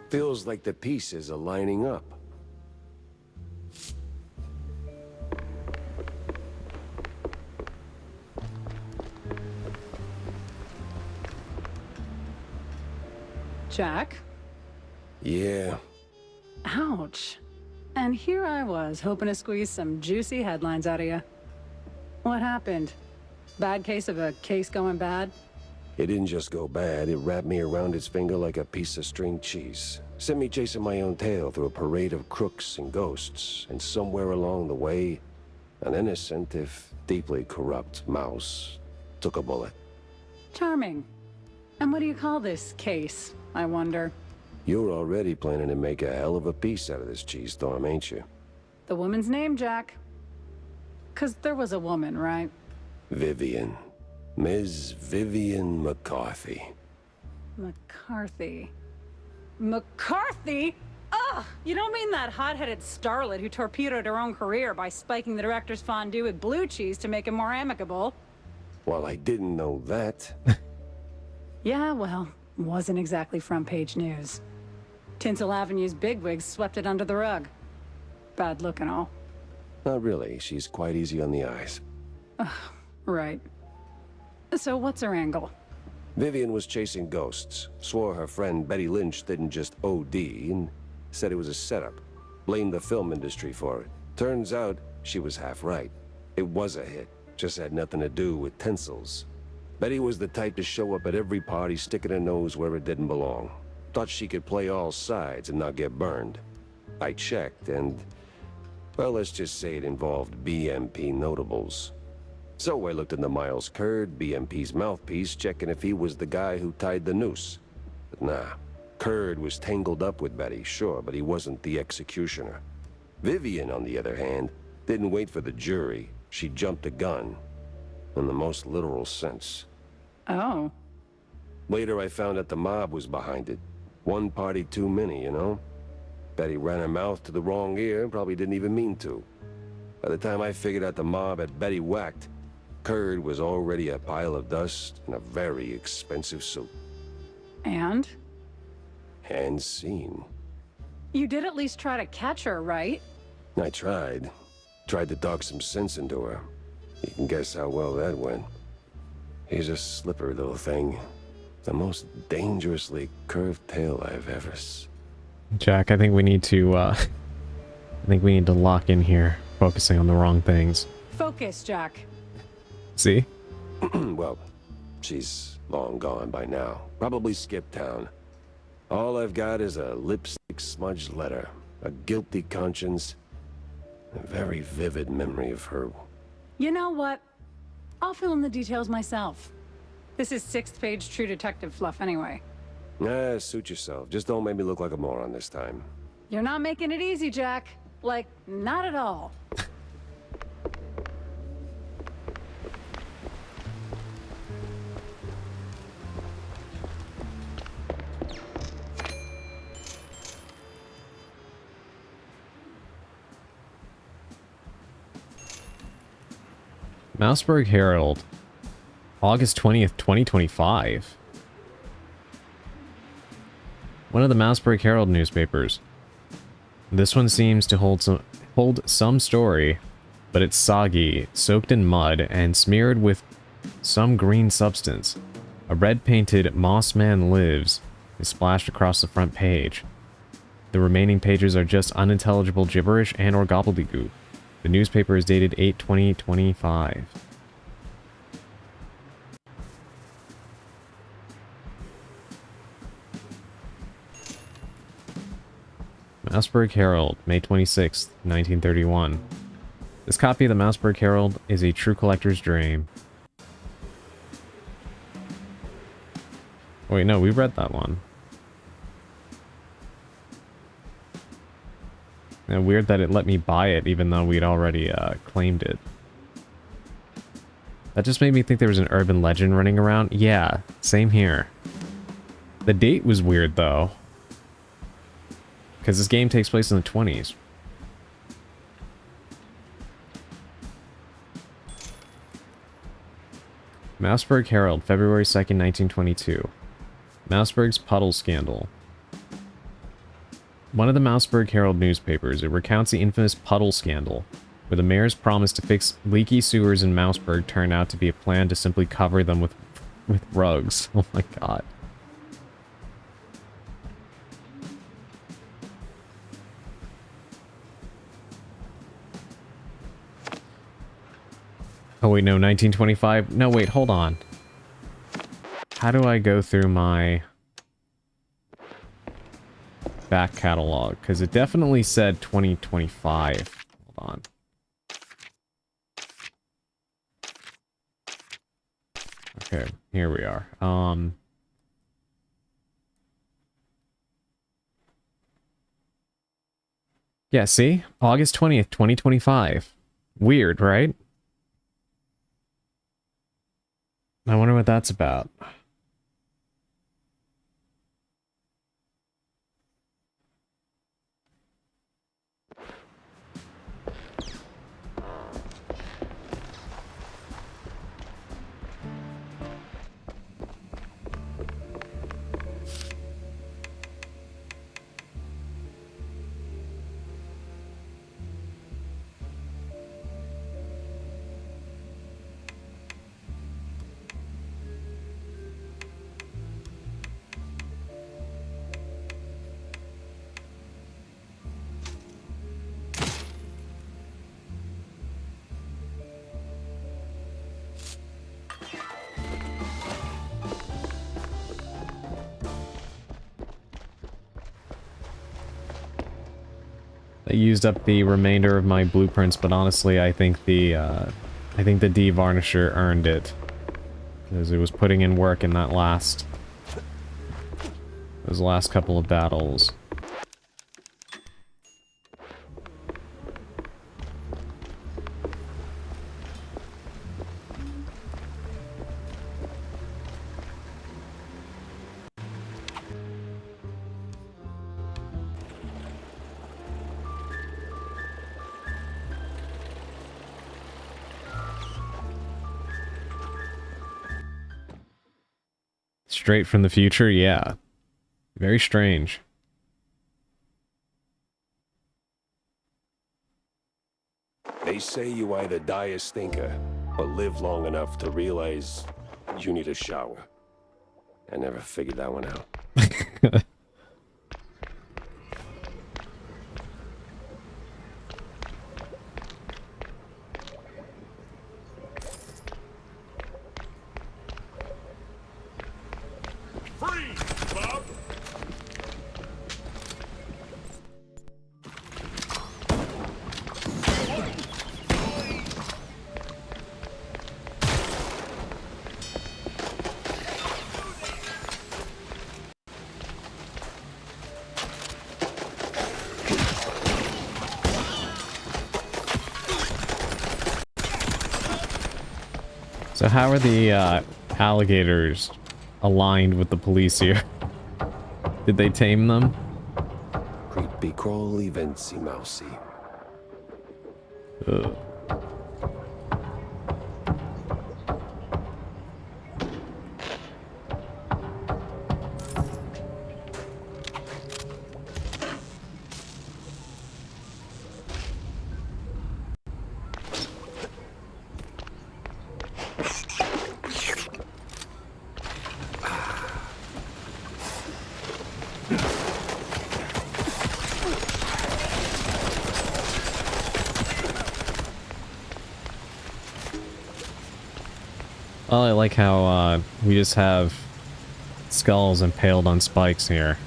D: Feels like the pieces are lining up.
M: Jack?
D: Yeah.
M: Ouch. And here I was, hoping to squeeze some juicy headlines out of you. What happened? Bad case of a case going bad?
D: It didn't just go bad, it wrapped me around its finger like a piece of string cheese. Sent me chasing my own tail through a parade of crooks and ghosts, and somewhere along the way, an innocent, if deeply corrupt mouse took a bullet.
M: Charming. And what do you call this case, I wonder?
D: You're already planning to make a hell of a piece out of this cheese storm, ain't you?
M: The woman's name, Jack? 'Cause there was a woman, right?
D: Vivian. Ms. Vivian McCarthy.
M: McCarthy. McCarthy? Ugh! You don't mean that hot-headed starlet who torpedoed her own career by spiking the director's fondue with blue cheese to make him more amicable?
D: Well, I didn't know that.
M: Yeah, well, wasn't exactly front-page news. Tinsel Avenue's bigwigs swept it under the rug. Bad look and all.
D: Not really. She's quite easy on the eyes.
M: Right. So what's her angle?
D: Vivian was chasing ghosts. Swore her friend Betty Lynch didn't just OD and said it was a setup. Blamed the film industry for it. Turns out she was half right. It was a hit. Just had nothing to do with Tinsels. Betty was the type to show up at every party sticking her nose where it didn't belong. Thought she could play all sides and not get burned. I checked and, well, let's just say it involved BMP notables. So I looked into Miles Curd, BMP's mouthpiece, checking if he was the guy who tied the noose. But nah, Curd was tangled up with Betty, sure, but he wasn't the executioner. Vivian, on the other hand, didn't wait for the jury. She jumped the gun, in the most literal sense.
M: Oh.
D: Later I found out the mob was behind it. One party too many, you know? Betty ran her mouth to the wrong ear and probably didn't even mean to. By the time I figured out the mob had Betty whacked, Curd was already a pile of dust in a very expensive suit.
M: And?
D: And seen.
M: You did at least try to catch her, right?
D: I tried. Tried to talk some sense into her. You can guess how well that went. She's a slippery little thing. The most dangerously curved tail I've ever
B: Jack, I think we need to, lock in here, focusing on the wrong things.
M: Focus, Jack.
B: See?
D: Well, she's long gone by now. Probably skipped town. All I've got is a lipstick smudged letter, a guilty conscience, a very vivid memory of her.
M: You know what? I'll fill in the details myself. This is 6th page True Detective fluff anyway.
D: Suit yourself. Just don't make me look like a moron this time.
M: You're not making it easy, Jack. Like, not at all.
B: Mouseburg Herald. August 20th, 2025. One of the Mouseburg Herald newspapers. This one seems to hold some story, but it's soggy, soaked in mud, and smeared with some green substance. A red-painted "Moss Man Lives" is splashed across the front page. The remaining pages are just unintelligible gibberish and or gobbledygook. The newspaper is dated 8/20/25. Mouseburg Herald, May 26th, 1931. This copy of the Mouseburg Herald is a true collector's dream. Wait, no, we read that one. And weird that it let me buy it even though we'd already claimed it. That just made me think there was an urban legend running around. Yeah, same here. The date was weird though, because this game takes place in the 20s. Mouseburg Herald, February 2nd, 1922. Mouseburg's puddle scandal. One of the Mouseburg Herald newspapers, it recounts the infamous puddle scandal, where the mayor's promise to fix leaky sewers in Mouseburg turned out to be a plan to simply cover them with rugs. Oh my god. Oh wait, no, 1925? No, wait, hold on. How do I go through my back catalog? Because it definitely said 2025. Hold on. Okay, here we are. Yeah, see? August 20th, 2025. Weird, right? I wonder what that's about. I used up the remainder of my blueprints, but honestly, I think the de-varnisher earned it, because it was putting in work in that those last couple of battles. Straight from the future? Yeah. Very strange.
D: They say you either die a stinker or live long enough to realize you need a shower. I never figured that one out.
B: So how are the alligators aligned with the police here? Did they tame them?
D: Creepy crawly Vincy Mousy.
B: Ugh. Oh, I like how we just have skulls impaled on spikes here.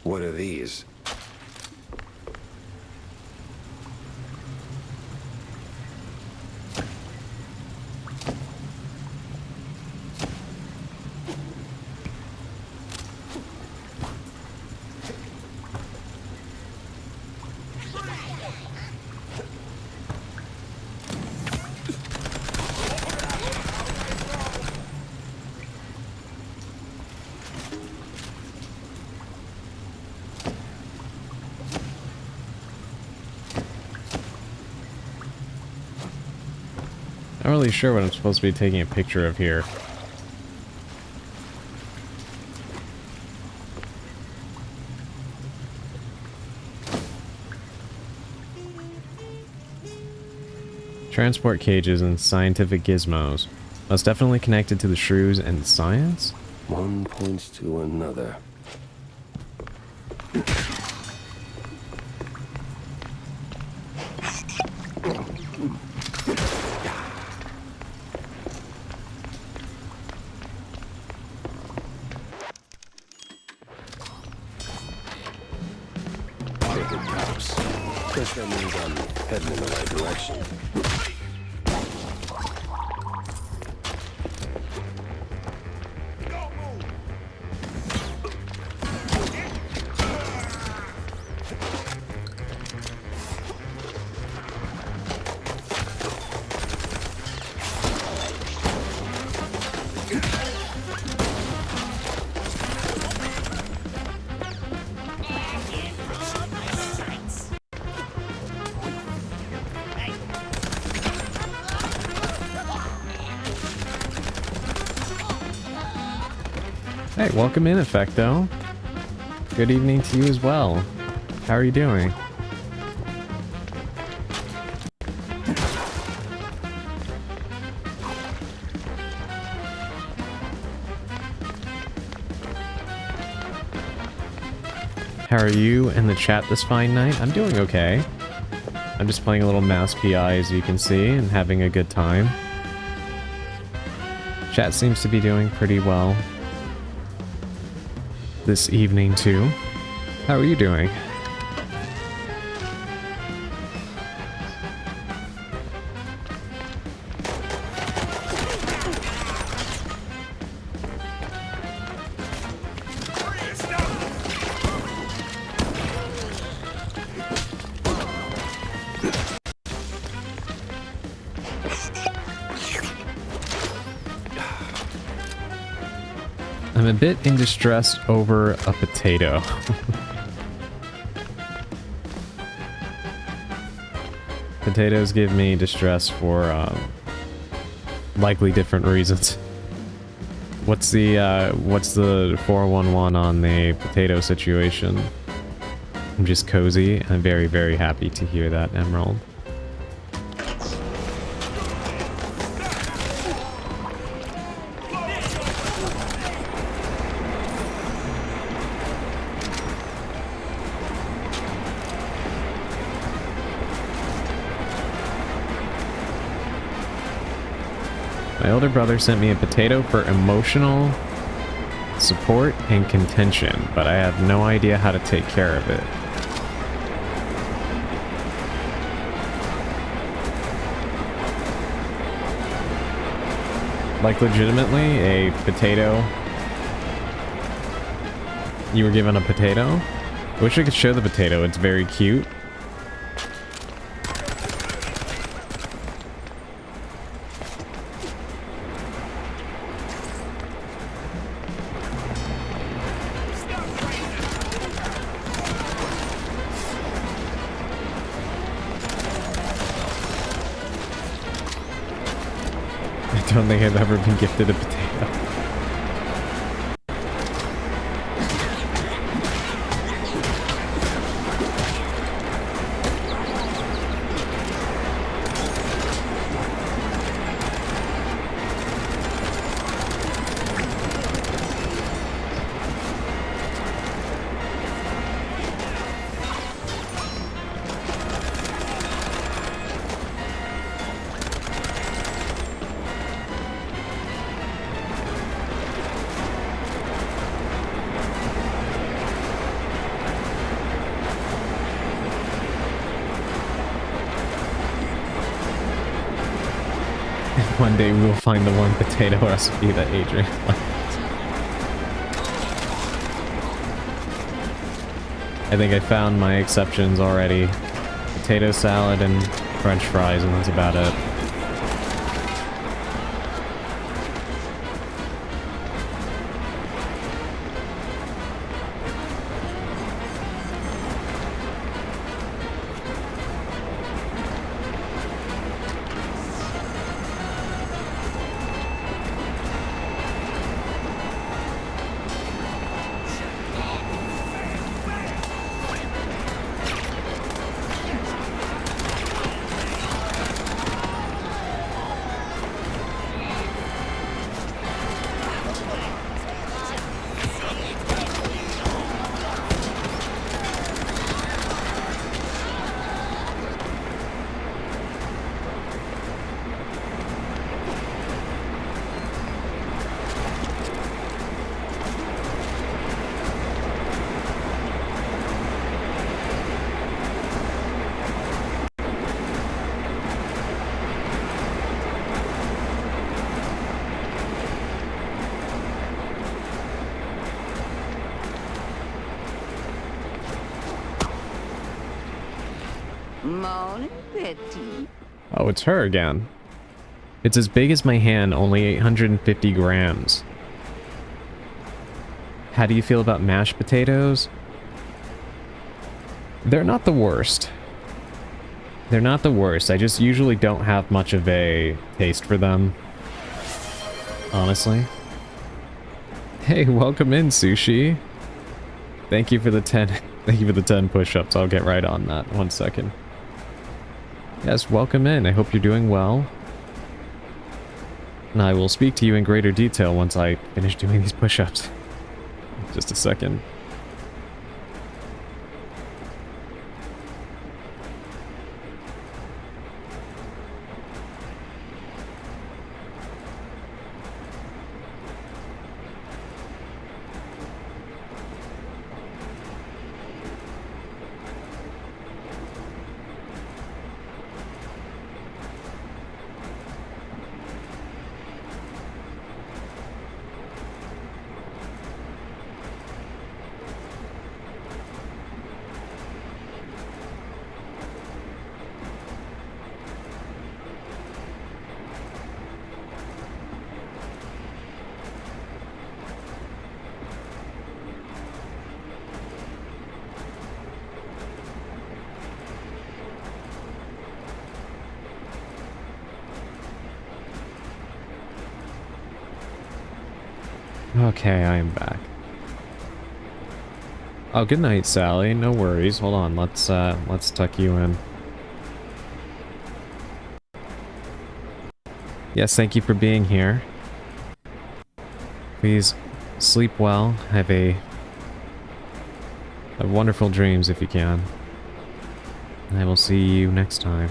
D: What are these?
B: Not really sure what I'm supposed to be taking a picture of here. Transport cages and scientific gizmos. Most definitely connected to the shrews and science?
D: One points to another. Crooked cops. Guess that means I'm heading in the right direction.
B: Hey, welcome in, Effecto. Good evening to you as well. How are you doing? How are you in the chat this fine night? I'm doing okay. I'm just playing a little Mouse PI, as you can see, and having a good time. Chat seems to be doing pretty well this evening too. How are you doing? I'm a bit in distress over a potato. Potatoes give me distress for likely different reasons. What's the 411 on the potato situation? I'm just cozy. I'm very, very happy to hear that, Emerald. My older brother sent me a potato for emotional support and contention, but I have no idea how to take care of it. Like, legitimately, a potato? You were given a potato? I wish I could show the potato, it's very cute. I don't think I've ever been gifted a potato. One day we will find the one potato recipe that Adrian liked. I think I found my exceptions already. Potato salad and French fries, and that's about it.
N: Morning, Betty.
B: Oh, it's her again. It's as big as my hand, only 850 grams. How do you feel about mashed potatoes? They're not the worst. They're not the worst. I just usually don't have much of a taste for them. Honestly. Hey, welcome in, Sushi. Thank you for the 10. Thank you for the 10 push-ups. I'll get right on that. 1 second. Yes, welcome in. I hope you're doing well. And I will speak to you in greater detail once I finish doing these push-ups. Just a second. Okay, I am back. Oh, good night, Sally. No worries. Hold on. Let's tuck you in. Yes, thank you for being here. Please sleep well. Have wonderful dreams if you can. I will see you next time.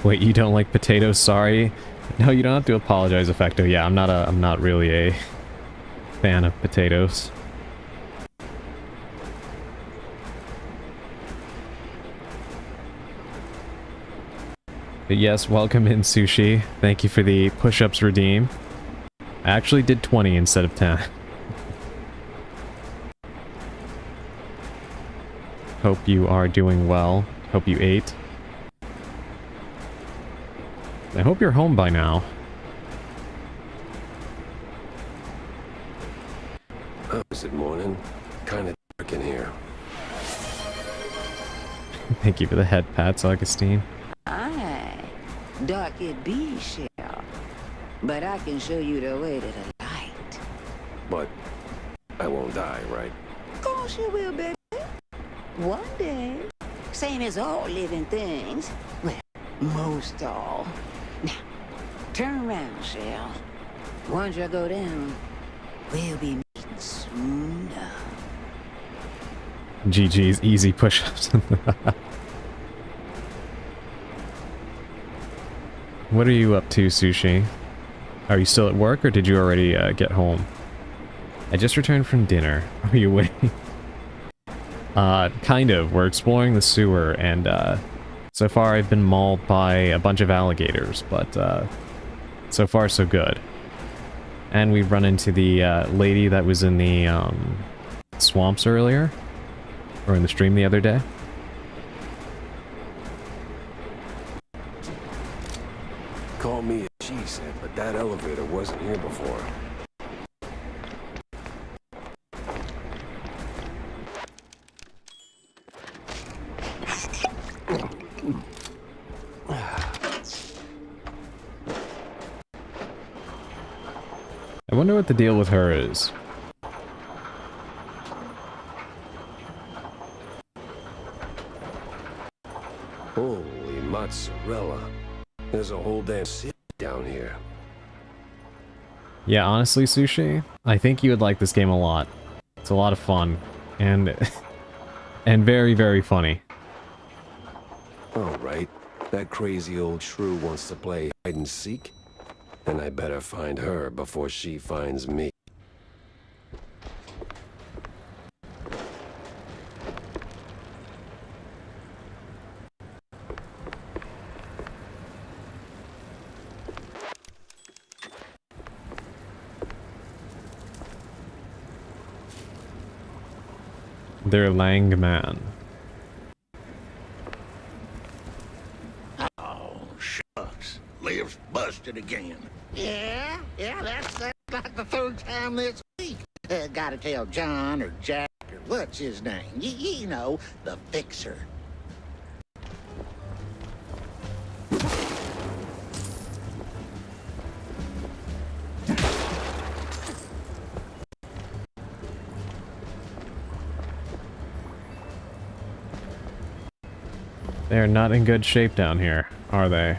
B: Wait, you don't like potatoes? Sorry. No, you don't have to apologize, Effecto. Yeah, I'm not really a fan of potatoes. But yes, welcome in, Sushi. Thank you for the push-ups redeem. I actually did 20 instead of 10. Hope you are doing well. Hope you ate. I hope you're home by now.
D: Oh, is it morning? Kinda dark in here.
B: Thank you for the head pats, Augustine.
N: Aye, dark it be, Shell. But I can show you the way to the light.
D: But I won't die, right?
N: Course you will, baby. One day, same as all living things. Well, most all. Now, turn around, Shell. Once you go down, we'll be meeting soon enough.
B: GG's easy push-ups. What are you up to, Sushi? Are you still at work, or did you already get home? I just returned from dinner. Are you waiting? Kind of. We're exploring the sewer, and so far I've been mauled by a bunch of alligators, but so far so good. And we've run into the lady that was in the swamps earlier, or in the stream the other day.
D: Call me a she said, but that elevator wasn't here before.
B: I wonder what the deal with her is.
D: Holy mozzarella. There's a whole damn city down here.
B: Yeah, honestly, Sushi, I think you would like this game a lot. It's a lot of fun, and and very, very funny.
D: Alright, that crazy old shrew wants to play hide and seek. Then I better find her before she finds me.
B: They're Langman.
F: Oh, shucks. Lives busted again.
O: Yeah, that's like the third time this week. Gotta tell John or Jack or what's his name? You know, the fixer.
B: They're not in good shape down here, are they?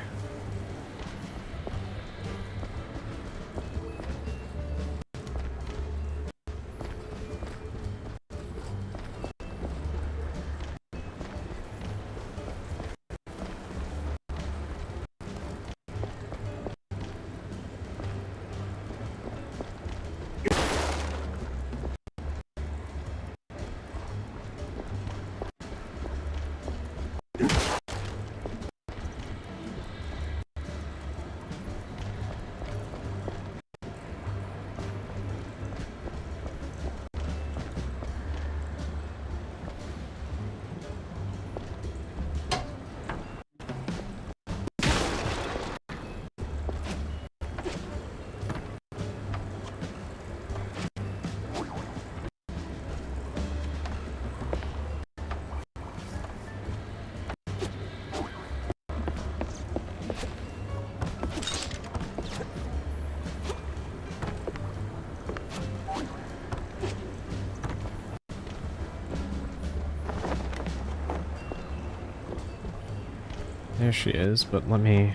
B: There she is, but let me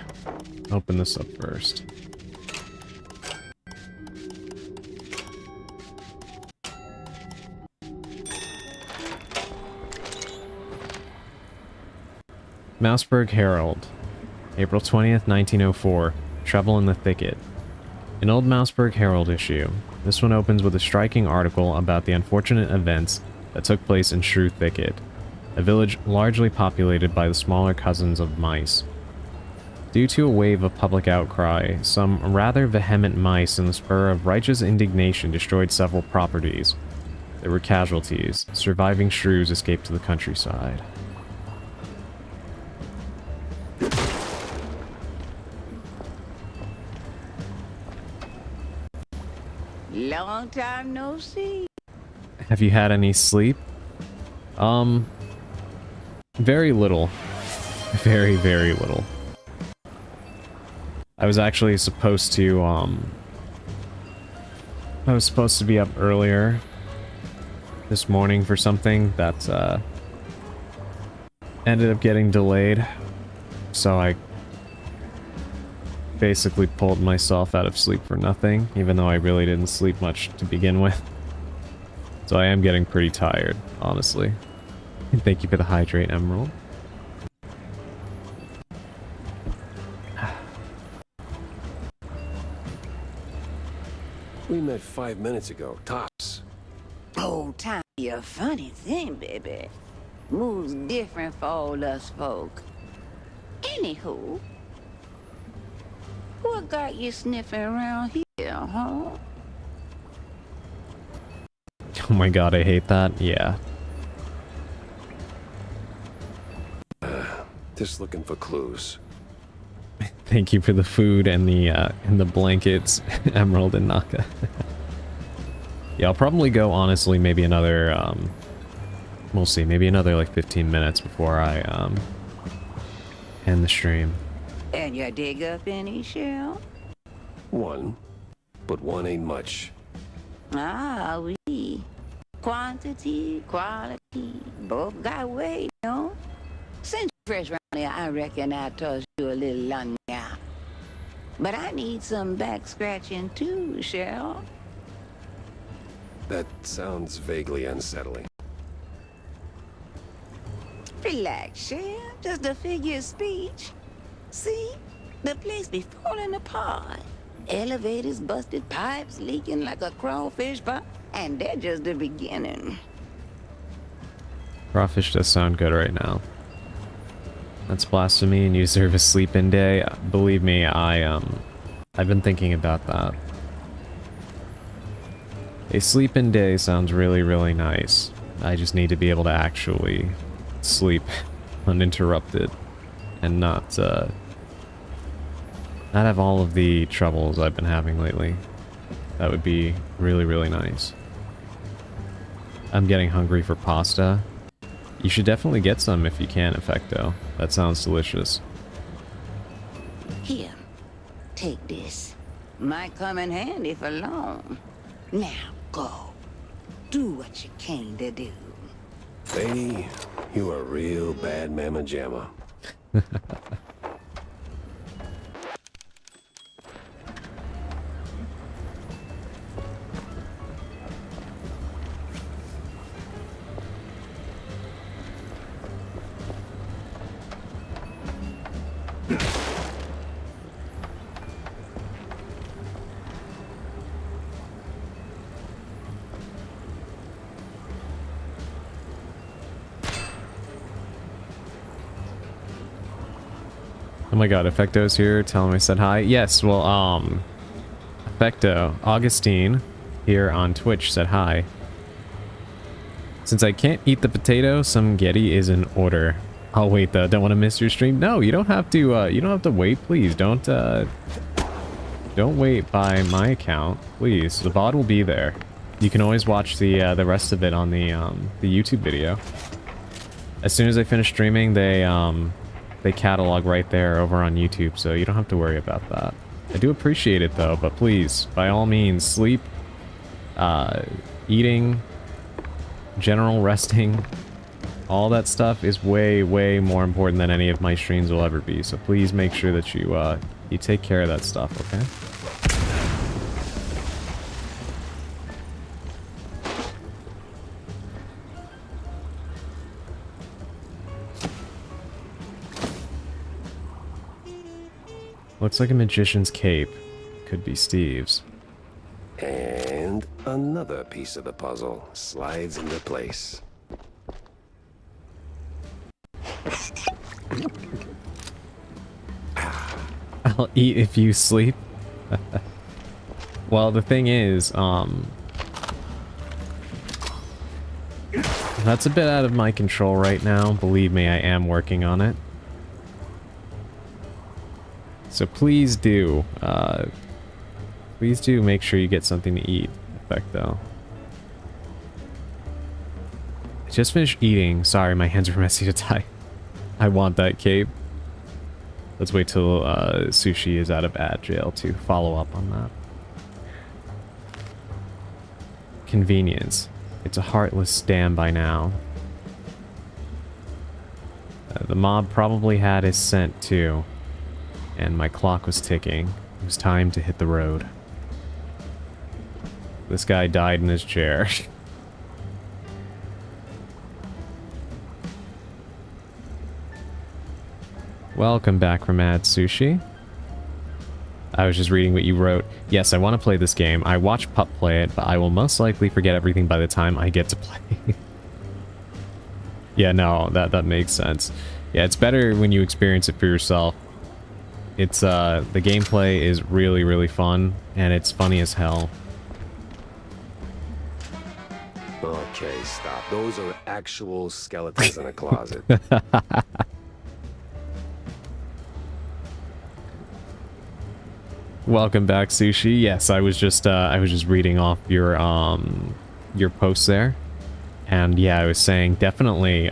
B: open this up first. Mouseburg Herald, April 20th, 1904. Trouble in the Thicket. An old Mouseburg Herald issue. This one opens with a striking article about the unfortunate events that took place in Shrew Thicket, a village largely populated by the smaller cousins of mice. Due to a wave of public outcry, some rather vehement mice in the spur of righteous indignation destroyed several properties. There were casualties. Surviving shrews escaped to the countryside.
N: Long time no see.
B: Have you had any sleep? Very little. Very, very little. I was actually supposed to, I was supposed to be up earlier this morning for something that, ended up getting delayed. So I basically pulled myself out of sleep for nothing, even though I really didn't sleep much to begin with. So I am getting pretty tired, honestly. Thank you for the hydrate, Emerald.
D: We met 5 minutes ago, tops.
N: Oh, time be a funny thing, baby. Moves different for all us folk. Anywho, what got you sniffing around here, huh?
B: Oh my god, I hate that. Yeah.
D: Just looking for clues.
B: Thank you for the food and the blankets, Emerald and Naka. Yeah, I'll probably go, honestly, maybe another, we'll see, maybe another, like, 15 minutes before I, end the stream.
N: And you dig up any, Shell?
D: One, but one ain't much.
N: Ah, oui. Quantity, quality, both got weight, you know? Since you're fresh around here, I reckon I toss you a little lanya. But I need some back scratching too, Shell.
D: That sounds vaguely unsettling.
N: Relax, Shell. Just a figure of speech. See? The place be falling apart. Elevators busted, pipes leaking like a crawfish pot. And they're just the beginning.
B: Crawfish does sound good right now. That's blasphemy and you deserve a sleep-in day. Believe me, I've been thinking about that. A sleep-in day sounds really, really nice. I just need to be able to actually sleep uninterrupted and not have all of the troubles I've been having lately. That would be really, really nice. I'm getting hungry for pasta. You should definitely get some if you can, Effecto. That sounds delicious.
N: Here, take this. Might come in handy for long. Now go. Do what you came to do.
D: Lady, you a real bad mamma jamma.
B: Oh my god, Effecto's here. Tell him I said hi. Yes, well, Effecto, Augustine, here on Twitch, said hi. Since I can't eat the potato, some Getty is in order. I'll wait though. Don't want to miss your stream. No, you don't have to wait, please. Don't wait by my account, please. The VOD will be there. You can always watch the rest of it on the YouTube video. As soon as I finish streaming, they catalog right there over on YouTube, so you don't have to worry about that. I do appreciate it though, but please, by all means, sleep, eating, general resting, all that stuff is way, way more important than any of my streams will ever be. So please make sure that you take care of that stuff, okay? Looks like a magician's cape. Could be Steve's.
D: And another piece of the puzzle slides into place.
B: I'll eat if you sleep. Well, the thing is, that's a bit out of my control right now. Believe me, I am working on it. So please do make sure you get something to eat, Effecto. I just finished eating. Sorry, my hands are messy to tie. I want that cape. Let's wait till Sushi is out of ad jail to follow up on that. Convenience. It's a heartless stand by now. The mob probably had his scent too. And my clock was ticking. It was time to hit the road. This guy died in his chair. Welcome back from Ad Sushi. I was just reading what you wrote. Yes, I want to play this game. I watch Pup play it, but I will most likely forget everything by the time I get to play. Yeah, no, that makes sense. Yeah, it's better when you experience it for yourself. It's, the gameplay is really, really fun, and it's funny as hell.
D: Okay, stop. Those are actual skeletons in a closet.
B: Welcome back, Sushi. Yes, I was just reading off your post there. And yeah, I was saying definitely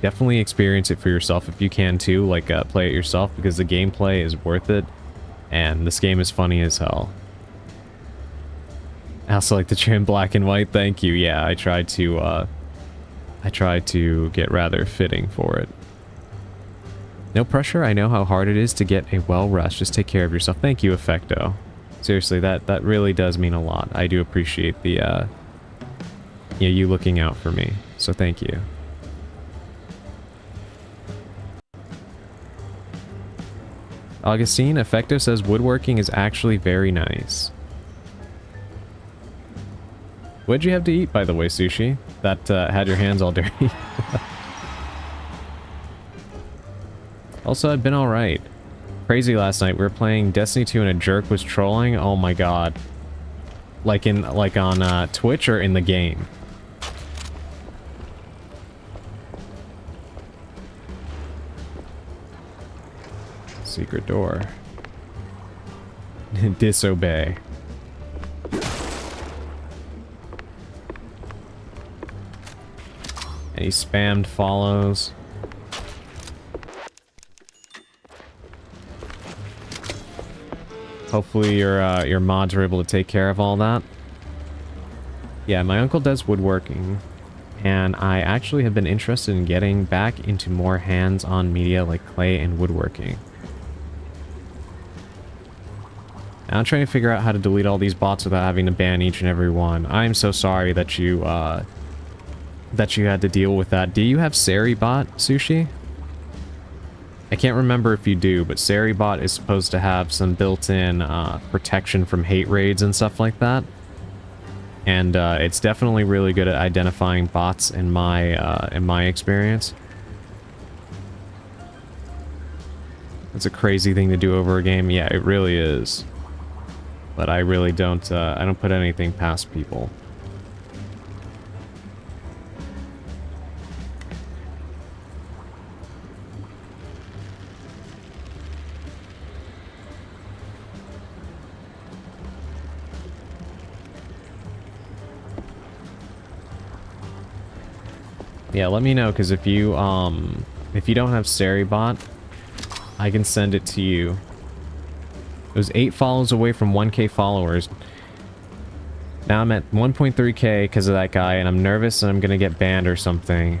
B: definitely experience it for yourself if you can too, like play it yourself, because the gameplay is worth it and this game is funny as hell. I also like the trim black and white. Thank you. Yeah, I tried to get rather fitting for it. No pressure. I know how hard it is to get a well rest. Just take care of yourself. Thank you, Effecto. Seriously, that really does mean a lot. I do appreciate the you looking out for me. So thank you. Augustine, Effecto says woodworking is actually very nice. What'd you have to eat, by the way, Sushi? That had your hands all dirty. Also, I've been alright. Crazy last night. We were playing Destiny 2 and a jerk was trolling. Oh my god. Like on Twitch or in the game? Secret door. Disobey. And he spammed follows. Hopefully your mods are able to take care of all that. Yeah, my uncle does woodworking, and I actually have been interested in getting back into more hands-on media like clay and woodworking. Now I'm trying to figure out how to delete all these bots without having to ban each and every one. I'm so sorry that you had to deal with that. Do you have Seribot, Sushi? I can't remember if you do, but Seribot is supposed to have some built-in protection from hate raids and stuff like that. And it's definitely really good at identifying bots in my experience. It's a crazy thing to do over a game. Yeah, it really is. But I really don't I don't put anything past people. Yeah, let me know, because if you don't have Seribot, I can send it to you. It was 8 follows away from 1k followers. Now I'm at 1.3k because of that guy, and I'm nervous and I'm gonna get banned or something.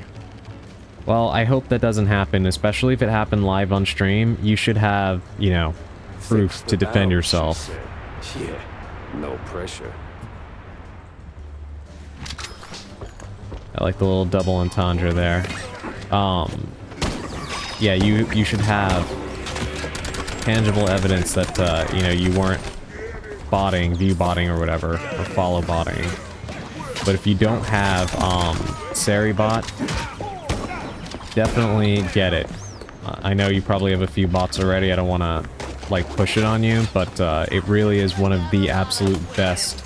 B: Well, I hope that doesn't happen, especially if it happened live on stream. You should have, you know, proof to defend yourself.
D: Yeah, no pressure.
B: I like the little double entendre there. Yeah, you should have tangible evidence that, you know, you weren't botting, view botting or whatever, or follow botting. But if you don't have, Seribot, definitely get it. I know you probably have a few bots already, I don't want to, like, push it on you, but, it really is one of the absolute best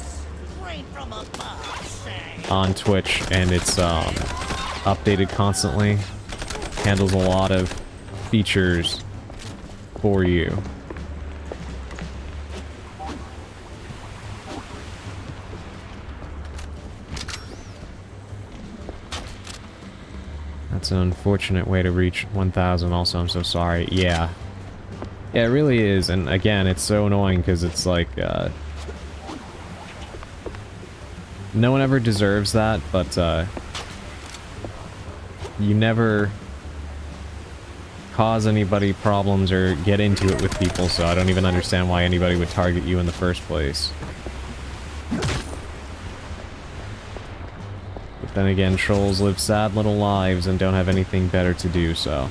B: on Twitch, and it's updated constantly, handles a lot of features for you. That's an unfortunate way to reach 1,000 also, I'm so sorry. Yeah, it really is, and again, it's so annoying because it's like, no one ever deserves that, but, you never cause anybody problems or get into it with people, so I don't even understand why anybody would target you in the first place. But then again, trolls live sad little lives and don't have anything better to do, so.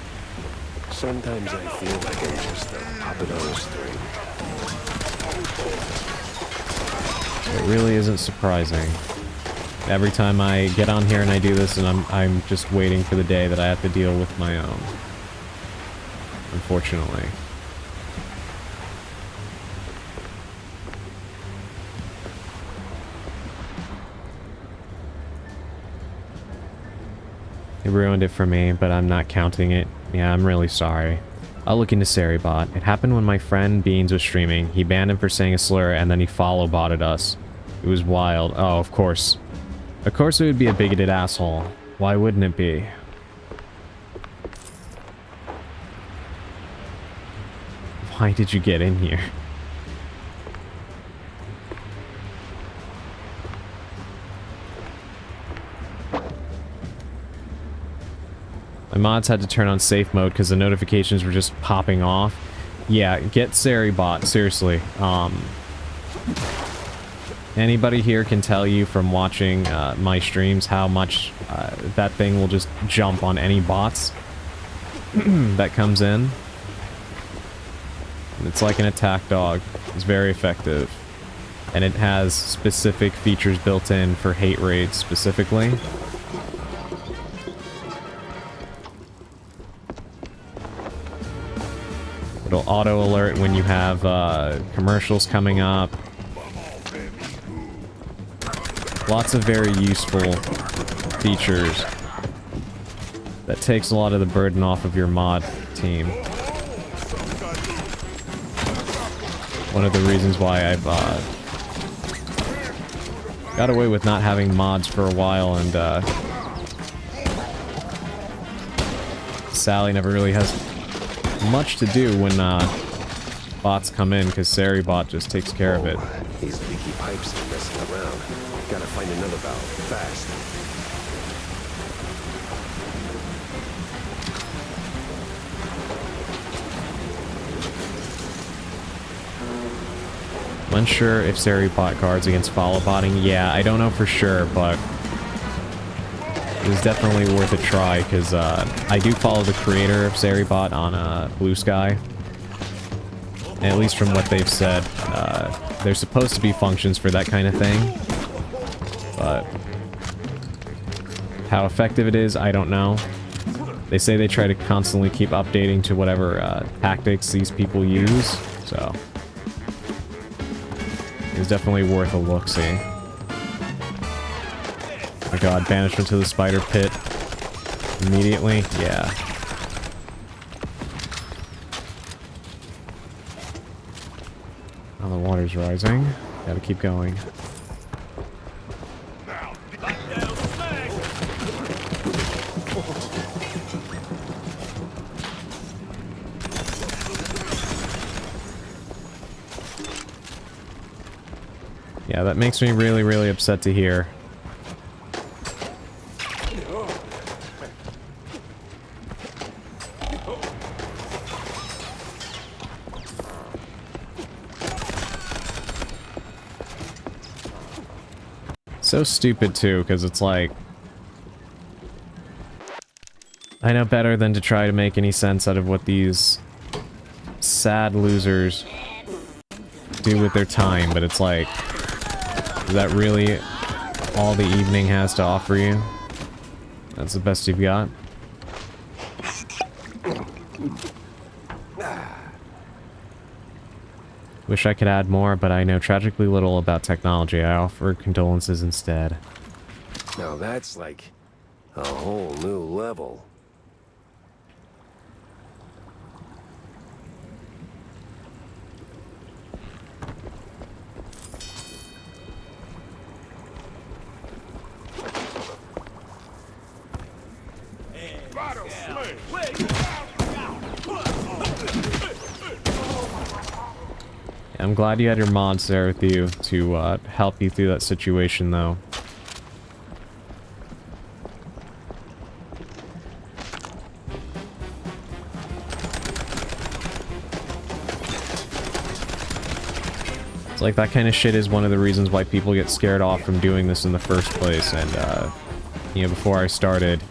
D: Sometimes I feel like I'm just a puppet on a string.
B: It really isn't surprising. Every time I get on here and I do this, and I'm just waiting for the day that I have to deal with my own. Unfortunately. It ruined it for me, but I'm not counting it. Yeah, I'm really sorry. I'll look into Seribot. It happened when my friend Beans was streaming. He banned him for saying a slur, and then he follow-botted us. It was wild. Oh, of course. Of course it would be a bigoted asshole. Why wouldn't it be? Why did you get in here? My mods had to turn on safe mode because the notifications were just popping off. Yeah, get Seribot, seriously. Anybody here can tell you from watching my streams how much that thing will just jump on any bots that comes in. It's like an attack dog. It's very effective. And it has specific features built in for hate raids specifically. It'll auto alert when you have commercials coming up. Lots of very useful features that takes a lot of the burden off of your mod team. One of the reasons why I've got away with not having mods for a while, and Sally never really has much to do when bots come in, because Seribot just takes care of it.
D: These leaky pipes are messing around. Gotta find another valve, fast.
B: I'm unsure if Seribot guards against follow-botting. Yeah, I don't know for sure, but it was definitely worth a try, because I do follow the creator of Seribot on Blue Sky. And at least from what they've said, there's supposed to be functions for that kind of thing. But how effective it is, I don't know. They say they try to constantly keep updating to whatever tactics these people use, so it's definitely worth a look-see. Oh my god, banishment to the spider pit immediately? Yeah. Oh, the water's rising. Gotta keep going. Yeah, that makes me really, really upset to hear. So stupid too, because it's like, I know better than to try to make any sense out of what these sad losers do with their time, but it's like, is that really all the evening has to offer you? That's the best you've got? Wish I could add more, but I know tragically little about technology. I offer condolences instead.
D: Now that's like a whole new level.
B: I'm glad you had your mods there with you to help you through that situation, though. It's like that kind of shit is one of the reasons why people get scared off from doing this in the first place, and, you know, before I started,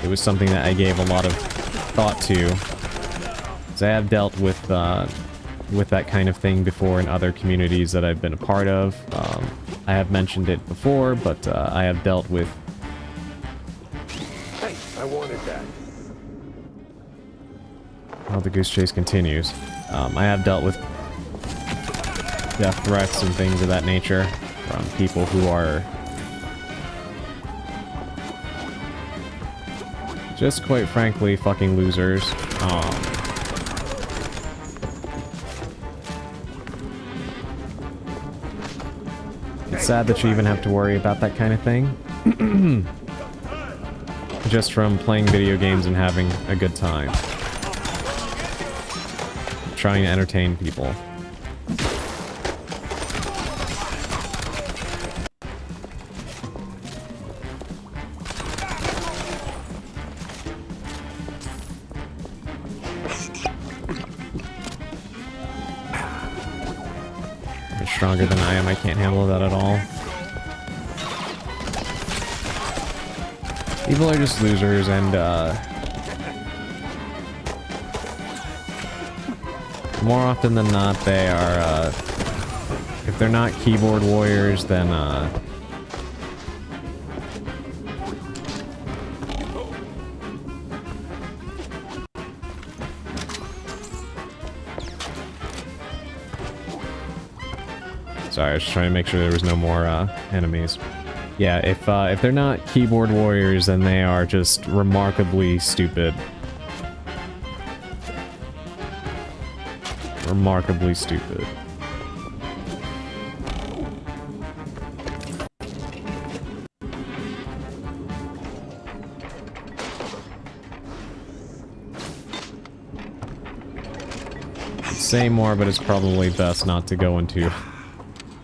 B: it was something that I gave a lot of thought to. Because I have dealt with, with that kind of thing before in other communities that I've been a part of. I have mentioned it before, but I have dealt with...
D: Hey, I wanted that.
B: Well, the goose chase continues. I have dealt with death threats and things of that nature from people who are just quite frankly fucking losers. It's sad that you even have to worry about that kind of thing. Just from playing video games and having a good time. Trying to entertain people. You're stronger than I am, I can't handle that at all. People are just losers, and more often than not, they are, if they're not keyboard warriors, then, sorry, I was just trying to make sure there was no more, enemies. Yeah, if they're not keyboard warriors, then they are just remarkably stupid. Remarkably stupid. Say more, but it's probably best not to go into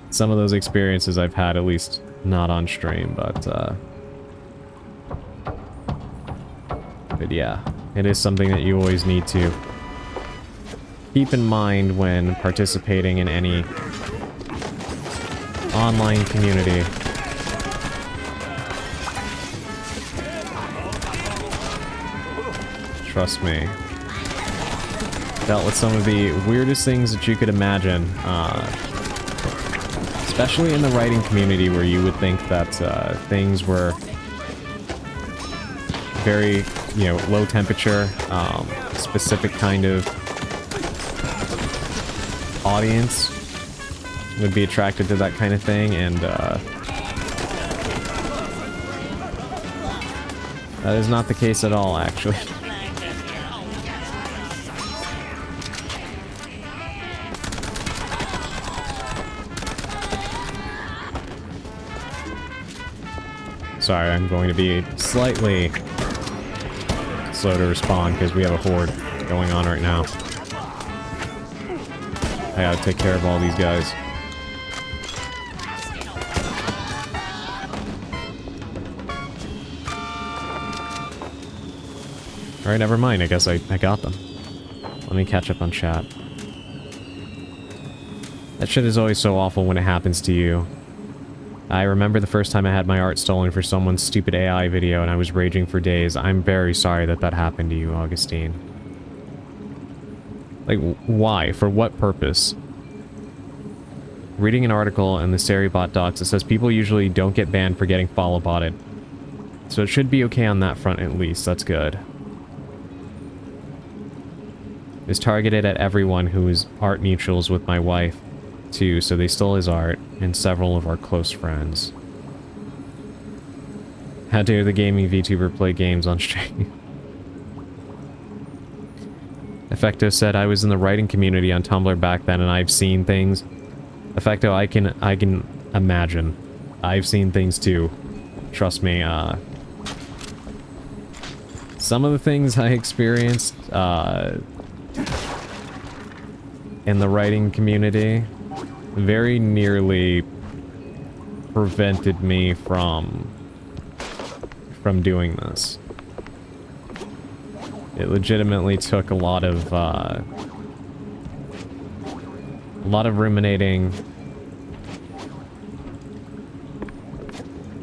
B: some of those experiences I've had, at least not on stream, but yeah, it is something that you always need to keep in mind when participating in any online community. Trust me. Dealt with some of the weirdest things that you could imagine, especially in the writing community, where you would think that things were very, you know, low temperature, specific kind of audience would be attracted to that kind of thing, and that is not the case at all, actually. Sorry, I'm going to be slightly slow to respond because we have a horde going on right now. I gotta take care of all these guys. Alright, never mind. I guess I got them. Let me catch up on chat. That shit is always so awful when it happens to you. I remember the first time I had my art stolen for someone's stupid AI video and I was raging for days. I'm very sorry that that happened to you, Augustine. Like, why? For what purpose? Reading an article in the Seribot docs, it says people usually don't get banned for getting follow-botted. So it should be okay on that front at least. That's good. It's targeted at everyone who is art mutuals with my wife, too, so they stole his art, and several of our close friends. How dare the gaming VTuber play games on stream? Effecto said, I was in the writing community on Tumblr back then, and I've seen things. Effecto, I can imagine. I've seen things too. Trust me, some of the things I experienced, in the writing community very nearly prevented me from doing this. It legitimately took a lot of ruminating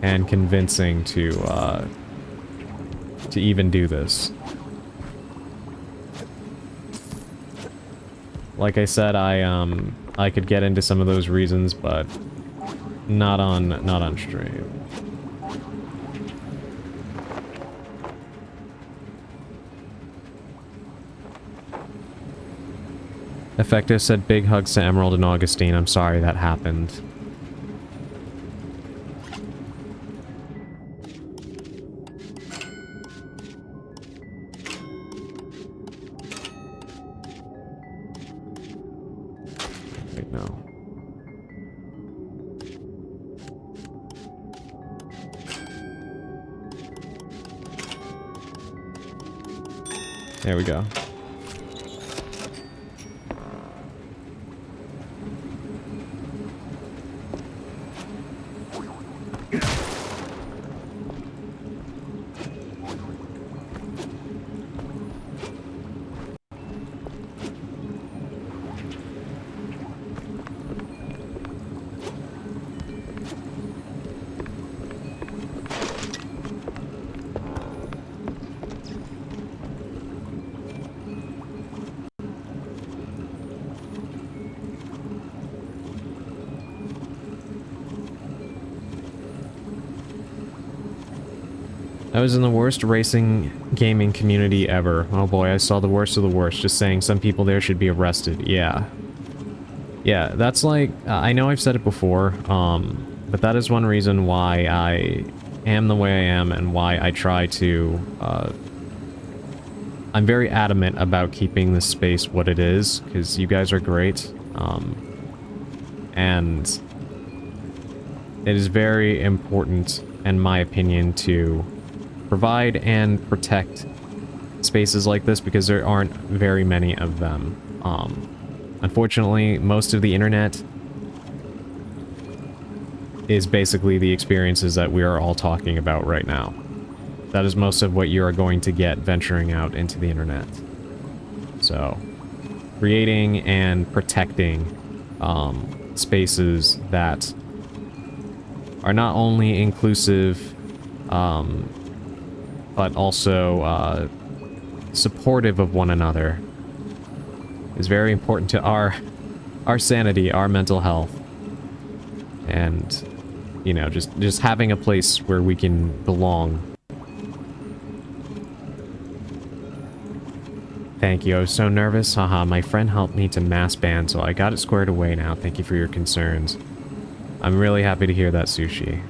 B: and convincing to even do this. Like I said, I could get into some of those reasons, but not on stream. Effective said big hugs to Emerald and Augustine. I'm sorry that happened. Wait, no. There we go. I was in the worst racing gaming community ever. Oh boy, I saw the worst of the worst. Just saying, some people there should be arrested. Yeah. Yeah, that's like... I know I've said it before, but that is one reason why I am the way I am and why I try to... I'm very adamant about keeping this space what it is, because you guys are great. And it is very important, in my opinion, to provide and protect spaces like this because there aren't very many of them. Unfortunately, most of the internet is basically the experiences that we are all talking about right now. That is most of what you are going to get venturing out into the internet. So, creating and protecting spaces that are not only inclusive, but also supportive of one another is very important to our sanity, our mental health, and you know, just having a place where we can belong. Thank you. I was so nervous. Haha, my friend helped me to mass ban, so I got it squared away now. Thank you for your concerns. I'm really happy to hear that, Sushi.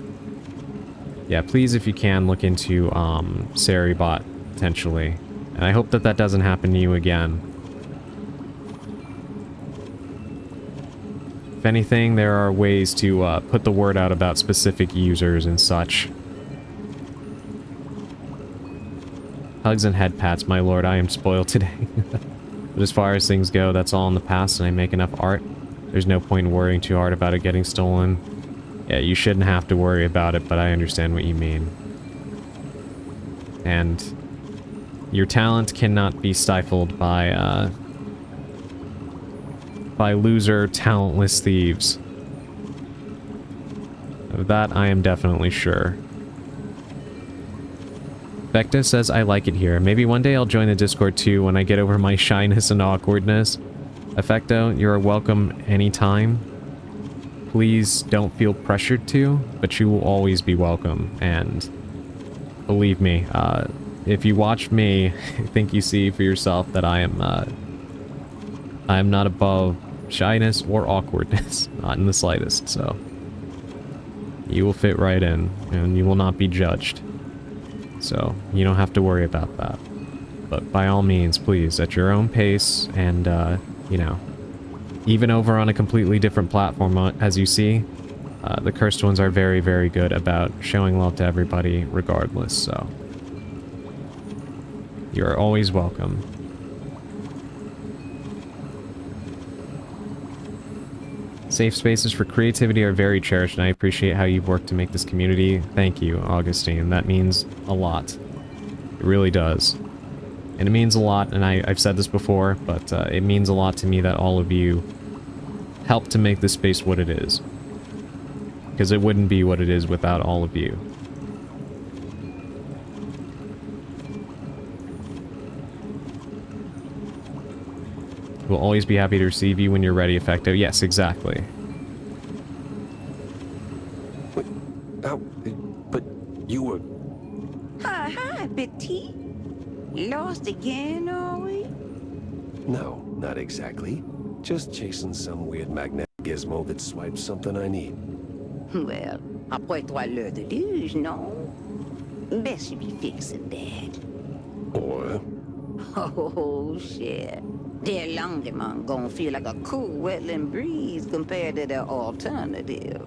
B: Yeah, please, if you can, look into Seribot, potentially. And I hope that that doesn't happen to you again. If anything, there are ways to put the word out about specific users and such. Hugs and head pats, my lord, I am spoiled today. But as far as things go, that's all in the past, and I make enough art. There's no point in worrying too hard about it getting stolen. Yeah, you shouldn't have to worry about it, but I understand what you mean. And your talent cannot be stifled by loser, talentless thieves. Of that, I am definitely sure. Vecta says, I like it here. Maybe one day I'll join the Discord too when I get over my shyness and awkwardness. Effecto, you're welcome anytime. Please don't feel pressured to, but you will always be welcome. And believe me, if you watch me, I think you see for yourself that I am not above shyness or awkwardness, not in the slightest. So you will fit right in, and you will not be judged. So you don't have to worry about that. But by all means, please, at your own pace, and you know, even over on a completely different platform, as you see, the Cursed Ones are very, very good about showing love to everybody regardless, so you're always welcome. Safe spaces for creativity are very cherished, and I appreciate how you've worked to make this community. Thank you, Augustine. That means a lot. It really does. And it means a lot, and I've said this before, but it means a lot to me that all of you help to make this space what it is. Because it wouldn't be what it is without all of you. We'll always be happy to receive you when you're ready, Effecto. Yes, exactly.
D: Wait, but you were...
N: Hi, Betty. Lost again, are we?
D: No, not exactly. Just chasing some weird magnetic gizmo that swipes something I need.
N: Well, après 3 heures de luge, non? Best you be fixing that.
D: Or...
N: Oh, shit. Their Longemont gonna feel like a cool wetland breeze compared to their alternative.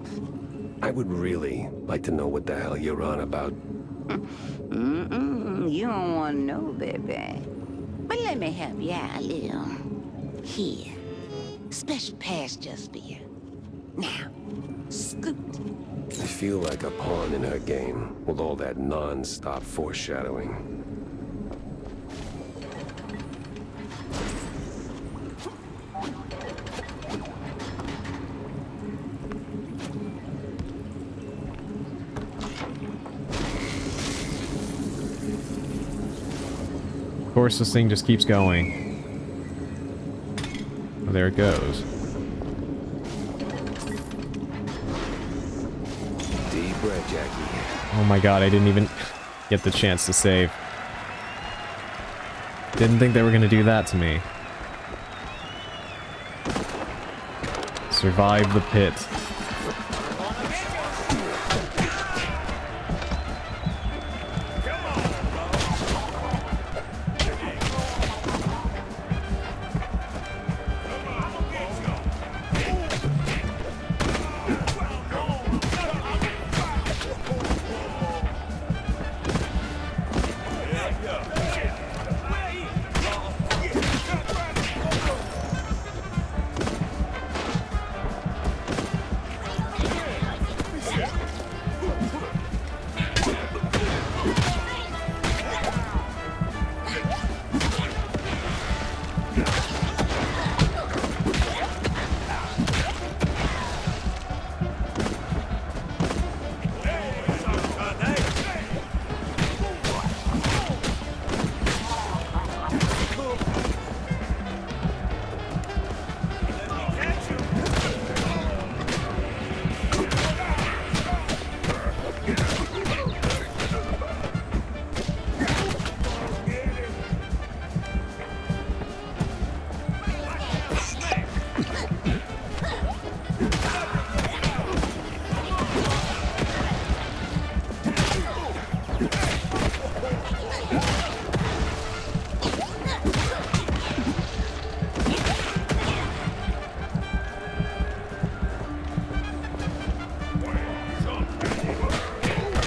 D: I would really like to know what the hell you're on about.
N: You don't want to know, baby. But let me help you out a little. Here. Special pass just for you. Now, scoot.
D: I feel like a pawn in her game, with all that non-stop foreshadowing.
B: Of course, this thing just keeps going. Oh, there it goes.
D: Deep breath, Jackie.
B: Oh my god, I didn't even get the chance to save. Didn't think they were gonna do that to me. Survive the pit.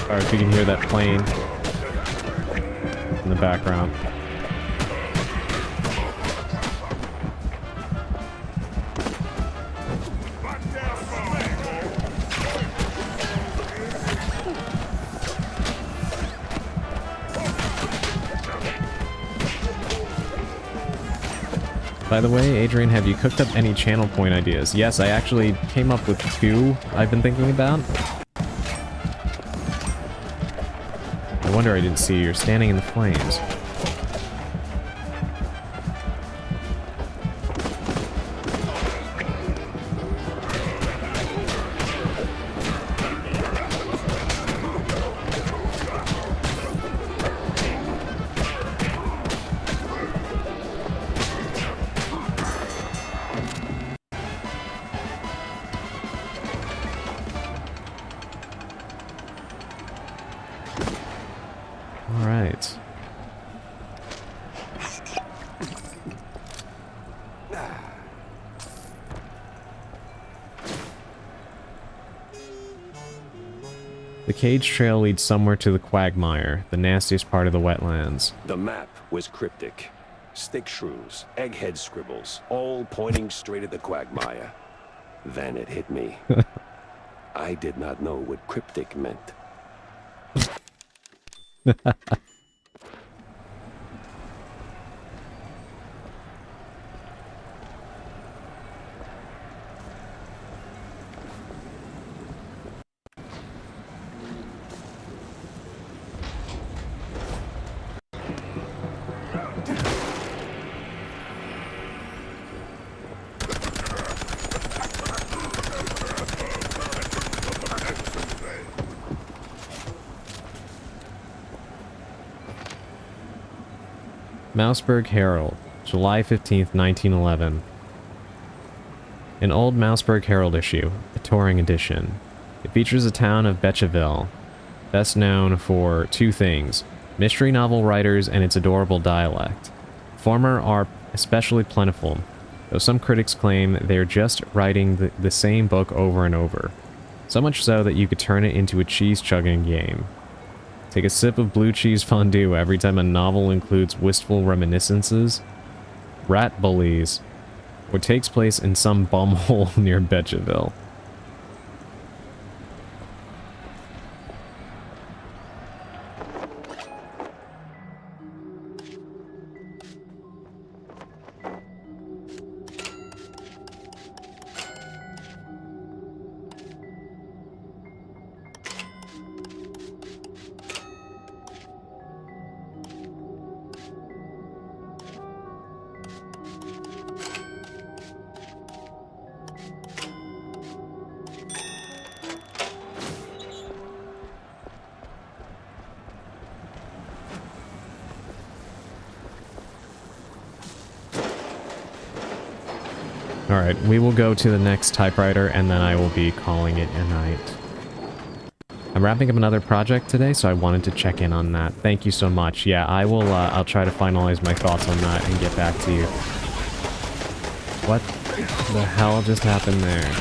B: Alright, if you can hear that plane in the background. By the way, Adrian, have you cooked up any channel point ideas? Yes, I actually came up with 2 I've been thinking about. I wonder I didn't see you. You're standing in the flames. Alright. The cage trail leads somewhere to the quagmire, the nastiest part of the wetlands.
D: The map was cryptic. Stick shrews, egghead scribbles, all pointing straight at the quagmire. Then it hit me. I did not know what cryptic meant.
B: Mouseburg Herald, July 15th, 1911. An old Mouseburg Herald issue, a touring edition. It features the town of Betcheville, best known for two things: mystery novel writers and its adorable dialect. Former are especially plentiful, though some critics claim they're just writing the same book over and over. So much so that you could turn it into a cheese-chugging game. Take a sip of blue cheese fondue every time a novel includes wistful reminiscences. Rat Bullies, or takes place in some bumhole near Betcheville. Alright, we will go to the next typewriter and then I will be calling it a night. I'm wrapping up another project today, so I wanted to check in on that. Thank you so much. Yeah, I will, I'll try to finalize my thoughts on that and get back to you. What the hell just happened there?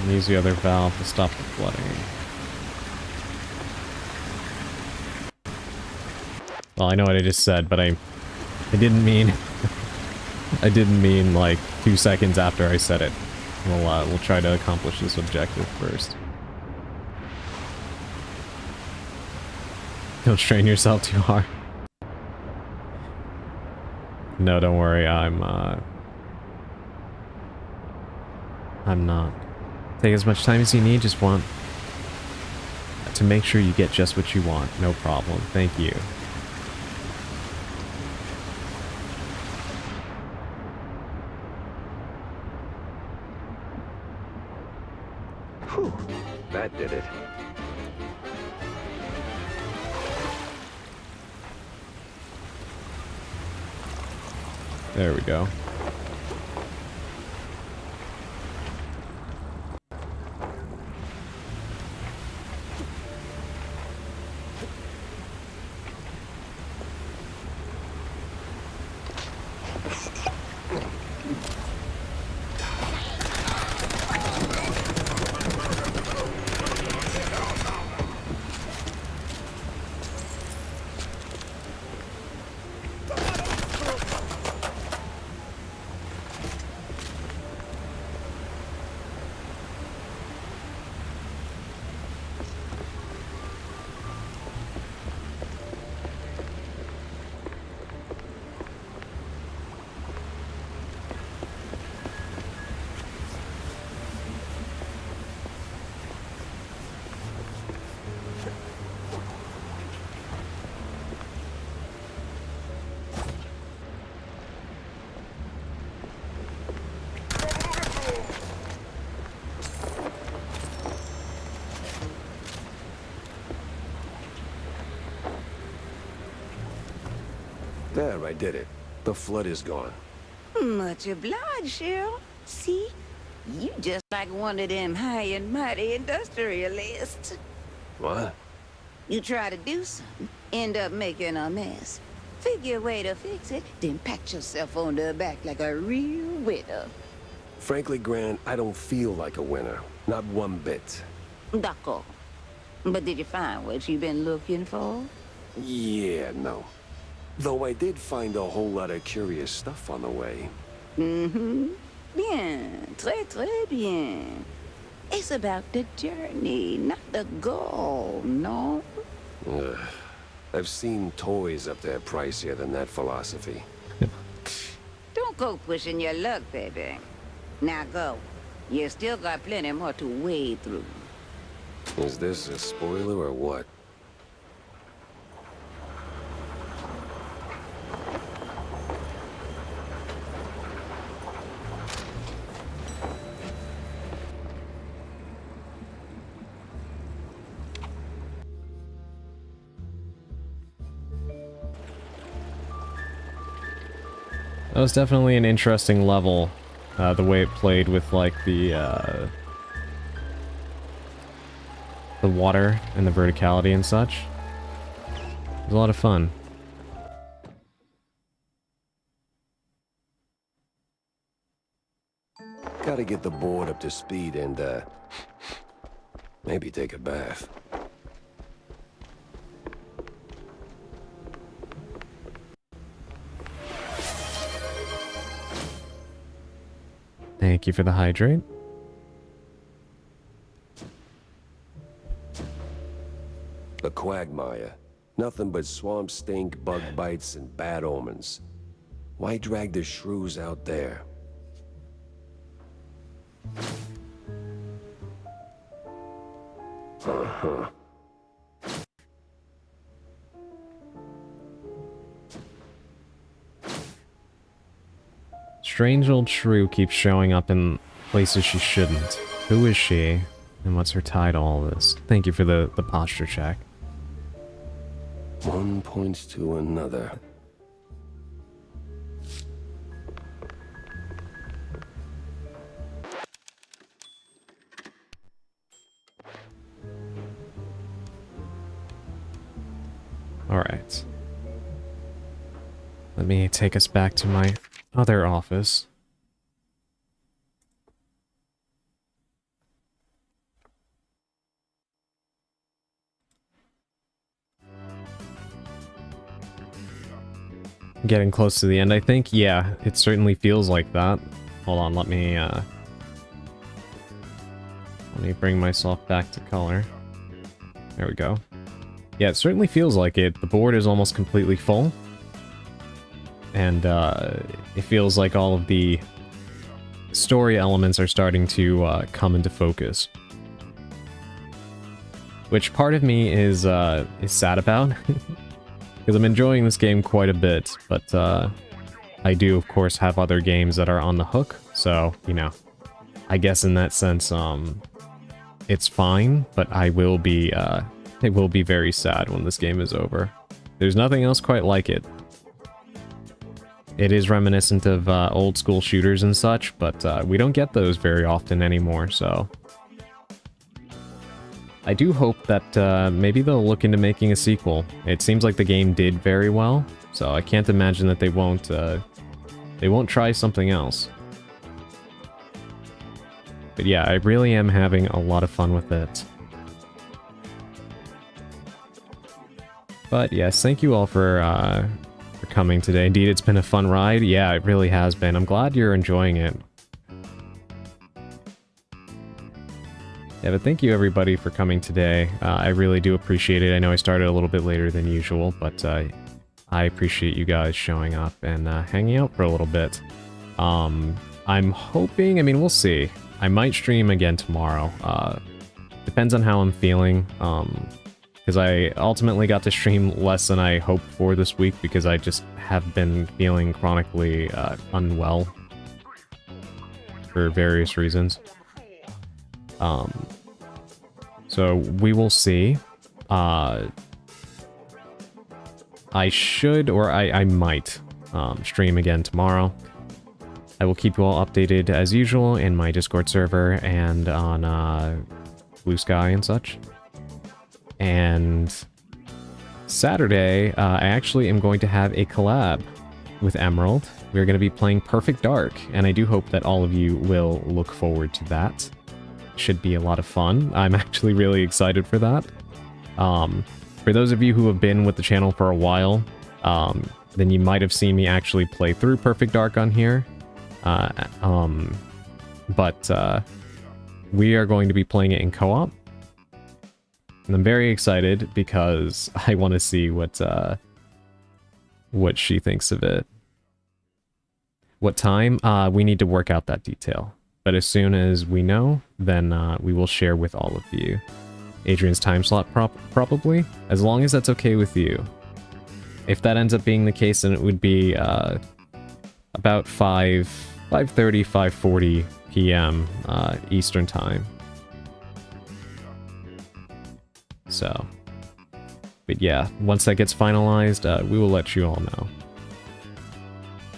B: Use the other valve to stop the flooding. Well, I know what I just said, but I didn't mean I didn't mean like 2 seconds after I said it. We'll try to accomplish this objective first. Don't strain yourself too hard. No, don't worry. I'm not. Take as much time as you need, just want to make sure you get just what you want. No problem. Thank you.
D: Whew, that did it.
B: There we go.
D: There, I did it. The flood is gone.
N: Much obliged, Cheryl. See? You just like one of them high and mighty industrialists.
D: What?
N: You try to do something, end up making a mess. Figure a way to fix it, then pat yourself on the back like a real winner.
D: Frankly, Grant, I don't feel like a winner. Not one bit.
N: D'accord. But did you find what you've been looking for?
D: Yeah, no. Though I did find a whole lot of curious stuff on the way.
N: Mm-hmm. Bien. Très, très bien. It's about the journey, not the goal, no?
D: Ugh. I've seen toys up there pricier than that philosophy.
N: Don't go pushing your luck, baby. Now go. You still got plenty more to wade through.
D: Is this a spoiler or what?
B: That was definitely an interesting level, the way it played with, like, the water and the verticality and such. It was a lot of fun.
D: Gotta get the board up to speed and, maybe take a bath.
B: Thank you for the hydrate.
D: The quagmire. Nothing but swamp stink, bug bites, and bad omens. Why drag the shrews out there? Uh-huh.
B: Strange old shrew keeps showing up in places she shouldn't. Who is she? And what's her tie to all this? Thank you for the posture check.
D: One points to another.
B: Alright. Let me take us back to my other office. Getting close to the end, I think. Yeah, it certainly feels like that. Hold on, let me bring myself back to color. There we go. Yeah, it certainly feels like it. The board is almost completely full. And it feels like all of the story elements are starting to come into focus. Which part of me is sad about. Because I'm enjoying this game quite a bit, but I do, of course, have other games that are on the hook, so, you know, I guess in that sense, it's fine, but I will be, it will be very sad when this game is over. There's nothing else quite like it. It is reminiscent of old school shooters and such, but we don't get those very often anymore, so... I do hope that maybe they'll look into making a sequel. It seems like the game did very well, so I can't imagine that they won't try something else. But yeah, I really am having a lot of fun with it. But yes, thank you all for coming today. Indeed, it's been a fun ride. Yeah, it really has been. I'm glad you're enjoying it. Yeah, but thank you everybody for coming today. I really do appreciate it. I know I started a little bit later than usual, but I appreciate you guys showing up and hanging out for a little bit. I'm hoping, I mean, we'll see. I might stream again tomorrow. Depends on how I'm feeling. Because I ultimately got to stream less than I hoped for this week because I just have been feeling chronically unwell for various reasons. So we will see. I should, or I might, stream again tomorrow. I will keep you all updated as usual in my Discord server and on Blue Sky and such. And Saturday, I actually am going to have a collab with Emerald. We're going to be playing Perfect Dark, and I do hope that all of you will look forward to that. Should be a lot of fun. I'm actually really excited for that. For those of you who have been with the channel for a while, then you might have seen me actually play through Perfect Dark on here. But we are going to be playing it in co-op. And I'm very excited because I want to see what she thinks of it. What time? We need to work out that detail. But as soon as we know, then we will share with all of you. Adrian's time slot probably, as long as that's okay with you. If that ends up being the case, then it would be about 5:30, 5:40 p.m. Eastern time. So, but yeah, once that gets finalized, we will let you all know.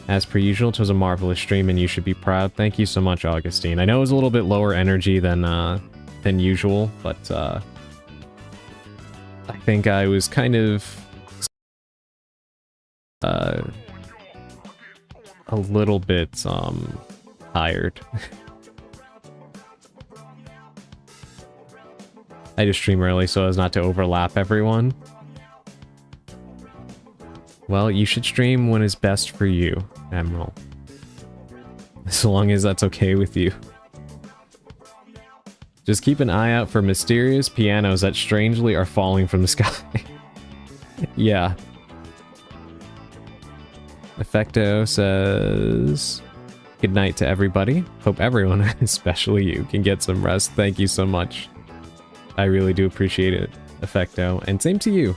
B: As per usual, it was a marvelous stream and you should be proud. Thank you so much, Augustine. I know it was a little bit lower energy than usual, but I think I was kind of a little bit tired. I just stream early so as not to overlap everyone. Well, you should stream when is best for you, Admiral. As long as that's okay with you. Just keep an eye out for mysterious pianos that strangely are falling from the sky. Yeah. Effecto says... Good night to everybody. Hope everyone, especially you, can get some rest. Thank you so much. I really do appreciate it, Effecto. And same to you.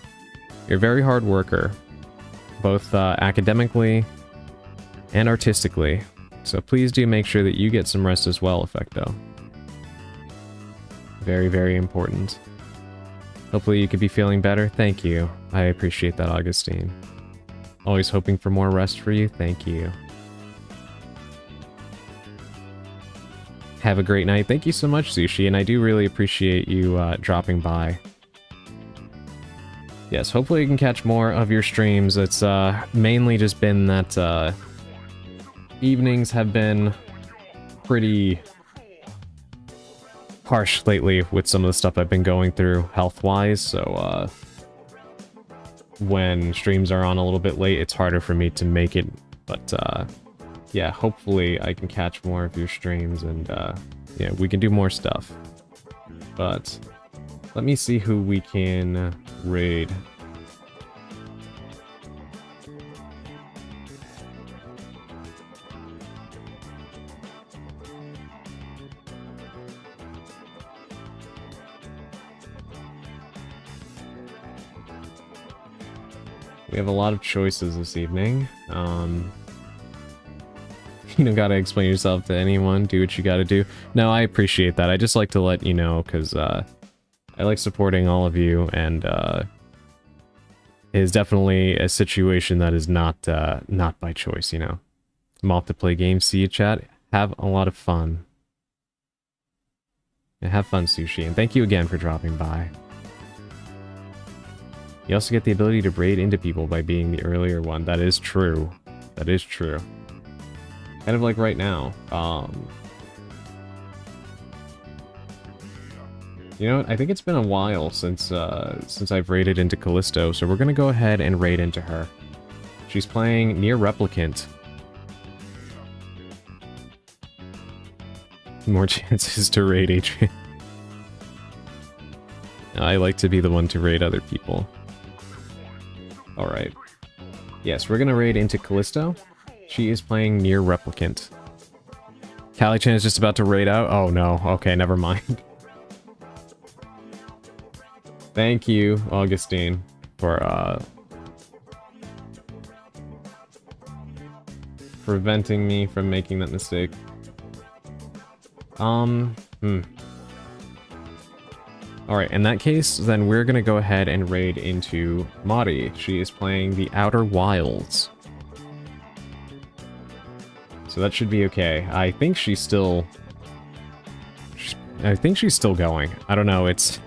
B: You're a very hard worker. Both academically and artistically. So please do make sure that you get some rest as well, Effecto. Very, very important. Hopefully you could be feeling better. Thank you. I appreciate that, Augustine. Always hoping for more rest for you. Thank you. Have a great night. Thank you so much, Sushi, and I do really appreciate you dropping by. Yes, hopefully you can catch more of your streams. It's mainly just been that evenings have been pretty harsh lately with some of the stuff I've been going through health-wise, so when streams are on a little bit late, it's harder for me to make it, but yeah, hopefully I can catch more of your streams and yeah, we can do more stuff. But let me see who we can raid. We have a lot of choices this evening. You don't gotta explain yourself to anyone. Do what you gotta do. No, I appreciate that. I just like to let you know, because I like supporting all of you, and it is definitely a situation that is not by choice, you know. I'm off to play games. See you, chat. Have a lot of fun. Yeah, have fun, Sushi, and thank you again for dropping by. You also get the ability to raid into people by being the earlier one. That is true. That is true. Kind of like right now. You know what? I think it's been a while since I've raided into Callisto, so we're gonna go ahead and raid into her. She's playing Nier Replicant. More chances to raid Adrian. I like to be the one to raid other people. Alright. Yes, we're gonna raid into Callisto. She is playing Nier Replicant. Callie-chan is just about to raid out? Oh no, okay, never mind. Thank you, Augustine, for preventing me from making that mistake. Alright, in that case, then we're gonna go ahead and raid into Mari. She is playing the Outer Wilds. So that should be okay. I think she's still going. I don't know, it's...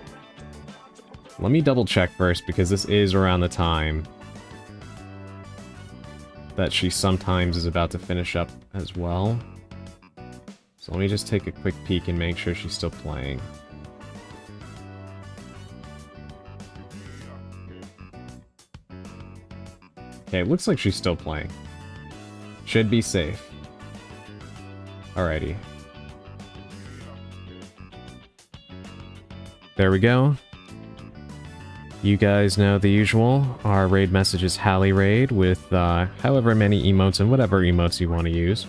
B: Let me double check first, because this is around the time that she sometimes is about to finish up as well. So let me just take a quick peek and make sure she's still playing. Okay, it looks like she's still playing. Should be safe. Alrighty. There we go. You guys know the usual. Our raid message is Hallie Raid with however many emotes and whatever emotes you want to use.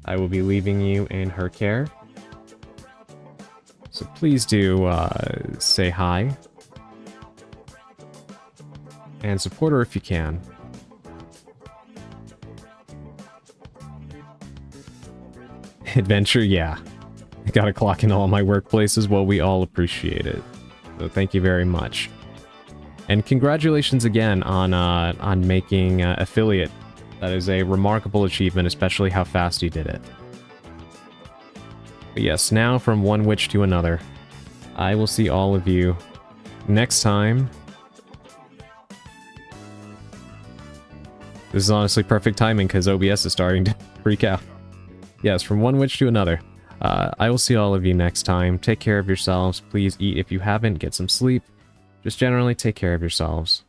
B: I will be leaving you in her care. So please do say hi. And support her if you can. Adventure, yeah. I gotta clock in all my workplaces. Well, we all appreciate it. So thank you very much. And congratulations again on making affiliate. That is a remarkable achievement, especially how fast you did it. But yes, now from one witch to another. I will see all of you next time. This is honestly perfect timing because OBS is starting to freak out. Yes, from one witch to another. I will see all of you next time. Take care of yourselves. Please eat if you haven't. Get some sleep. Just generally take care of yourselves.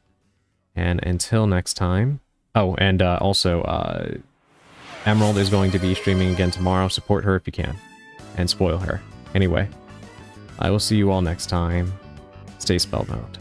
B: And until next time... Oh, and also, Emerald is going to be streaming again tomorrow. Support her if you can. And spoil her. Anyway, I will see you all next time. Stay spellbound.